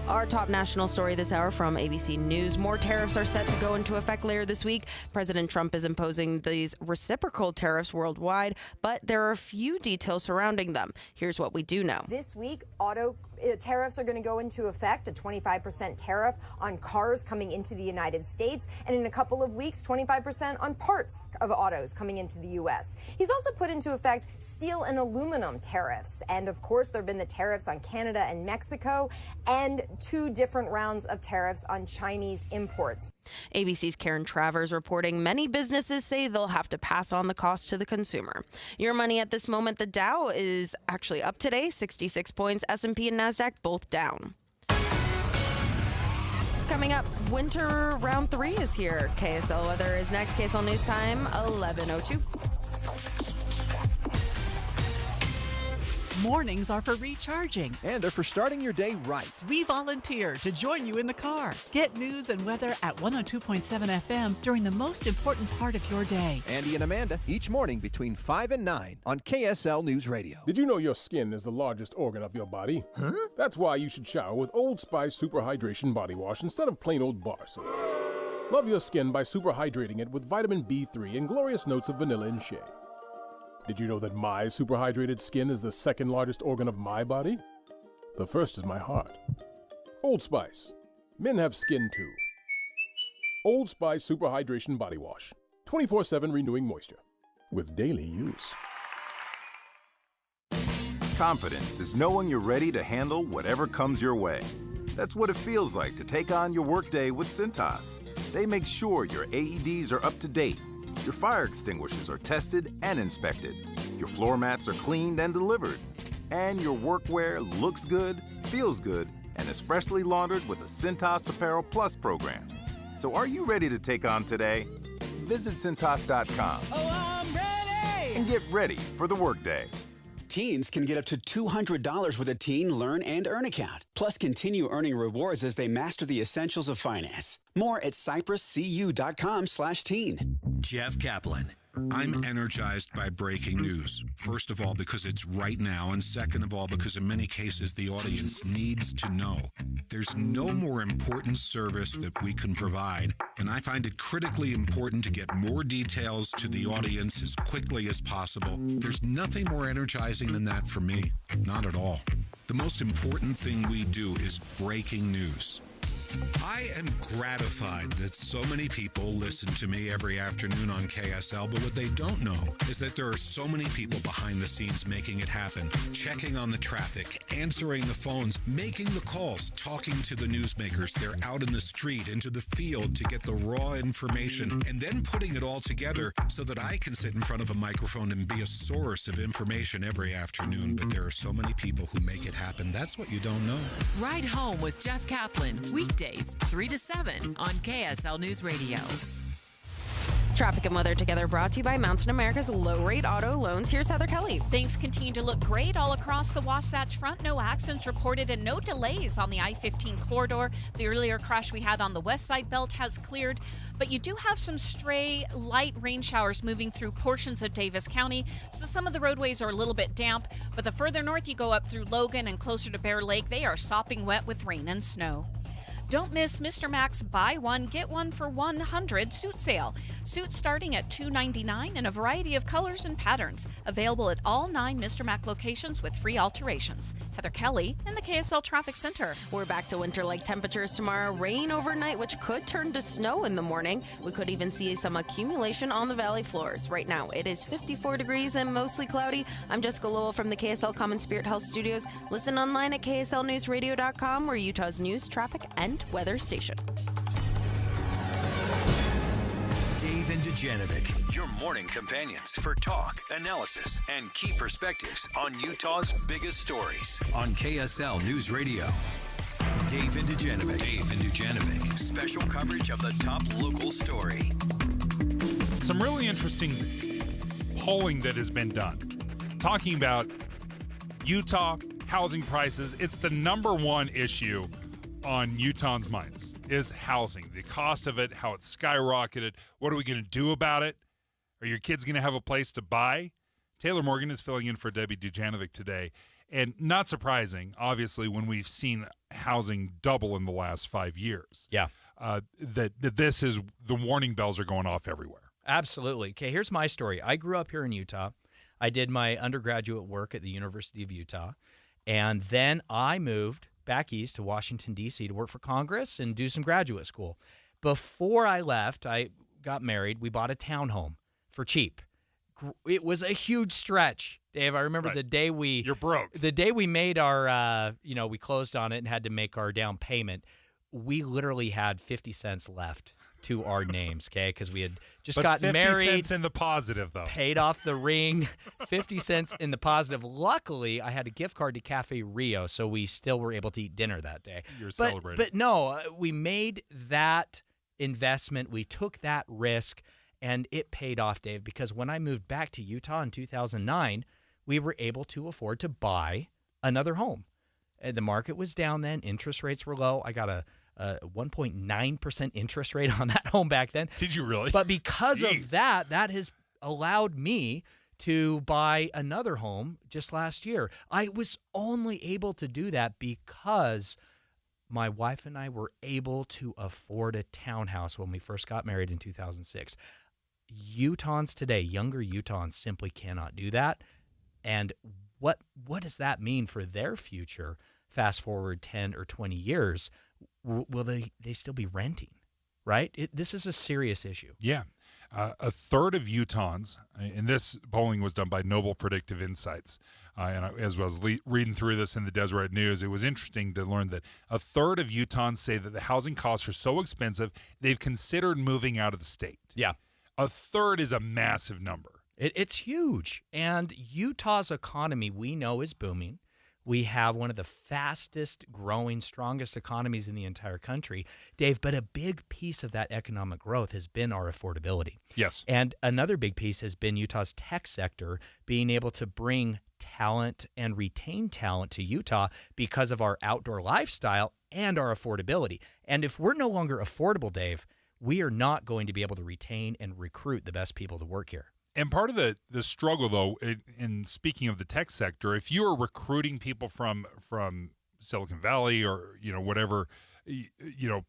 Our top national story this hour from ABC News. More tariffs are set to go into effect later this week. President Trump is imposing these reciprocal tariffs worldwide, but there are a few details surrounding them. Here's what we do know. This week, auto tariffs are going to go into effect, a 25% tariff on cars coming into the United States, and in a couple of weeks, 25% on parts of autos coming into the U.S. He's also put into effect steel and aluminum tariffs, and of course, there have been the tariffs on Canada and Mexico, and 2 different rounds of tariffs on Chinese imports. ABC's Karen Travers reporting many businesses say they'll have to pass on the cost to the consumer. Your money at this moment, the Dow is actually up today, 66 points. S&P and NASDAQ both down. Coming up, winter round 3 is here. KSL weather is next. KSL News Time, 11:02. Mornings are for recharging. And they're for starting your day right. We volunteer to join you in the car. Get news and weather at 102.7 FM during the most important part of your day. Andy and Amanda, each morning between 5 and 9 on KSL News Radio. Did you know your skin is the largest organ of your body? Huh? That's why you should shower with Old Spice Super Hydration Body Wash instead of plain old bar soap. Love your skin by super hydrating it with vitamin B3 and glorious notes of vanilla and shea. Did you know that my super hydrated skin is the second largest organ of my body? The first is my heart. Old Spice. Men have skin too. Old Spice Super Hydration Body Wash. 24/7 renewing moisture. With daily use. Confidence is knowing you're ready to handle whatever comes your way. That's what it feels like to take on your workday with Cintas. They make sure your AEDs are up to date. Your fire extinguishers are tested and inspected. Your floor mats are cleaned and delivered. And your workwear looks good, feels good, and is freshly laundered with a Cintas Apparel Plus program. So are you ready to take on today? Visit Cintas.com. Oh, I'm ready! And get ready for the workday. Teens can get up to $200 with a Teen Learn and Earn account. Plus, continue earning rewards as they master the essentials of finance. More at cypresscu.com/teen. Jeff Kaplan. I'm energized by breaking news. First of all, because it's right now, and second of all, because in many cases the audience needs to know. There's no more important service that we can provide, and I find it critically important to get more details to the audience as quickly as possible. There's nothing more energizing than that for me. Not at all. The most important thing we do is breaking news. I am gratified that so many people listen to me every afternoon on KSL, but what they don't know is that there are so many people behind the scenes making it happen, checking on the traffic, answering the phones, making the calls, talking to the newsmakers. They're out in the street, into the field to get the raw information, and then putting it all together so that I can sit in front of a microphone and be a source of information every afternoon. But there are so many people who make it happen. That's what you don't know. Ride Home with Jeff Kaplan, weekdays 3 to 7 on KSL News Radio. Traffic and weather together brought to you by Mountain America's low-rate auto loans. Here's Heather Kelly. Things continue to look great all across the Wasatch Front. No accidents reported and no delays on the I-15 corridor. The earlier crash we had on the west side belt has cleared, but you do have some stray light rain showers moving through portions of Davis County, so some of the roadways are a little bit damp, but the further north you go up through Logan and closer to Bear Lake, they are sopping wet with rain and snow. Don't miss Mr. Mac's Buy One, Get One for 100 suit sale. Suits starting at $299 in a variety of colors and patterns. Available at all 9 Mr. Mac locations with free alterations. Heather Kelly in the KSL Traffic Center. We're back to winter-like temperatures tomorrow. Rain overnight, which could turn to snow in the morning. We could even see some accumulation on the valley floors. Right now, it is 54 degrees and mostly cloudy. I'm Jessica Lowell from the KSL Common Spirit Health Studios. Listen online at kslnewsradio.com, where Utah's news, traffic, and weather station. Dave and Dujanovic, your morning companions for talk, analysis, and key perspectives on Utah's biggest stories on KSL News Radio. Dave and Dujanovic. Special coverage of the top local story. Some really interesting polling that has been done. Talking about Utah housing prices. It's the number one issue on Utahns' minds is housing, the cost of it, how it's skyrocketed. What are we going to do about it? Are your kids going to have a place to buy? Taylor Morgan is filling in for Debbie Dujanovic today. And not surprising, obviously, when we've seen housing double in the last 5 years. Yeah. That this is, the warning bells are going off everywhere. Absolutely. Okay, here's my story. I grew up here in Utah. I did my undergraduate work at the University of Utah. And then I moved back east to Washington, D.C. to work for Congress and do some graduate school. Before I left, I got married. We bought a townhome for cheap. It was a huge stretch, Dave. I remember the day You're broke. The day we made our, we closed on it and had to make our down payment, we literally had 50 cents left to our names, okay? Because we had just gotten married. 50 cents in the positive, though. Paid off the ring, 50 cents in the positive. Luckily, I had a gift card to Cafe Rio, so we still were able to eat dinner that day. You're celebrating. But no, we made that investment. We took that risk, and it paid off, Dave, because when I moved back to Utah in 2009, we were able to afford to buy another home. The market was down then. Interest rates were low. I got a 1.9% interest rate on that home back then. Did you really? But because of that has allowed me to buy another home just last year. I was only able to do that because my wife and I were able to afford a townhouse when we first got married in 2006. Utahns today, younger Utahns, simply cannot do that. And what does that mean for their future? Fast forward 10 or 20 years, will they still be renting, right? This is a serious issue. Yeah. A third of Utahns, and this polling was done by Noble Predictive Insights, and as I was reading through this in the Deseret News, it was interesting to learn that a third of Utahns say that the housing costs are so expensive, they've considered moving out of the state. Yeah. A third is a massive number. It's huge. And Utah's economy, we know, is booming. We have one of the fastest growing, strongest economies in the entire country, Dave, but a big piece of that economic growth has been our affordability. Yes. And another big piece has been Utah's tech sector being able to bring talent and retain talent to Utah because of our outdoor lifestyle and our affordability. And if we're no longer affordable, Dave, we are not going to be able to retain and recruit the best people to work here. And part of the struggle, though, in speaking of the tech sector, if you are recruiting people from Silicon Valley or whatever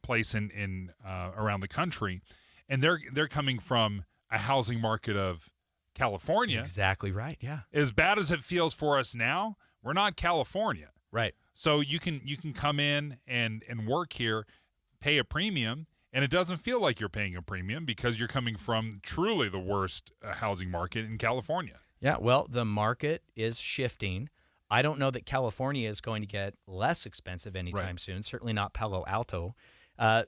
place in around the country, and they're coming from a housing market of California, exactly right, yeah. As bad as it feels for us now, we're not California, right? So you can come in and work here, pay a premium, and it doesn't feel like you're paying a premium because you're coming from truly the worst housing market in California. Yeah, well, the market is shifting. I don't know that California is going to get less expensive anytime soon, certainly not Palo Alto.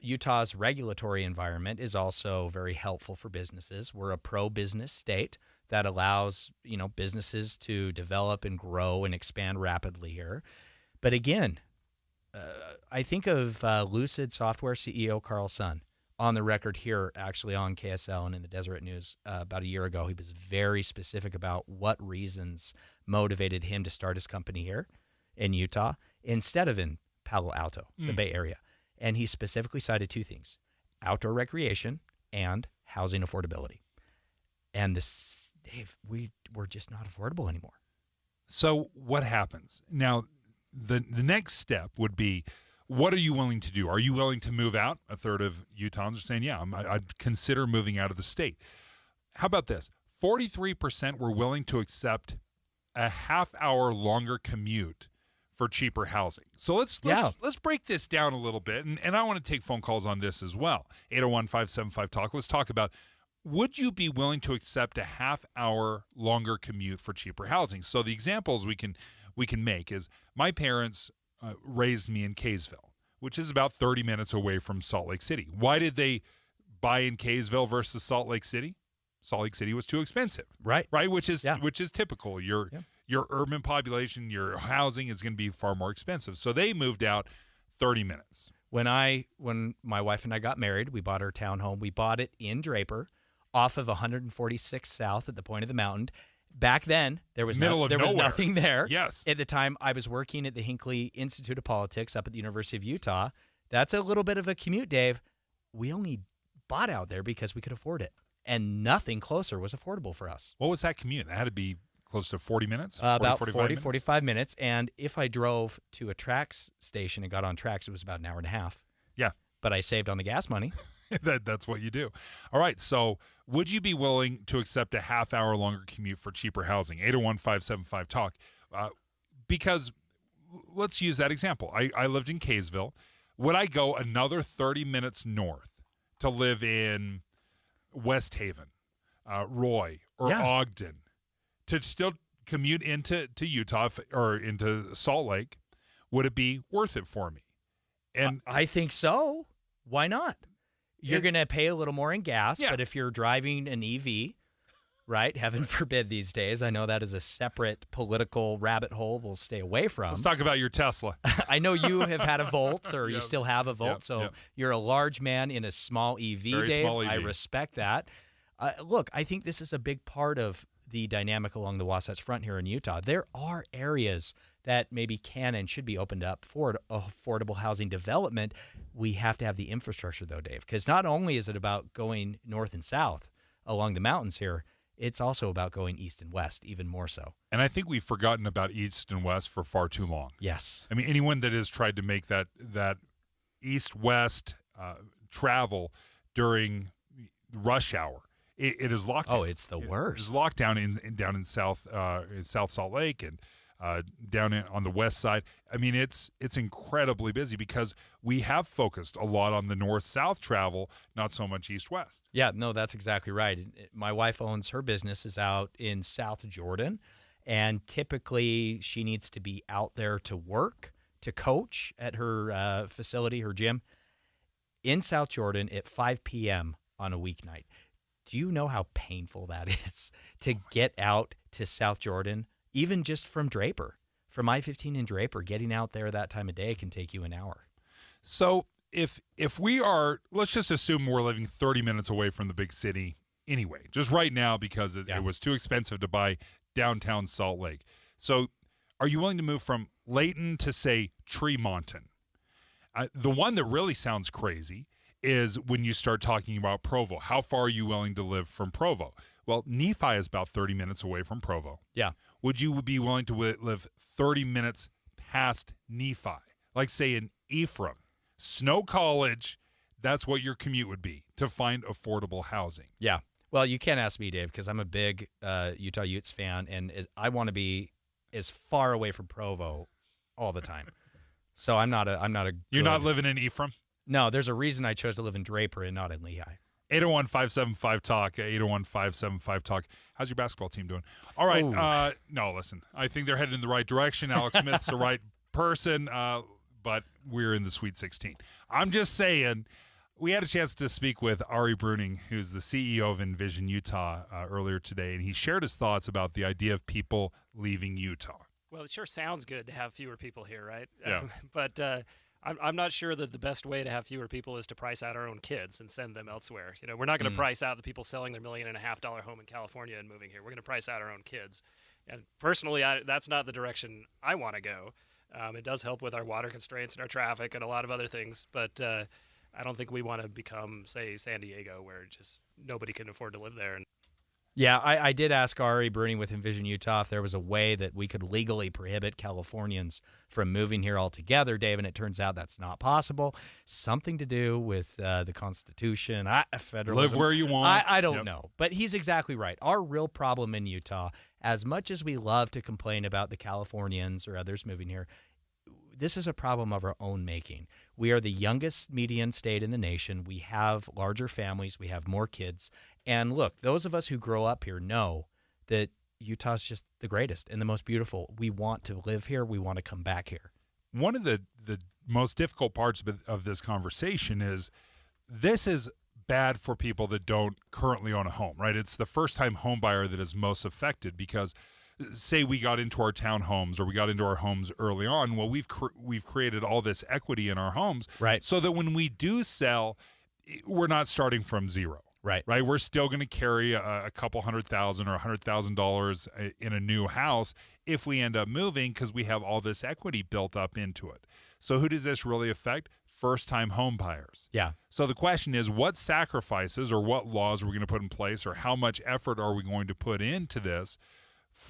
Utah's regulatory environment is also very helpful for businesses. We're a pro-business state that allows, businesses to develop and grow and expand rapidly here. But again, I think of Lucid Software CEO Carl Sun on the record here, actually on KSL and in the Deseret News about a year ago. He was very specific about what reasons motivated him to start his company here in Utah instead of in Palo Alto, the Bay Area. And he specifically cited two things: outdoor recreation and housing affordability. And Dave, we're just not affordable anymore. So what happens? Now, the next step would be, what are you willing to do? Are you willing to move out? A third of Utahns are saying, yeah, I'd consider moving out of the state. How about this? 43% were willing to accept a half-hour longer commute for cheaper housing. So let's break this down a little bit, and I want to take phone calls on this as well. 801-575-TALK. Let's talk about, would you be willing to accept a half-hour longer commute for cheaper housing? So the examples we can make is, my parents raised me in Kaysville, which is about 30 minutes away from Salt Lake City. Why did they buy in Kaysville versus Salt Lake City? Salt Lake City was too expensive, right? Which is typical. Your urban population, your housing is going to be far more expensive. So they moved out 30 minutes. When my wife and I got married, we bought our townhome. We bought it in Draper, off of 146 South at the point of the mountain. Back then, there was nothing there. Yes. At the time, I was working at the Hinckley Institute of Politics up at the University of Utah. That's a little bit of a commute, Dave. We only bought out there because we could afford it, and nothing closer was affordable for us. What was that commute? That had to be close to 40 minutes? About 45 minutes. And if I drove to a tracks station and got on tracks, it was about an hour and a half. Yeah. But I saved on the gas money. That's what you do. All right. So would you be willing to accept a half-hour longer commute for cheaper housing? 801-575-TALK. Because let's use that example. I lived in Kaysville. Would I go another 30 minutes north to live in West Haven, Roy, or Ogden, to still commute into Utah or into Salt Lake? Would it be worth it for me? And I think so. Why not? You're going to pay a little more in gas, but if you're driving an EV, right, heaven forbid these days, I know that is a separate political rabbit hole we'll stay away from. Let's talk about your Tesla. I know you have had a Volt, or you still have a Volt, so you're a large man in a small EV, Very Dave. small EV. I respect that. Look, I think this is a big part of the dynamic along the Wasatch Front here in Utah. There are areas that maybe can and should be opened up for affordable housing development. We have to have the infrastructure, though, Dave, because not only is it about going north and south along the mountains here, it's also about going east and west, even more so. And I think we've forgotten about east and west for far too long. Yes. I mean, anyone that has tried to make that east-west travel during rush hour, it is locked down. Oh, it's the worst. It's locked down down in South Salt Lake and down on the west side. I mean, it's incredibly busy because we have focused a lot on the north-south travel, not so much east-west. Yeah, no, that's exactly right. My wife owns her business is out in South Jordan, and typically she needs to be out there to work, to coach at her facility, her gym, in South Jordan at 5 p.m. on a weeknight. Do you know how painful that is to get out to South Jordan? Even just from Draper, from I-15 in Draper, getting out there that time of day can take you an hour. So if we are, let's just assume we're living 30 minutes away from the big city anyway, just right now because it was too expensive to buy downtown Salt Lake. So are you willing to move from Layton to, say, Tremonton? The one that really sounds crazy is when you start talking about Provo. How far are you willing to live from Provo? Well, Nephi is about 30 minutes away from Provo. Yeah. Would you be willing to live 30 minutes past Nephi? Like, say, in Ephraim, Snow College, that's what your commute would be to find affordable housing. Yeah. Well, you can't ask me, Dave, because I'm a big Utah Utes fan, and I want to be as far away from Provo all the time. So I'm not a You're not living in Ephraim? No, there's a reason I chose to live in Draper and not in Lehigh. 801-575-TALK, 801-575-TALK. How's your basketball team doing? All right. No, listen. I think they're headed in the right direction. Alex Smith's the right person, but we're in the Sweet 16. I'm just saying, we had a chance to speak with Ari Bruning, who's the CEO of Envision Utah, earlier today, and he shared his thoughts about the idea of people leaving Utah. Well, it sure sounds good to have fewer people here, right? Yeah. But I'm not sure that the best way to have fewer people is to price out our own kids and send them elsewhere. You know, we're not going to price out the people selling their $1.5 million home in California and moving here. We're going to price out our own kids. And personally, that's not the direction I want to go. It does help with our water constraints and our traffic and a lot of other things, but I don't think we want to become, say, San Diego, where just nobody can afford to live there. Yeah, I did ask Ari Bruning with Envision Utah if there was a way that we could legally prohibit Californians from moving here altogether, Dave, and it turns out that's not possible. Something to do with the Constitution, federalism. Live where you want. I don't know, but he's exactly right. Our real problem in Utah, as much as we love to complain about the Californians or others moving here, this is a problem of our own making. We are the youngest median state in the nation. We have larger families. We have more kids. And look, those of us who grow up here know that Utah's just the greatest and the most beautiful. We want to live here. We want to come back here. One of the most difficult parts of this conversation is this is bad for people that don't currently own a home, right? It's the first-time home buyer that is most affected because say we got into our townhomes or we got into our homes early on, well, we've created all this equity in our homes, right? So that when we do sell, we're not starting from zero, right? We're still going to carry a couple $100,000 or $100,000 in a new house if we end up moving because we have all this equity built up into it. So who does this really affect? First-time home buyers. Yeah. So the question is, what sacrifices or what laws are we going to put in place, or how much effort are we going to put into this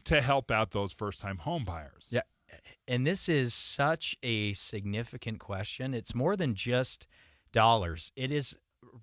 to help out those first-time home buyers? Yeah, and this is such a significant question. It's more than just dollars. It is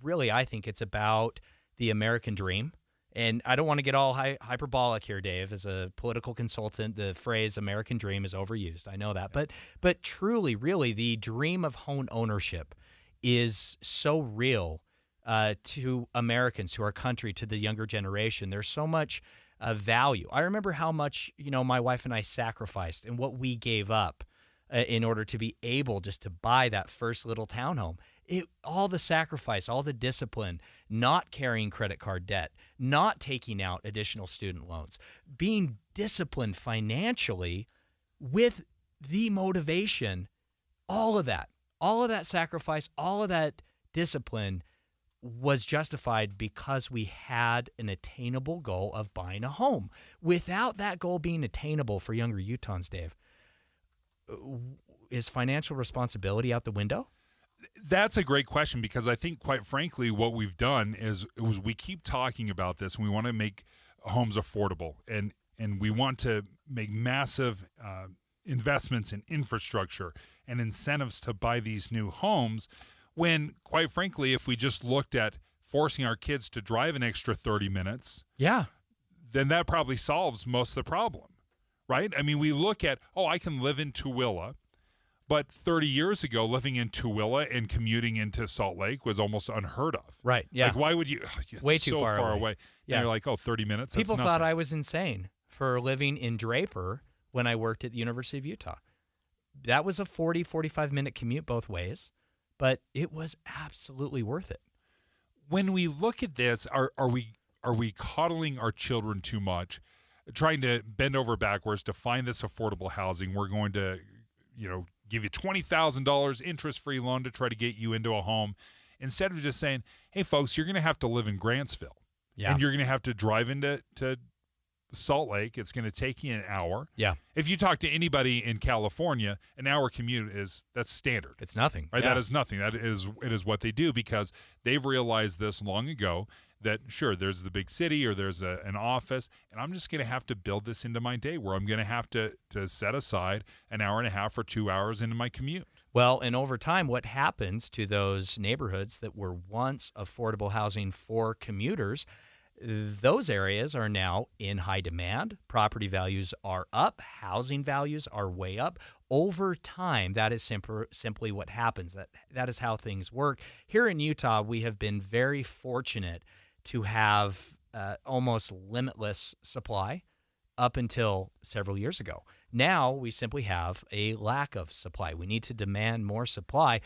really, I think it's about the American dream. And I don't want to get all hyperbolic here, Dave. As a political consultant, the phrase American dream is overused. I know that. But truly, really, the dream of home ownership is so real to Americans, to our country, to the younger generation. There's so much value. I remember how much, my wife and I sacrificed and what we gave up in order to be able just to buy that first little townhome. All the sacrifice, all the discipline, not carrying credit card debt, not taking out additional student loans, being disciplined financially with the motivation, all of that sacrifice, all of that discipline was justified because we had an attainable goal of buying a home. Without that goal being attainable for younger Utahns, Dave, is financial responsibility out the window? That's a great question, because I think, quite frankly, what we've done is we keep talking about this, and we want to make homes affordable, and we want to make massive investments in infrastructure and incentives to buy these new homes, when, quite frankly, if we just looked at forcing our kids to drive an extra 30 minutes, then that probably solves most of the problem, right? I mean, we look at, I can live in Tooele, but 30 years ago, living in Tooele and commuting into Salt Lake was almost unheard of. Right, yeah. Like, why would you? Way too so far away. Yeah. And you're like, 30 minutes? People that's thought nothing. I was insane for living in Draper when I worked at the University of Utah. That was a 40, 45-minute commute both ways, but it was absolutely worth it. When we look at this, are we coddling our children too much, trying to bend over backwards to find this affordable housing? We're going to, give you $20,000 interest-free loan to try to get you into a home, instead of just saying, hey, folks, you're going to have to live in Grantsville. Yeah. And you're going to have to drive into Salt Lake. It's going to take you an hour. Yeah. If you talk to anybody in California, an hour commute that's standard. It's nothing. Right? Yeah. That is nothing. It is what they do, because they've realized this long ago, that sure, there's the big city or there's an office, and I'm just going to have to build this into my day where I'm going to have to set aside an hour and a half or 2 hours into my commute. Well, and over time, what happens to those neighborhoods that were once affordable housing for commuters, Those areas are now in high demand. Property values are up. Housing values are way up. Over time, that is simply what happens. That is how things work. Here in Utah, we have been very fortunate to have almost limitless supply up until several years ago. Now we simply have a lack of supply. We need to demand more supply.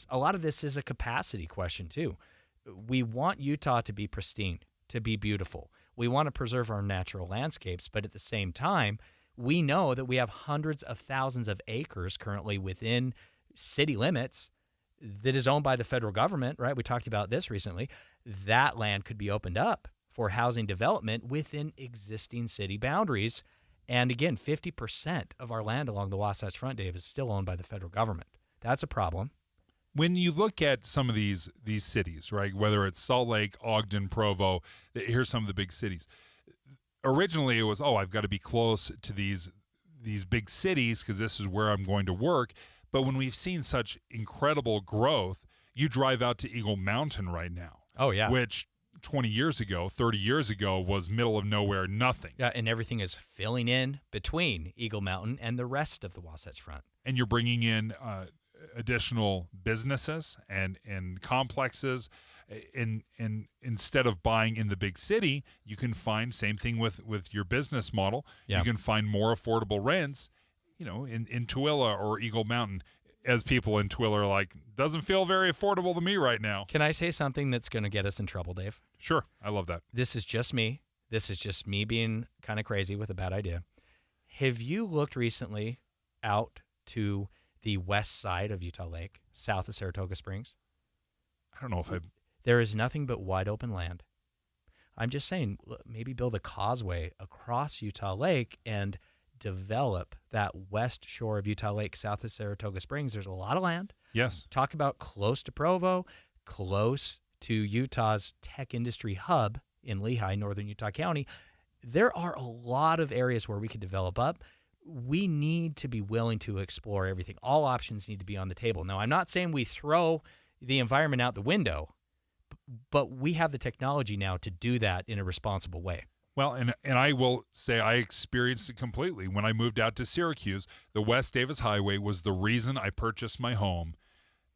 A lot of this is a capacity question too. We want Utah to be pristine, to be beautiful. We want to preserve our natural landscapes, but at the same time, we know that we have hundreds of thousands of acres currently within city limits that is owned by the federal government, right? We talked about this recently. That land could be opened up for housing development within existing city boundaries. And again, 50% of our land along the Wasatch Front, Dave, is still owned by the federal government. That's a problem. When you look at some of these cities, right, whether it's Salt Lake, Ogden, Provo, here's some of the big cities. Originally, it was, I've got to be close to these big cities because this is where I'm going to work. But when we've seen such incredible growth, you drive out to Eagle Mountain right now. Oh, yeah. Which 20 years ago, 30 years ago was middle of nowhere, nothing. Yeah, and everything is filling in between Eagle Mountain and the rest of the Wasatch Front. And you're bringing in additional businesses and complexes. And instead of buying in the big city, you can find, same thing with your business model, you can find more affordable rents, in Tooele or Eagle Mountain, as people in Tooele are like, doesn't feel very affordable to me right now. Can I say something that's going to get us in trouble, Dave? Sure. I love that. This is just me. This is just me being kind of crazy with a bad idea. Have you looked recently out to the west side of Utah Lake, south of Saratoga Springs? I don't know if There is nothing but wide open land. I'm just saying, maybe build a causeway across Utah Lake and develop that west shore of Utah Lake, south of Saratoga Springs. There's a lot of land. Yes. Talk about close to Provo, close to Utah's tech industry hub in Lehigh, northern Utah County. There are a lot of areas where we could develop up. We need to be willing to explore everything. All options need to be on the table. Now, I'm not saying we throw the environment out the window, but we have the technology now to do that in a responsible way. Well, and I will say I experienced it completely. When I moved out to Syracuse, the West Davis Highway was the reason I purchased my home,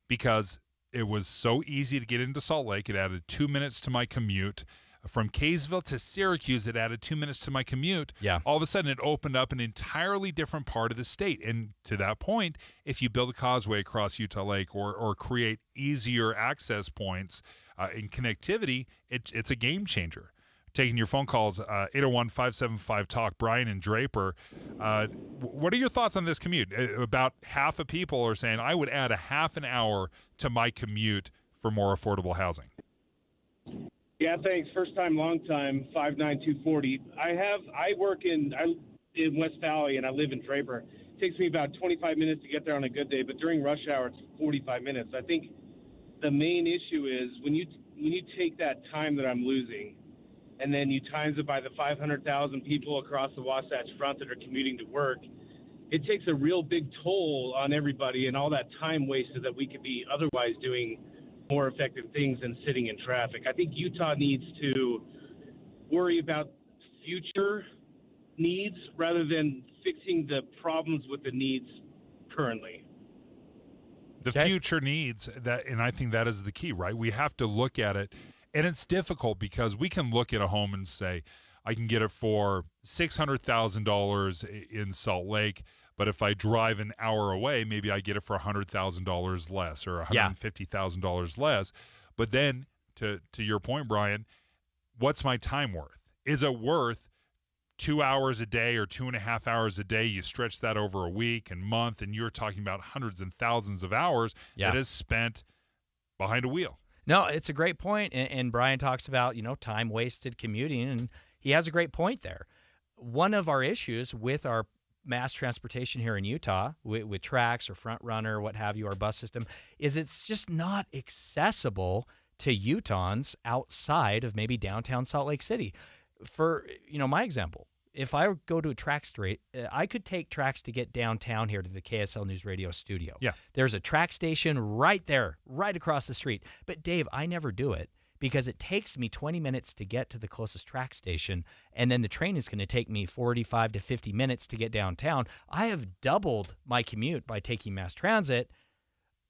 because it was so easy to get into Salt Lake. It added 2 minutes to my commute. From Kaysville to Syracuse, it added 2 minutes to my commute. Yeah. All of a sudden, it opened up an entirely different part of the state. And to that point, if you build a causeway across Utah Lake or create easier access points in connectivity, it's a game changer. Taking your phone calls, 801-575-TALK, Brian and Draper. What are your thoughts on this commute? About half of people are saying, I would add a half an hour to my commute for more affordable housing. Yeah, thanks. First time, long time, 59240. I work in West Valley, and I live in Draper. It takes me about 25 minutes to get there on a good day, but during rush hour, it's 45 minutes. I think the main issue is when you take that time that I'm losing, and then you times it by the 500,000 people across the Wasatch Front that are commuting to work, it takes a real big toll on everybody and all that time wasted that we could be otherwise doing more effective things than sitting in traffic. I think Utah needs to worry about future needs rather than fixing the problems with the needs currently. The future needs, and I think that is the key, right? We have to look at it. And it's difficult because we can look at a home and say, I can get it for $600,000 in Salt Lake, but if I drive an hour away, maybe I get it for $100,000 less or $150,000 less. But then, to your point, Brian, what's my time worth? Is it worth 2 hours a day or 2.5 hours a day? You stretch that over a week and month, and you're talking about hundreds and thousands of hours that is spent behind a wheel. No, it's a great point. And Brian talks about, time wasted commuting, and he has a great point there. One of our issues with our mass transportation here in Utah, with Trax or Front Runner, what have you, our bus system, is it's just not accessible to Utahns outside of maybe downtown Salt Lake City. For, my example, if I go to a Trax street, I could take Trax to get downtown here to the KSL News Radio studio. Yeah. There's a Trax station right there, right across the street. But Dave, I never do it because it takes me 20 minutes to get to the closest track station, and then the train is going to take me 45 to 50 minutes to get downtown. I have doubled my commute by taking mass transit.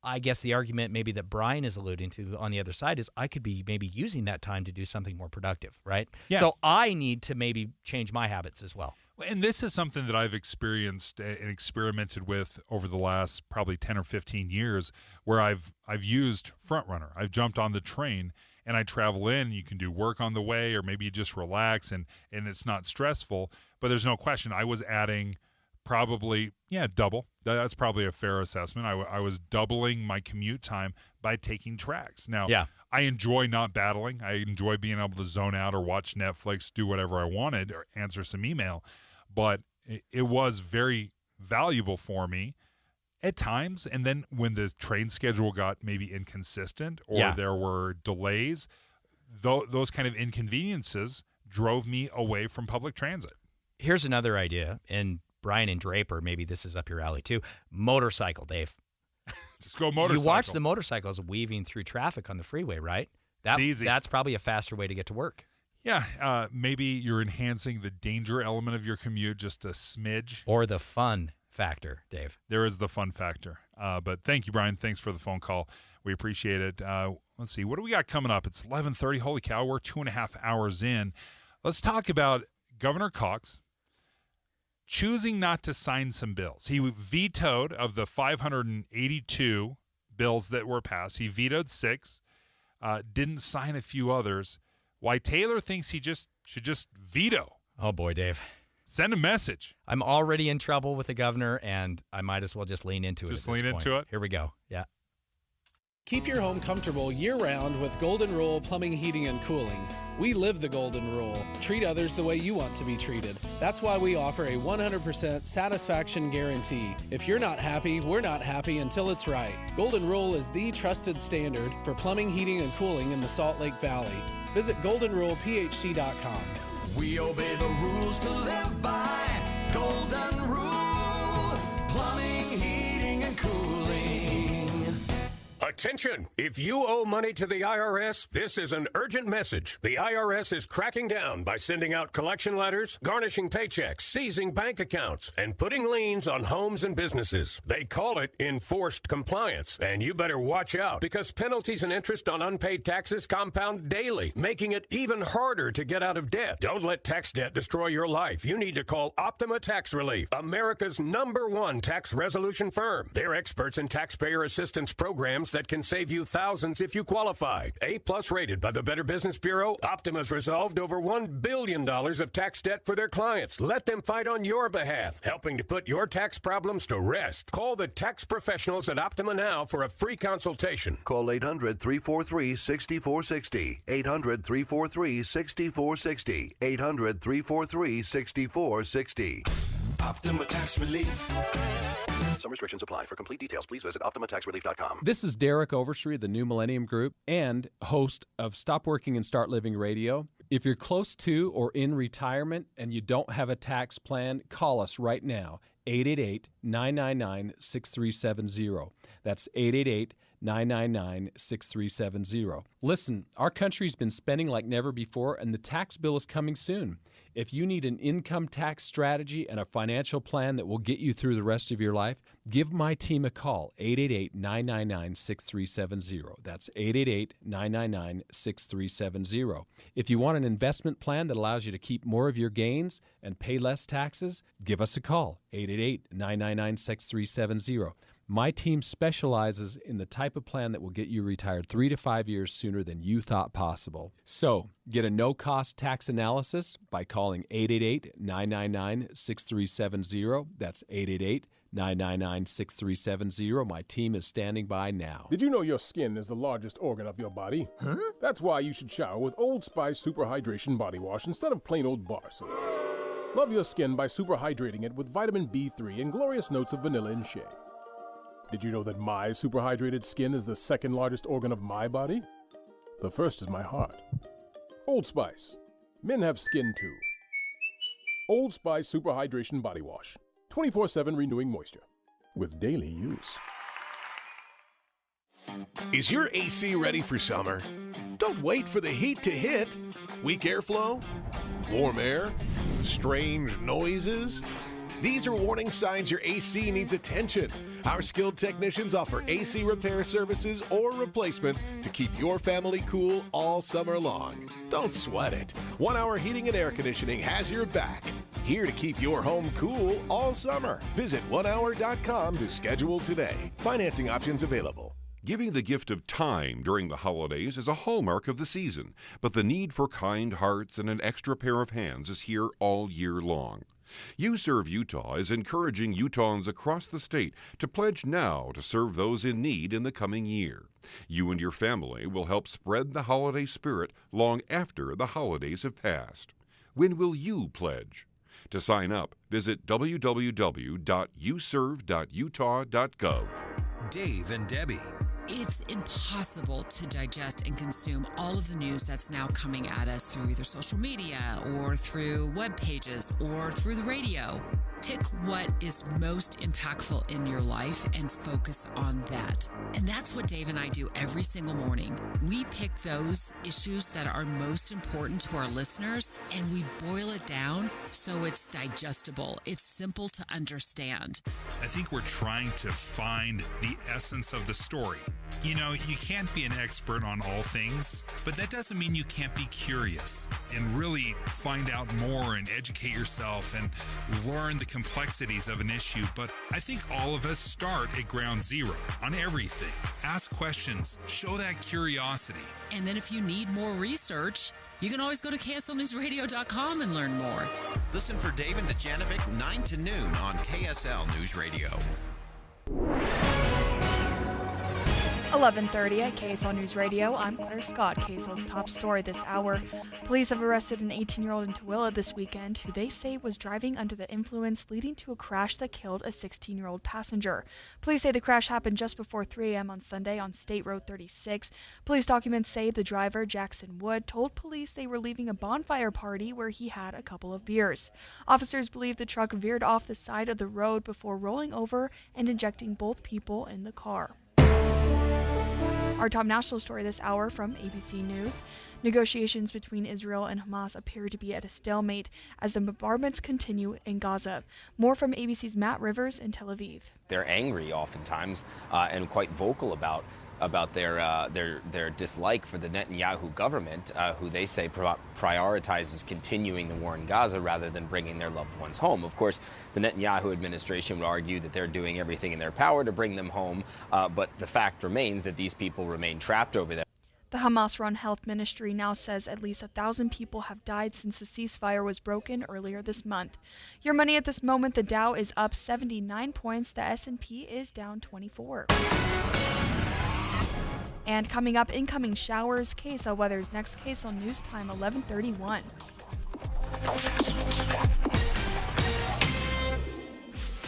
I guess the argument maybe that Brian is alluding to on the other side is I could be maybe using that time to do something more productive, right? Yeah. So I need to maybe change my habits as well. And this is something that I've experienced and experimented with over the last probably 10 or 15 years, where I've used FrontRunner. I've jumped on the train and I travel in. You can do work on the way, or maybe you just relax and it's not stressful. But there's no question I was adding probably, double. That's probably a fair assessment. I was doubling my commute time by taking tracks. Now, I enjoy not battling. I enjoy being able to zone out or watch Netflix, do whatever I wanted, or answer some email. But it was very valuable for me at times. And then when the train schedule got maybe inconsistent or there were delays, those kind of inconveniences drove me away from public transit. Here's another idea, and Brian and Draper, maybe this is up your alley too. Motorcycle, Dave. Just go motorcycle. You watch the motorcycles weaving through traffic on the freeway, right? It's easy. That's probably a faster way to get to work. Yeah, maybe you're enhancing the danger element of your commute just a smidge. Or the fun factor, Dave. There is the fun factor. But thank you, Brian. Thanks for the phone call. We appreciate it. Let's see. What do we got coming up? It's 11:30. Holy cow, we're 2.5 hours in. Let's talk about Governor Cox choosing not to sign some bills. He vetoed of the 582 bills that were passed. He vetoed 6, didn't sign a few others. Why Taylor thinks he should just veto. Oh, boy, Dave. Send a message. I'm already in trouble with the governor, and I might as well just lean into it. Just lean into it? Here we go. Yeah. Keep your home comfortable year-round with Golden Rule Plumbing, Heating, and Cooling. We live the Golden Rule. Treat others the way you want to be treated. That's why we offer a 100% satisfaction guarantee. If you're not happy, we're not happy until it's right. Golden Rule is the trusted standard for plumbing, heating, and cooling in the Salt Lake Valley. Visit goldenrulephc.com. We obey the rules to live by. Golden Rule Plumbing, Heating, and Cooling. Attention! If you owe money to the IRS, this is an urgent message. The IRS is cracking down by sending out collection letters, garnishing paychecks, seizing bank accounts, and putting liens on homes and businesses. They call it enforced compliance, and you better watch out because penalties and interest on unpaid taxes compound daily, making it even harder to get out of debt. Don't let tax debt destroy your life. You need to call Optima Tax Relief, America's #1 tax resolution firm. They're experts in taxpayer assistance programs that can save you thousands if you qualify. A+ rated by the Better Business Bureau, Optima's resolved over $1 billion of tax debt for their clients. Let them fight on your behalf, helping to put your tax problems to rest. Call the tax professionals at Optima now for a free consultation. Call 800-343-6460. 800-343-6460. 800-343-6460. Optima Tax Relief. Some restrictions apply. For complete details, please visit OptimaTaxRelief.com. This is Derek Overstreet of the New Millennium Group and host of Stop Working and Start Living Radio. If you're close to or in retirement and you don't have a tax plan, call us right now, 888-999-6370. That's 888-999-6370. Listen, our country's been spending like never before, and the tax bill is coming soon. If you need an income tax strategy and a financial plan that will get you through the rest of your life, give my team a call, 888-999-6370. That's 888-999-6370. If you want an investment plan that allows you to keep more of your gains and pay less taxes, give us a call, 888-999-6370. My team specializes in the type of plan that will get you retired 3 to 5 years sooner than you thought possible. So, get a no-cost tax analysis by calling 888-999-6370. That's 888-999-6370. My team is standing by now. Did you know your skin is the largest organ of your body? Huh? That's why you should shower with Old Spice Super Hydration Body Wash instead of plain old bar soap. Love your skin by super hydrating it with vitamin B3 and glorious notes of vanilla and shea. Did you know that my superhydrated skin is the second largest organ of my body? The first is my heart. Old Spice. Men have skin too. Old Spice Super Hydration Body Wash. 24/7 renewing moisture. With daily use. Is your AC ready for summer? Don't wait for the heat to hit. Weak airflow? Warm air? Strange noises? These are warning signs your AC needs attention. Our skilled technicians offer AC repair services or replacements to keep your family cool all summer long. Don't sweat it. 1 Hour Heating and Air Conditioning has your back. Here to keep your home cool all summer. Visit onehour.com to schedule today. Financing options available. Giving the gift of time during the holidays is a hallmark of the season, but the need for kind hearts and an extra pair of hands is here all year long. You Serve Utah is encouraging Utahns across the state to pledge now to serve those in need in the coming year. You and your family will help spread the holiday spirit long after the holidays have passed. When will you pledge? To sign up, visit www.userve.utah.gov. Dave and Debbie. It's impossible to digest and consume all of the news that's now coming at us through either social media or through web pages or through the radio. Pick what is most impactful in your life and focus on that. And that's what Dave and I do every single morning. We pick those issues that are most important to our listeners and we boil it down so it's digestible. It's simple to understand. I think we're trying to find the essence of the story. You know, you can't be an expert on all things, but that doesn't mean you can't be curious and really find out more and educate yourself and learn the complexities of an issue. But I think all of us start at ground zero on everything. Ask questions, show that curiosity. And then if you need more research, you can always go to KSLNewsRadio.com and learn more. Listen for Dave and Dujanovic 9 to noon on KSL News Radio. 11:30 at KSL News Radio. I'm Claire Scott. KSL's top story this hour. Police have arrested an 18-year-old in Tooele this weekend who they say was driving under the influence, leading to a crash that killed a 16-year-old passenger. Police say the crash happened just before 3 a.m. on Sunday on State Road 36. Police documents say the driver, Jackson Wood, told police they were leaving a bonfire party where he had a couple of beers. Officers believe the truck veered off the side of the road before rolling over and injecting both people in the car. Our top national story this hour from ABC News. Negotiations between Israel and Hamas appear to be at a stalemate as the bombardments continue in Gaza. More from ABC's Matt Rivers in Tel Aviv. They're angry oftentimes and quite vocal about their dislike for the Netanyahu government, who they say prioritizes continuing the war in Gaza rather than bringing their loved ones home. Of course, the Netanyahu administration would argue that they're doing everything in their power to bring them home, but the fact remains that these people remain trapped over there. The Hamas-run health ministry now says at least 1,000 people have died since the ceasefire was broken earlier this month. Your money at this moment, the Dow is up 79 points, the S&P is down 24. And coming up, incoming showers. KSL weather's next. KSL News Time, 11:31.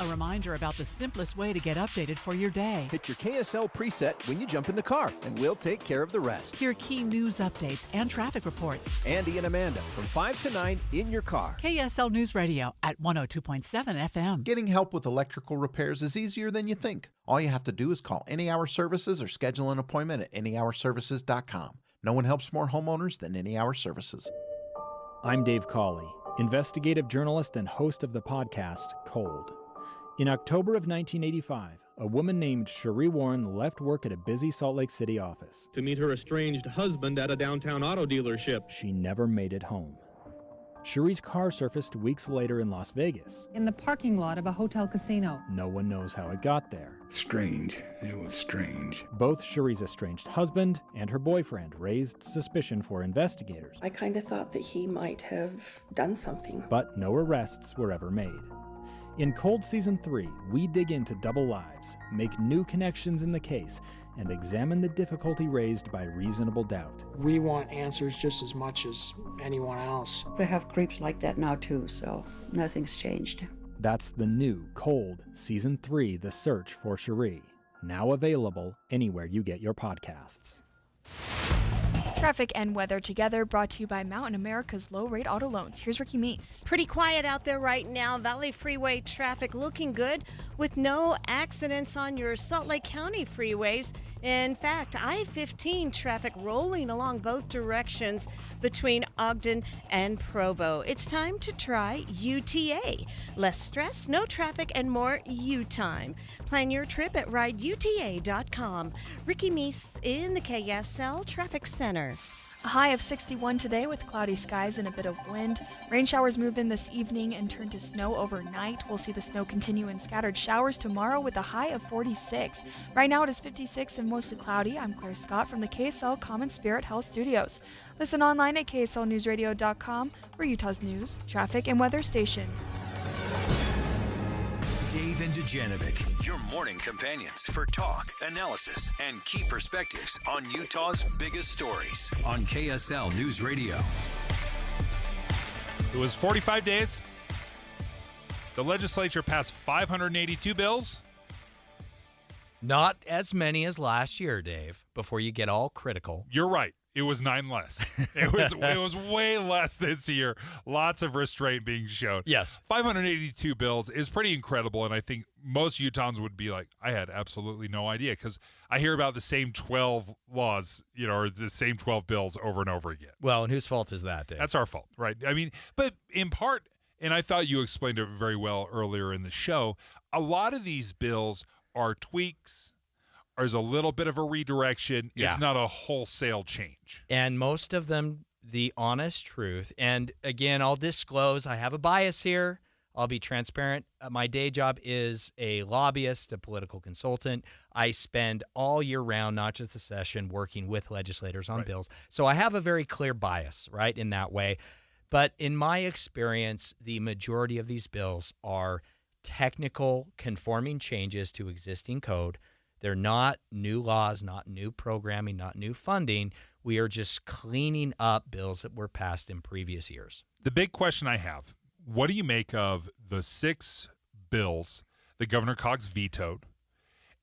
A reminder about the simplest way to get updated for your day. Hit your KSL preset when you jump in the car, and we'll take care of the rest. Hear key news updates and traffic reports. Andy and Amanda from 5 to 9 in your car. KSL News Radio at 102.7 FM. Getting help with electrical repairs is easier than you think. All you have to do is call Any Hour Services or schedule an appointment at anyhourservices.com. No one helps more homeowners than Any Hour Services. I'm Dave Cawley, investigative journalist and host of the podcast Cold. In October of 1985, a woman named Cherie Warren left work at a busy Salt Lake City office to meet her estranged husband at a downtown auto dealership. She never made it home. Cherie's car surfaced weeks later in Las Vegas. In the parking lot of a hotel casino. No one knows how it got there. Strange. It was strange. Both Cherie's estranged husband and her boyfriend raised suspicion for investigators. I kind of thought that he might have done something. But no arrests were ever made. In Cold Season 3, we dig into double lives, make new connections in the case, and examine the difficulty raised by reasonable doubt. We want answers just as much as anyone else. They have creeps like that now too, so nothing's changed. That's the new Cold Season 3, The Search for Cherie, now available anywhere you get your podcasts. Traffic and weather together, brought to you by Mountain America's low-rate auto loans. Here's Ricky Meese. Pretty quiet out there right now. Valley Freeway traffic looking good with no accidents on your Salt Lake County freeways. In fact, I-15 traffic rolling along both directions between Ogden and Provo. It's time to try UTA. Less stress, no traffic, and more U-time. Plan your trip at rideuta.com. Ricky Meese in the KSL Traffic Center. A high of 61 today with cloudy skies and a bit of wind. Rain showers move in this evening and turn to snow overnight. We'll see the snow continue in scattered showers tomorrow with a high of 46. Right now it is 56 and mostly cloudy. I'm Claire Scott from the KSL Common Spirit Health Studios. Listen online at kslnewsradio.com for Utah's news, traffic, and weather station. Dave and Dujanovic, your morning companions for talk, analysis, and key perspectives on Utah's biggest stories on KSL News Radio. It was 45 days. The legislature passed 582 bills. Not as many as last year, Dave, before you get all critical. You're right. It was 9 less. It was way less this year. Lots of restraint being shown. Yes. 582 bills is pretty incredible, and I think most Utahns would be like, I had absolutely no idea, because I hear about the same 12 laws, or the same 12 bills over and over again. Well, and whose fault is that, Dave? That's our fault, right? I mean, but in part, and I thought you explained it very well earlier in the show, a lot of these bills are tweaks. There's a little bit of a redirection. Yeah. It's not a wholesale change. And most of them, the honest truth. And again, I'll disclose I have a bias here. I'll be transparent. My day job is a lobbyist, a political consultant. I spend all year round, not just the session, working with legislators on bills. So I have a very clear bias, right, in that way. But in my experience, the majority of these bills are technical conforming changes to existing code. They're not new laws, not new programming, not new funding. We are just cleaning up bills that were passed in previous years. The big question I have, what do you make of the 6 bills that Governor Cox vetoed,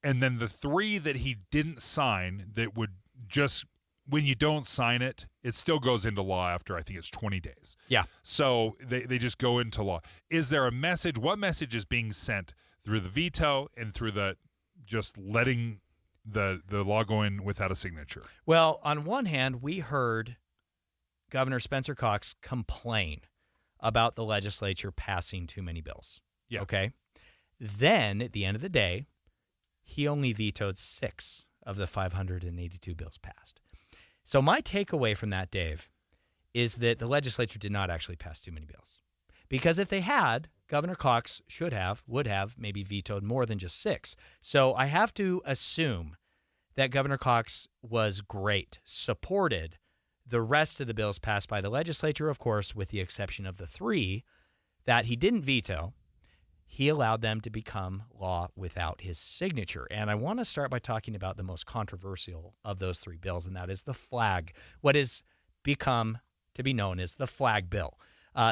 and then the 3 that he didn't sign that would just, when you don't sign it, it still goes into law after, I think it's 20 days. Yeah. So they just go into law. Is there a message? What message is being sent through the veto and through the just letting the law go in without a signature? Well, on one hand, we heard Governor Spencer Cox complain about the legislature passing too many bills. Yeah. Okay. Then, at the end of the day, he only vetoed 6 of the 582 bills passed. So my takeaway from that, Dave, is that the legislature did not actually pass too many bills. Because if they had, Governor Cox would have maybe vetoed more than just 6. So I have to assume that Governor Cox was great, supported the rest of the bills passed by the legislature, of course, with the exception of the 3 that he didn't veto. He allowed them to become law without his signature. And I want to start by talking about the most controversial of those 3 bills, and that is the flag, what has become to be known as the flag bill.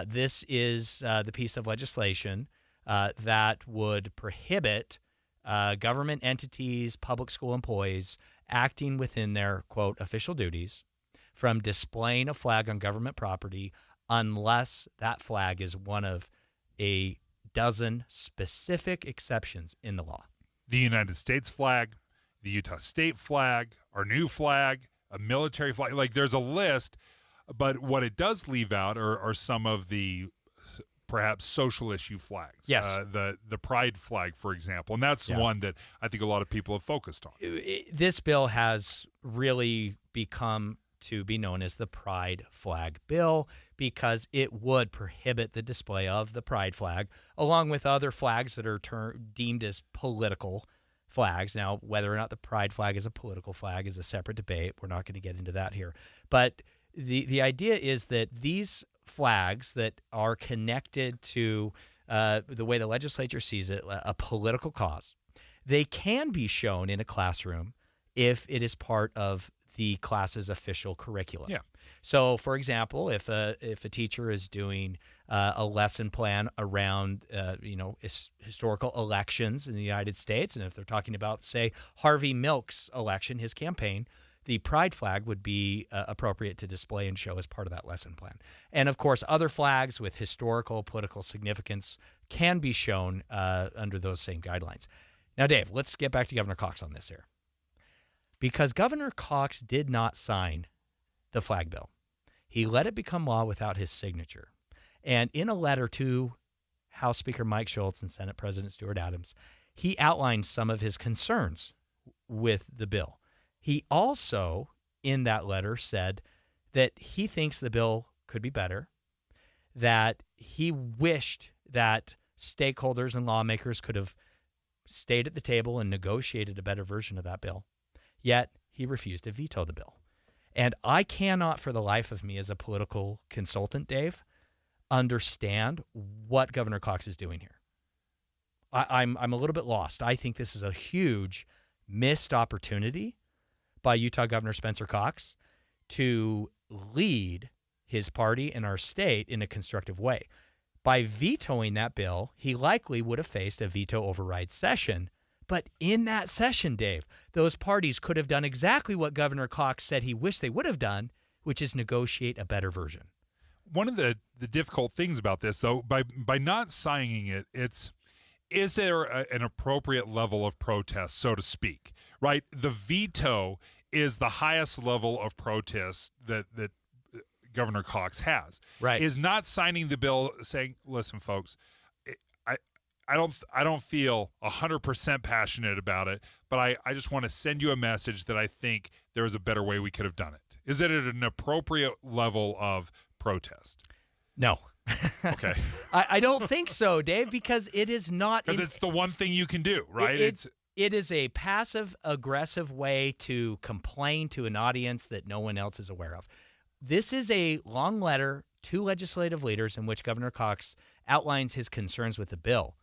This is the piece of legislation that would prohibit government entities, public school employees acting within their, quote, official duties from displaying a flag on government property unless that flag is one of a dozen specific exceptions in the law. The United States flag, the Utah state flag, our new flag, a military flag. Like, there's a list. But what it does leave out are some of the perhaps social issue flags. Yes. The pride flag, for example. And that's one that I think a lot of people have focused on. This bill has really become to be known as the pride flag bill because it would prohibit the display of the pride flag along with other flags that are deemed as political flags. Now, whether or not the pride flag is a political flag is a separate debate. We're not going to get into that here. But the idea is that these flags that are connected to the way the legislature sees it, a political cause, they can be shown in a classroom if it is part of the class's official curriculum. Yeah. So, for example, if a teacher is doing a lesson plan around historical elections in the United States, and if they're talking about, say, Harvey Milk's election, his campaign, the pride flag would be appropriate to display and show as part of that lesson plan. And, of course, other flags with historical, political significance can be shown under those same guidelines. Now, Dave, let's get back to Governor Cox on this here. Because Governor Cox did not sign the flag bill. He let it become law without his signature. And in a letter to House Speaker Mike Schultz and Senate President Stuart Adams, he outlined some of his concerns with the bill. He also, in that letter, said that he thinks the bill could be better, that he wished that stakeholders and lawmakers could have stayed at the table and negotiated a better version of that bill. Yet he refused to veto the bill. And I cannot, for the life of me as a political consultant, Dave, understand what Governor Cox is doing here. I'm a little bit lost. I think this is a huge missed opportunity by Utah Governor Spencer Cox to lead his party and our state in a constructive way. By vetoing that bill, he likely would have faced a veto override session. But in that session, Dave, those parties could have done exactly what Governor Cox said he wished they would have done, which is negotiate a better version. One of the difficult things about this, though, by not signing it, is there an appropriate level of protest, so to speak, right? The veto is the highest level of protest that Governor Cox has. Right. Is not signing the bill saying, listen, folks, I don't feel 100% passionate about it, but I just want to send you a message that I think there is a better way we could have done it. Is it at an appropriate level of protest? No. Okay. I don't think so, Dave, because it is not. Because it's the one thing you can do, right? It is a passive-aggressive way to complain to an audience that no one else is aware of. This is a long letter to legislative leaders in which Governor Cox outlines his concerns with the bill.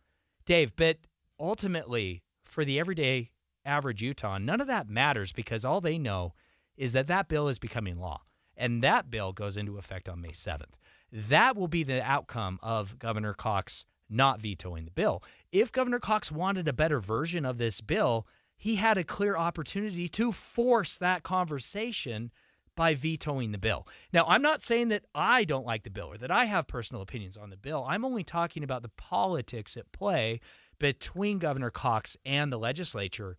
Dave, but ultimately, for the everyday average Utah, none of that matters because all they know is that that bill is becoming law, and that bill goes into effect on May 7th. That will be the outcome of Governor Cox not vetoing the bill. If Governor Cox wanted a better version of this bill, he had a clear opportunity to force that conversation by vetoing the bill. Now, I'm not saying that I don't like the bill or that I have personal opinions on the bill. I'm only talking about the politics at play between Governor Cox and the legislature.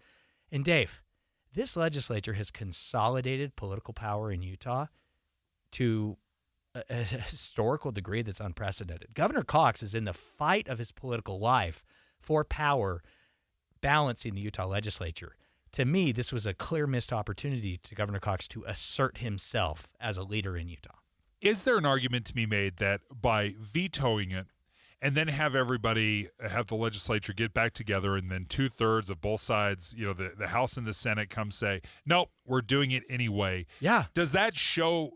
And Dave, this legislature has consolidated political power in Utah to a historical degree that's unprecedented. Governor Cox is in the fight of his political life for power, balancing the Utah legislature. To me, this was a clear missed opportunity to Governor Cox to assert himself as a leader in Utah. Is there an argument to be made that by vetoing it and then have the legislature get back together and then 2/3 of both sides, the House and the Senate come say, nope, we're doing it anyway. Yeah. Does that show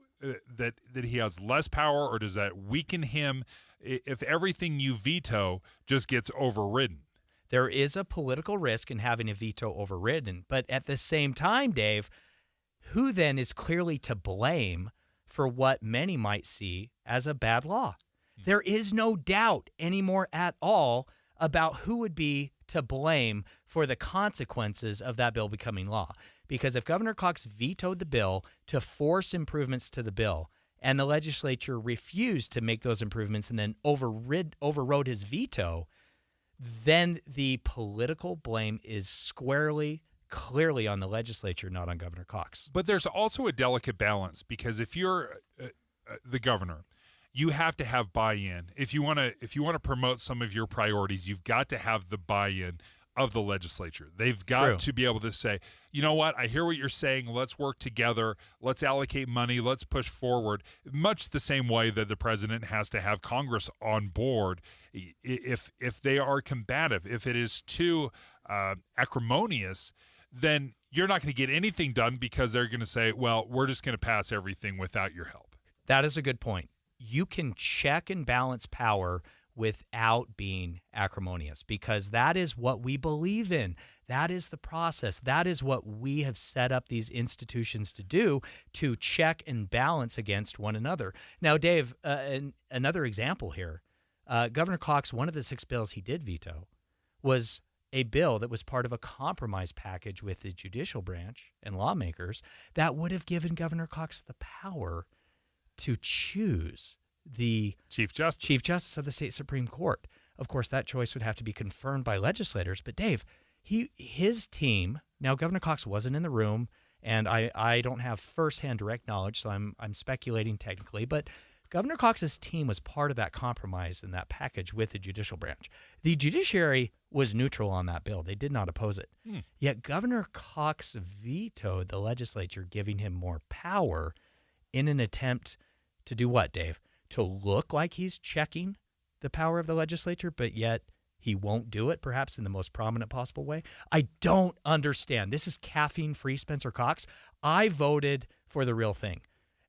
that he has less power, or does that weaken him if everything you veto just gets overridden? There is a political risk in having a veto overridden. But at the same time, Dave, who then is clearly to blame for what many might see as a bad law? There is no doubt anymore at all about who would be to blame for the consequences of that bill becoming law. Because if Governor Cox vetoed the bill to force improvements to the bill, and the legislature refused to make those improvements and then overrode his veto, then the political blame is clearly on the legislature, not on Governor Cox. But there's also a delicate balance, because if you're the governor, you have to have buy-in. If you want to promote some of your priorities, you've got to have the buy-in of the legislature. They've got to be able to say, you know what, I hear what you're saying. Let's work together. Let's allocate money. Let's push forward. Much the same way that the president has to have Congress on board. If they are combative, if it is too acrimonious, then you're not going to get anything done because they're going to say, well, we're just going to pass everything without your help. That is a good point. You can check and balance power without being acrimonious, because that is what we believe in. That is the process. That is what we have set up these institutions to do, to check and balance against one another. Now, Dave, another example here, Governor Cox, one of the 6 bills he did veto was a bill that was part of a compromise package with the judicial branch and lawmakers that would have given Governor Cox the power to choose the Chief Justice of the state Supreme Court. Of course, that choice would have to be confirmed by legislators. But Dave, his team, now Governor Cox wasn't in the room, and I don't have firsthand direct knowledge, so I'm speculating technically, but Governor Cox's team was part of that compromise in that package with the judicial branch. The judiciary was neutral on that bill. They did not oppose it. Yet Governor Cox vetoed the legislature, giving him more power in an attempt to do what, Dave? To look like he's checking the power of the legislature, but yet he won't do it, perhaps in the most prominent possible way. I don't understand. This is caffeine-free Spencer Cox. I voted for the real thing.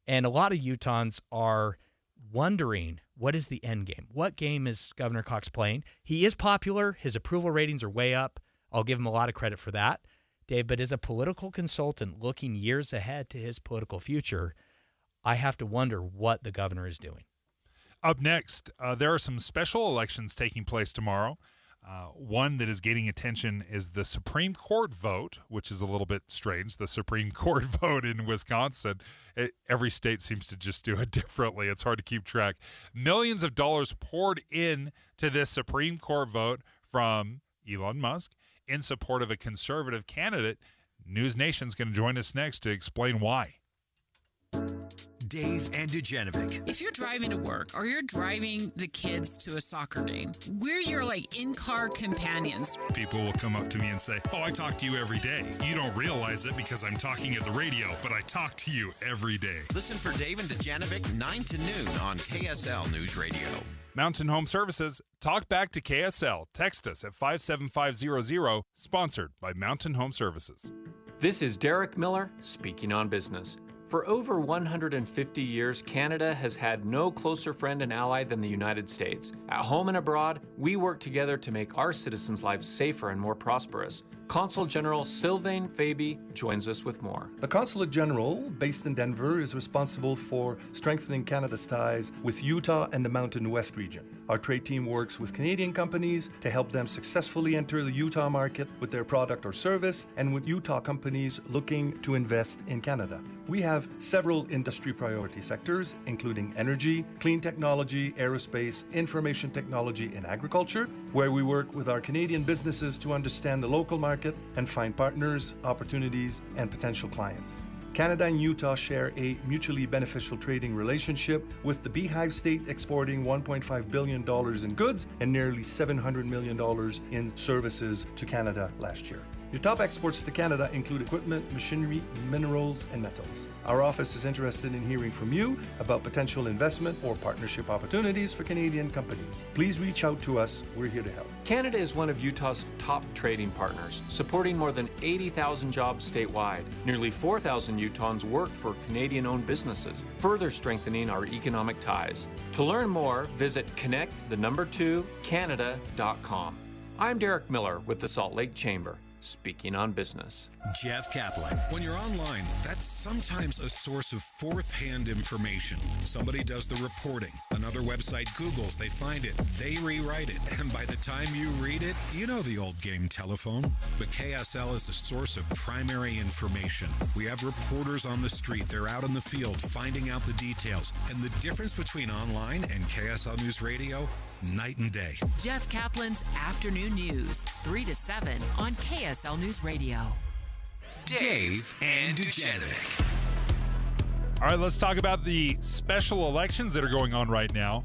And a lot of Utahns are wondering, what is the end game? What game is Governor Cox playing? He is popular. His approval ratings are way up. I'll give him a lot of credit for that, Dave. But as a political consultant looking years ahead to his political future, I have to wonder what the governor is doing. Up next, there are some special elections taking place tomorrow. One that is gaining attention is the Supreme Court vote, which is a little bit strange. The Supreme Court vote in Wisconsin. Every state seems to just do it differently. It's hard to keep track. Millions of dollars poured in to this Supreme Court vote from Elon Musk in support of a conservative candidate. News Nation's going to join us next to explain why. Dave and Dujanovic. If you're driving to work or you're driving the kids to a soccer game, we're your in-car companions. People will come up to me and say, "Oh, I talk to you every day. You don't realize it because I'm talking at the radio, but I talk to you every day." Listen for Dave and Dujanovic 9 to noon on KSL News Radio. Mountain Home Services. Talk back to KSL. Text us at 57500. Sponsored by Mountain Home Services. This is Derek Miller speaking on business. For over 150 years, Canada has had no closer friend and ally than the United States. At home and abroad, we work together to make our citizens' lives safer and more prosperous. Consul General Sylvain Faby joins us with more. The Consulate General, based in Denver, is responsible for strengthening Canada's ties with Utah and the Mountain West region. Our trade team works with Canadian companies to help them successfully enter the Utah market with their product or service, and with Utah companies looking to invest in Canada. We have several industry priority sectors, including energy, clean technology, aerospace, information technology, and agriculture, where we work with our Canadian businesses to understand the local market and find partners, opportunities, and potential clients. Canada and Utah share a mutually beneficial trading relationship, with the Beehive State exporting $1.5 billion in goods and nearly $700 million in services to Canada last year. Your top exports to Canada include equipment, machinery, minerals, and metals. Our office is interested in hearing from you about potential investment or partnership opportunities for Canadian companies. Please reach out to us. We're here to help. Canada is one of Utah's top trading partners, supporting more than 80,000 jobs statewide. Nearly 4,000 Utahns work for Canadian-owned businesses, further strengthening our economic ties. To learn more, visit connect2canada.com. I'm Derek Miller with the Salt Lake Chamber, speaking on business. Jeff Kaplan. When you're online, that's sometimes a source of fourth-hand information. Somebody does the reporting. Another website Googles, they find it, they rewrite it, and by the time you read it, you know the old game telephone. But KSL is a source of primary information. We have reporters on the street. They're out in the field finding out the details. And the difference between online and KSL News Radio, night and day. Jeff Kaplan's Afternoon News, 3 to 7 on KSL News Radio. Dave and Dujanovic. All right, let's talk about the special elections that are going on right now.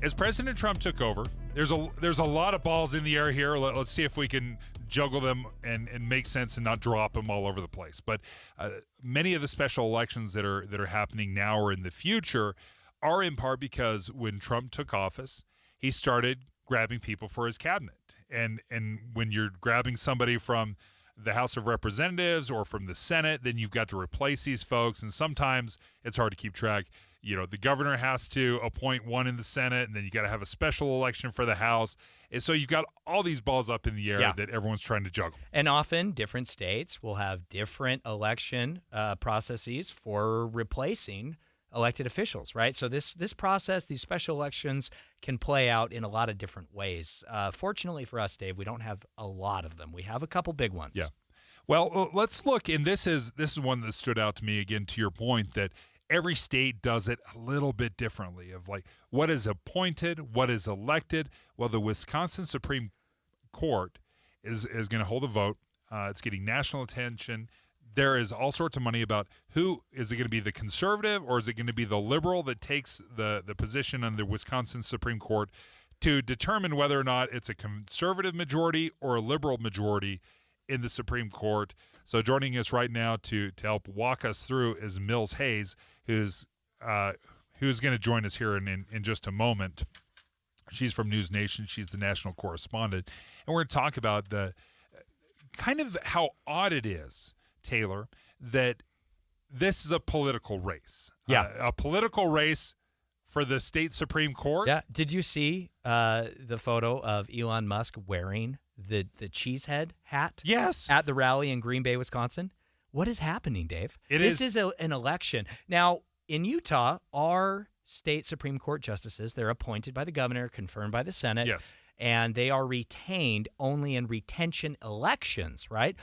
As President Trump took over, there's a lot of balls in the air here. Let's see if we can juggle them and make sense and not drop them all over the place. But many of the special elections that are happening now or in the future are in part because when Trump took office, he started grabbing people for his cabinet. And when you're grabbing somebody from the House of Representatives or from the Senate, then you've got to replace these folks. And sometimes it's hard to keep track. You know, the governor has to appoint one in the Senate, and then you got to have a special election for the House. And so you've got all these balls up in the air that everyone's trying to juggle. And often different states will have different election processes for replacing elected officials, right? So this process, these special elections can play out in a lot of different ways. Fortunately for us, Dave, we don't have a lot of them. We have a couple big ones. Yeah. Well, let's look, and this is one that stood out to me, again, to your point, that every state does it a little bit differently, of like what is appointed, what is elected. Well, the Wisconsin Supreme Court is going to hold a vote. It's getting national attention. There is all sorts of money about who is it going to be, the conservative or is it going to be the liberal that takes the position on the Wisconsin Supreme Court to determine whether or not it's a conservative majority or a liberal majority in the Supreme Court. So joining us right now to help walk us through is Mills Hayes, who's going to join us here in just a moment. She's from News Nation. She's the national correspondent. And we're going to talk about the kind of how odd it is, Taylor, that this is a political race. Yeah. A political race for the state Supreme Court. Yeah. Did you see the photo of Elon Musk wearing the cheesehead hat? Yes. At the rally in Green Bay, Wisconsin? What is happening, Dave? This is an election. Now, in Utah, our state Supreme Court justices, they're appointed by the governor, confirmed by the Senate. Yes. And they are retained only in retention elections, right?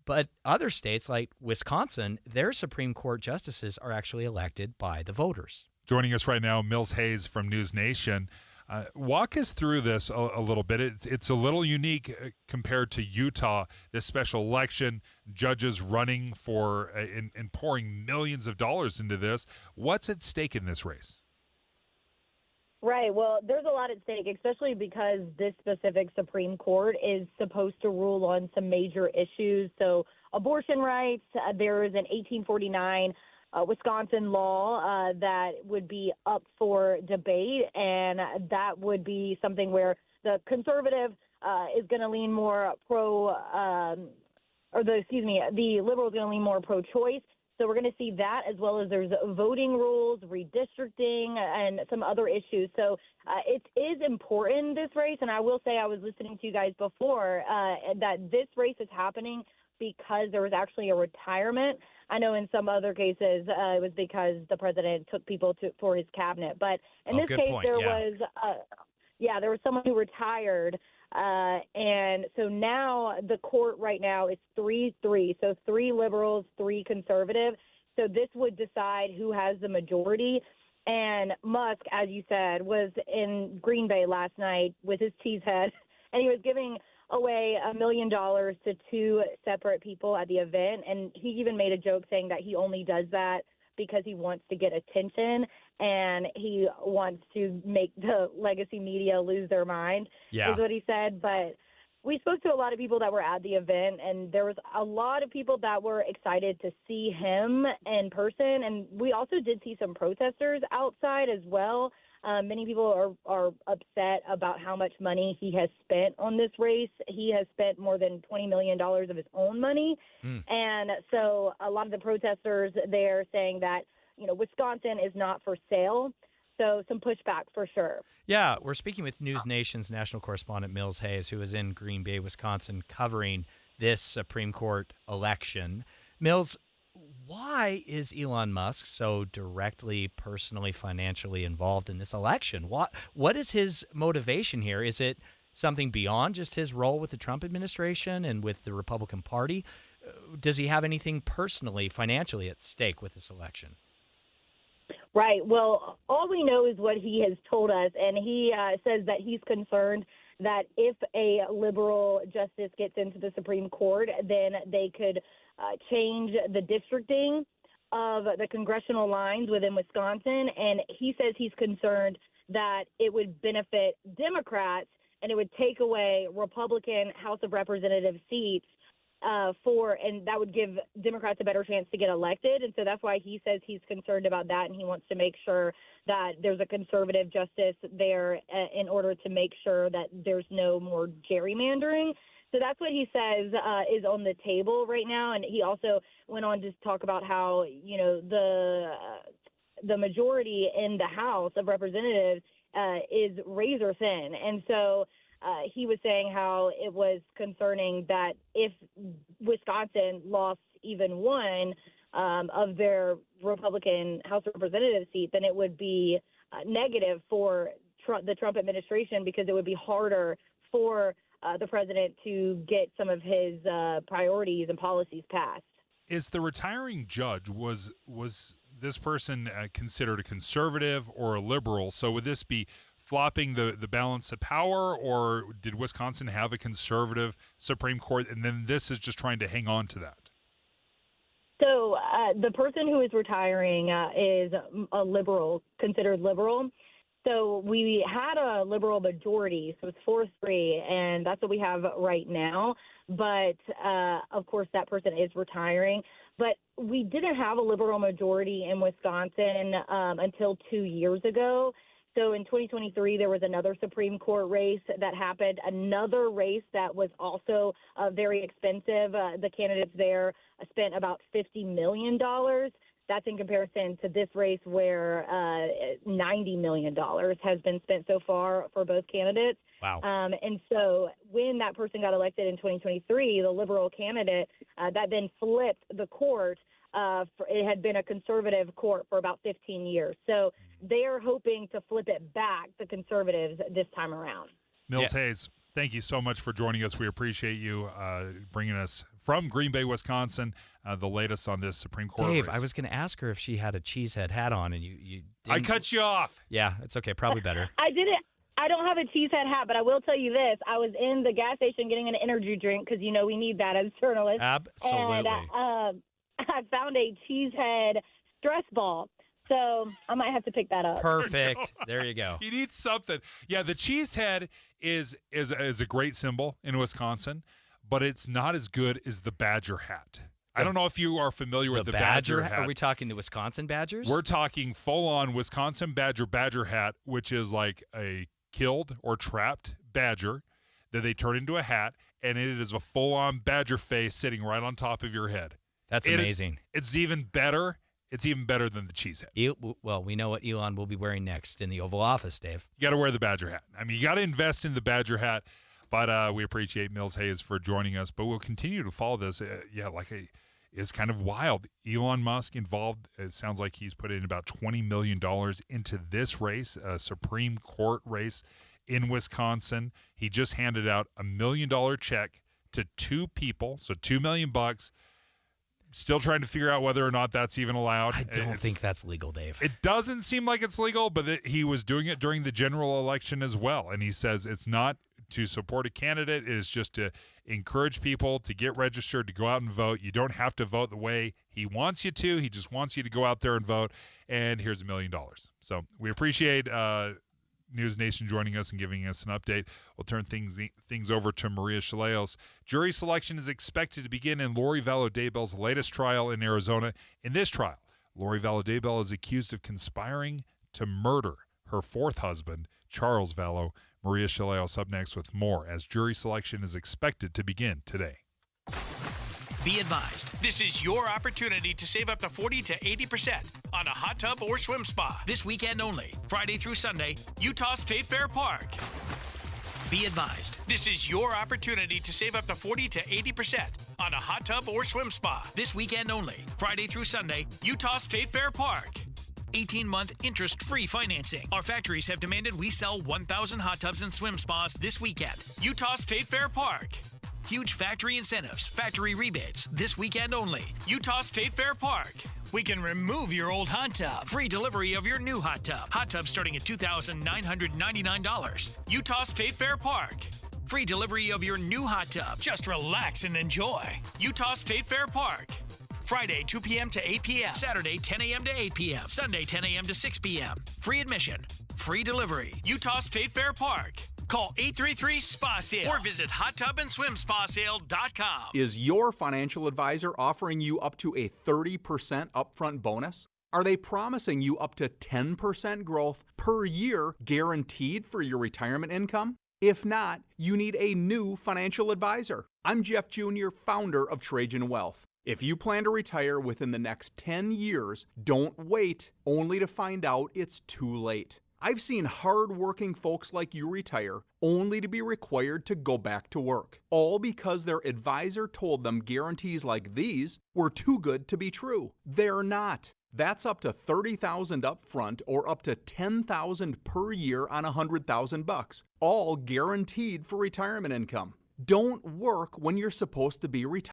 But other states like Wisconsin, their Supreme Court justices are actually elected by the voters. Joining us right now, Mills Hayes from News Nation. Walk us through this a little bit. It's a little unique compared to Utah, this special election, judges running for and pouring millions of dollars into this. What's at stake in this race? Right. Well, there's a lot at stake, especially because this specific Supreme Court is supposed to rule on some major issues. So abortion rights, there is an 1849 Wisconsin law that would be up for debate, and that would be something where the conservative is going to lean more the liberal is going to lean more pro-choice. So we're going to see that, as well as there's voting rules, redistricting, and some other issues. So it is important, this race, and I will say I was listening to you guys before that this race is happening because there was actually a retirement. I know in some other cases it was because the president took people for his cabinet. But in this case, there was someone who retired. And so now the court right now is 3-3. So 3 liberals, 3 conservative. So this would decide who has the majority. And Musk, as you said, was in Green Bay last night with his cheese head, and he was giving away $1 million to 2 separate people at the event. And he even made a joke saying that he only does that because he wants to get attention and he wants to make the legacy media lose their mind, is what he said. But we spoke to a lot of people that were at the event, and there was a lot of people that were excited to see him in person. And we also did see some protesters outside as well. Many people are upset about how much money he has spent on this race. He has spent more than $20 million of his own money. And so a lot of the protesters there saying that, Wisconsin is not for sale. So some pushback for sure. Yeah, we're speaking with News Nation's national correspondent Mills Hayes, who is in Green Bay, Wisconsin, covering this Supreme Court election. Mills, why is Elon Musk so directly, personally, financially involved in this election? What is his motivation here? Is it something beyond just his role with the Trump administration and with the Republican Party? Does he have anything personally, financially at stake with this election? Right. Well, all we know is what he has told us, and he says that he's concerned that if a liberal justice gets into the Supreme Court, then they could change the districting of the congressional lines within Wisconsin. And he says he's concerned that it would benefit Democrats and it would take away Republican House of Representatives seats and that would give Democrats a better chance to get elected. And so that's why he says he's concerned about that, and he wants to make sure that there's a conservative justice there in order to make sure that there's no more gerrymandering. So that's what he says is on the table right now. And he also went on to talk about how, the majority in the House of Representatives is razor thin. And so he was saying how it was concerning that if Wisconsin lost even one of their Republican House of Representatives seat, then it would be negative for the Trump administration because it would be harder for the president to get some of his priorities and policies passed. Is the retiring judge, was this person considered a conservative or a liberal? So would this be flopping the balance of power, or did Wisconsin have a conservative Supreme Court, and then this is just trying to hang on to that? So the person who is retiring is a liberal, considered liberal. So we had a liberal majority, so it's 4-3, and that's what we have right now. But, of course, that person is retiring. But we didn't have a liberal majority in Wisconsin until 2 years ago. So in 2023, there was another Supreme Court race that happened, another race that was also very expensive. The candidates there spent about $50 million. That's in comparison to this race where $90 million has been spent so far for both candidates. Wow. And so when that person got elected in 2023, the liberal candidate, that then flipped the court. It had been a conservative court for about 15 years. So they're hoping to flip it back, the conservatives, this time around. Mills Hayes, thank you so much for joining us. We appreciate you bringing us from Green Bay, Wisconsin, the latest on this Supreme Court Dave, race. I was going to ask her if she had a cheesehead hat on, and you didn't. I cut you off. Yeah, it's okay. Probably better. I didn't. I don't have a cheesehead hat, but I will tell you this. I was in the gas station getting an energy drink because, you know, we need that as journalists. Absolutely. And I found a cheesehead stress ball. So I might have to pick that up. Perfect. There you go. You need something. Yeah, the cheese head is a great symbol in Wisconsin, but it's not as good as the Badger hat. I don't know if you are familiar with the Badger hat. Are we talking the Wisconsin Badgers? We're talking full-on Wisconsin Badger hat, which is like a killed or trapped badger that they turn into a hat, and it is a full-on badger face sitting right on top of your head. That's amazing. It's even better. It's even better than the cheese head. Well, we know what Elon will be wearing next in the Oval Office, Dave. You got to wear the Badger hat. I mean, you got to invest in the Badger hat. But we appreciate Mills Hayes for joining us. But we'll continue to follow this. It's kind of wild. Elon Musk involved. It sounds like he's put in about $20 million into this race, a Supreme Court race in Wisconsin. He just handed out $1 million check to two people, so $2 million. Still trying to figure out whether or not that's even allowed. I don't think that's legal, Dave. It doesn't seem like it's legal, but he was doing it during the general election as well. And he says it's not to support a candidate. It is just to encourage people to get registered, to go out and vote. You don't have to vote the way he wants you to. He just wants you to go out there and vote. And here's $1 million. So we appreciate News Nation joining us and giving us an update. We'll turn things over to Maria Chaleos. Jury selection is expected to begin in Lori Vallow-Daybell's latest trial in Arizona. In this trial, Lori Vallow-Daybell is accused of conspiring to murder her fourth husband, Charles Vallow. Maria Chaleos up next with more as jury selection is expected to begin today. Be advised, this is your opportunity to save up to 40 to 80% on a hot tub or swim spa. This weekend only, Friday through Sunday, Utah State Fair Park. Be advised, this is your opportunity to save up to 40 to 80% on a hot tub or swim spa. This weekend only, Friday through Sunday, Utah State Fair Park. 18-month interest-free financing. Our factories have demanded we sell 1,000 hot tubs and swim spas this weekend. Utah State Fair Park. Huge factory incentives, factory rebates, this weekend only. Utah State Fair Park. We can remove your old hot tub. Free delivery of your new hot tub. Hot tub starting at $2,999. Utah State Fair Park. Free delivery of your new hot tub. Just relax and enjoy. Utah State Fair Park. Friday, 2 p.m. to 8 p.m. Saturday, 10 a.m. to 8 p.m. Sunday, 10 a.m. to 6 p.m. Free admission. Free delivery. Utah State Fair Park. Call 833-SPA-SALE or visit hottubandSwimSpaSale.com. Is your financial advisor offering you up to a 30% upfront bonus? Are they promising you up to 10% growth per year guaranteed for your retirement income? If not, you need a new financial advisor. I'm Jeff Jr., founder of Trajan Wealth. If you plan to retire within the next 10 years, don't wait only to find out it's too late. I've seen hard-working folks like you retire only to be required to go back to work, all because their advisor told them guarantees like these were too good to be true. They're not. That's up to $30,000 up front or up to $10,000 per year on $100,000, all guaranteed for retirement income. Don't work when you're supposed to be retired.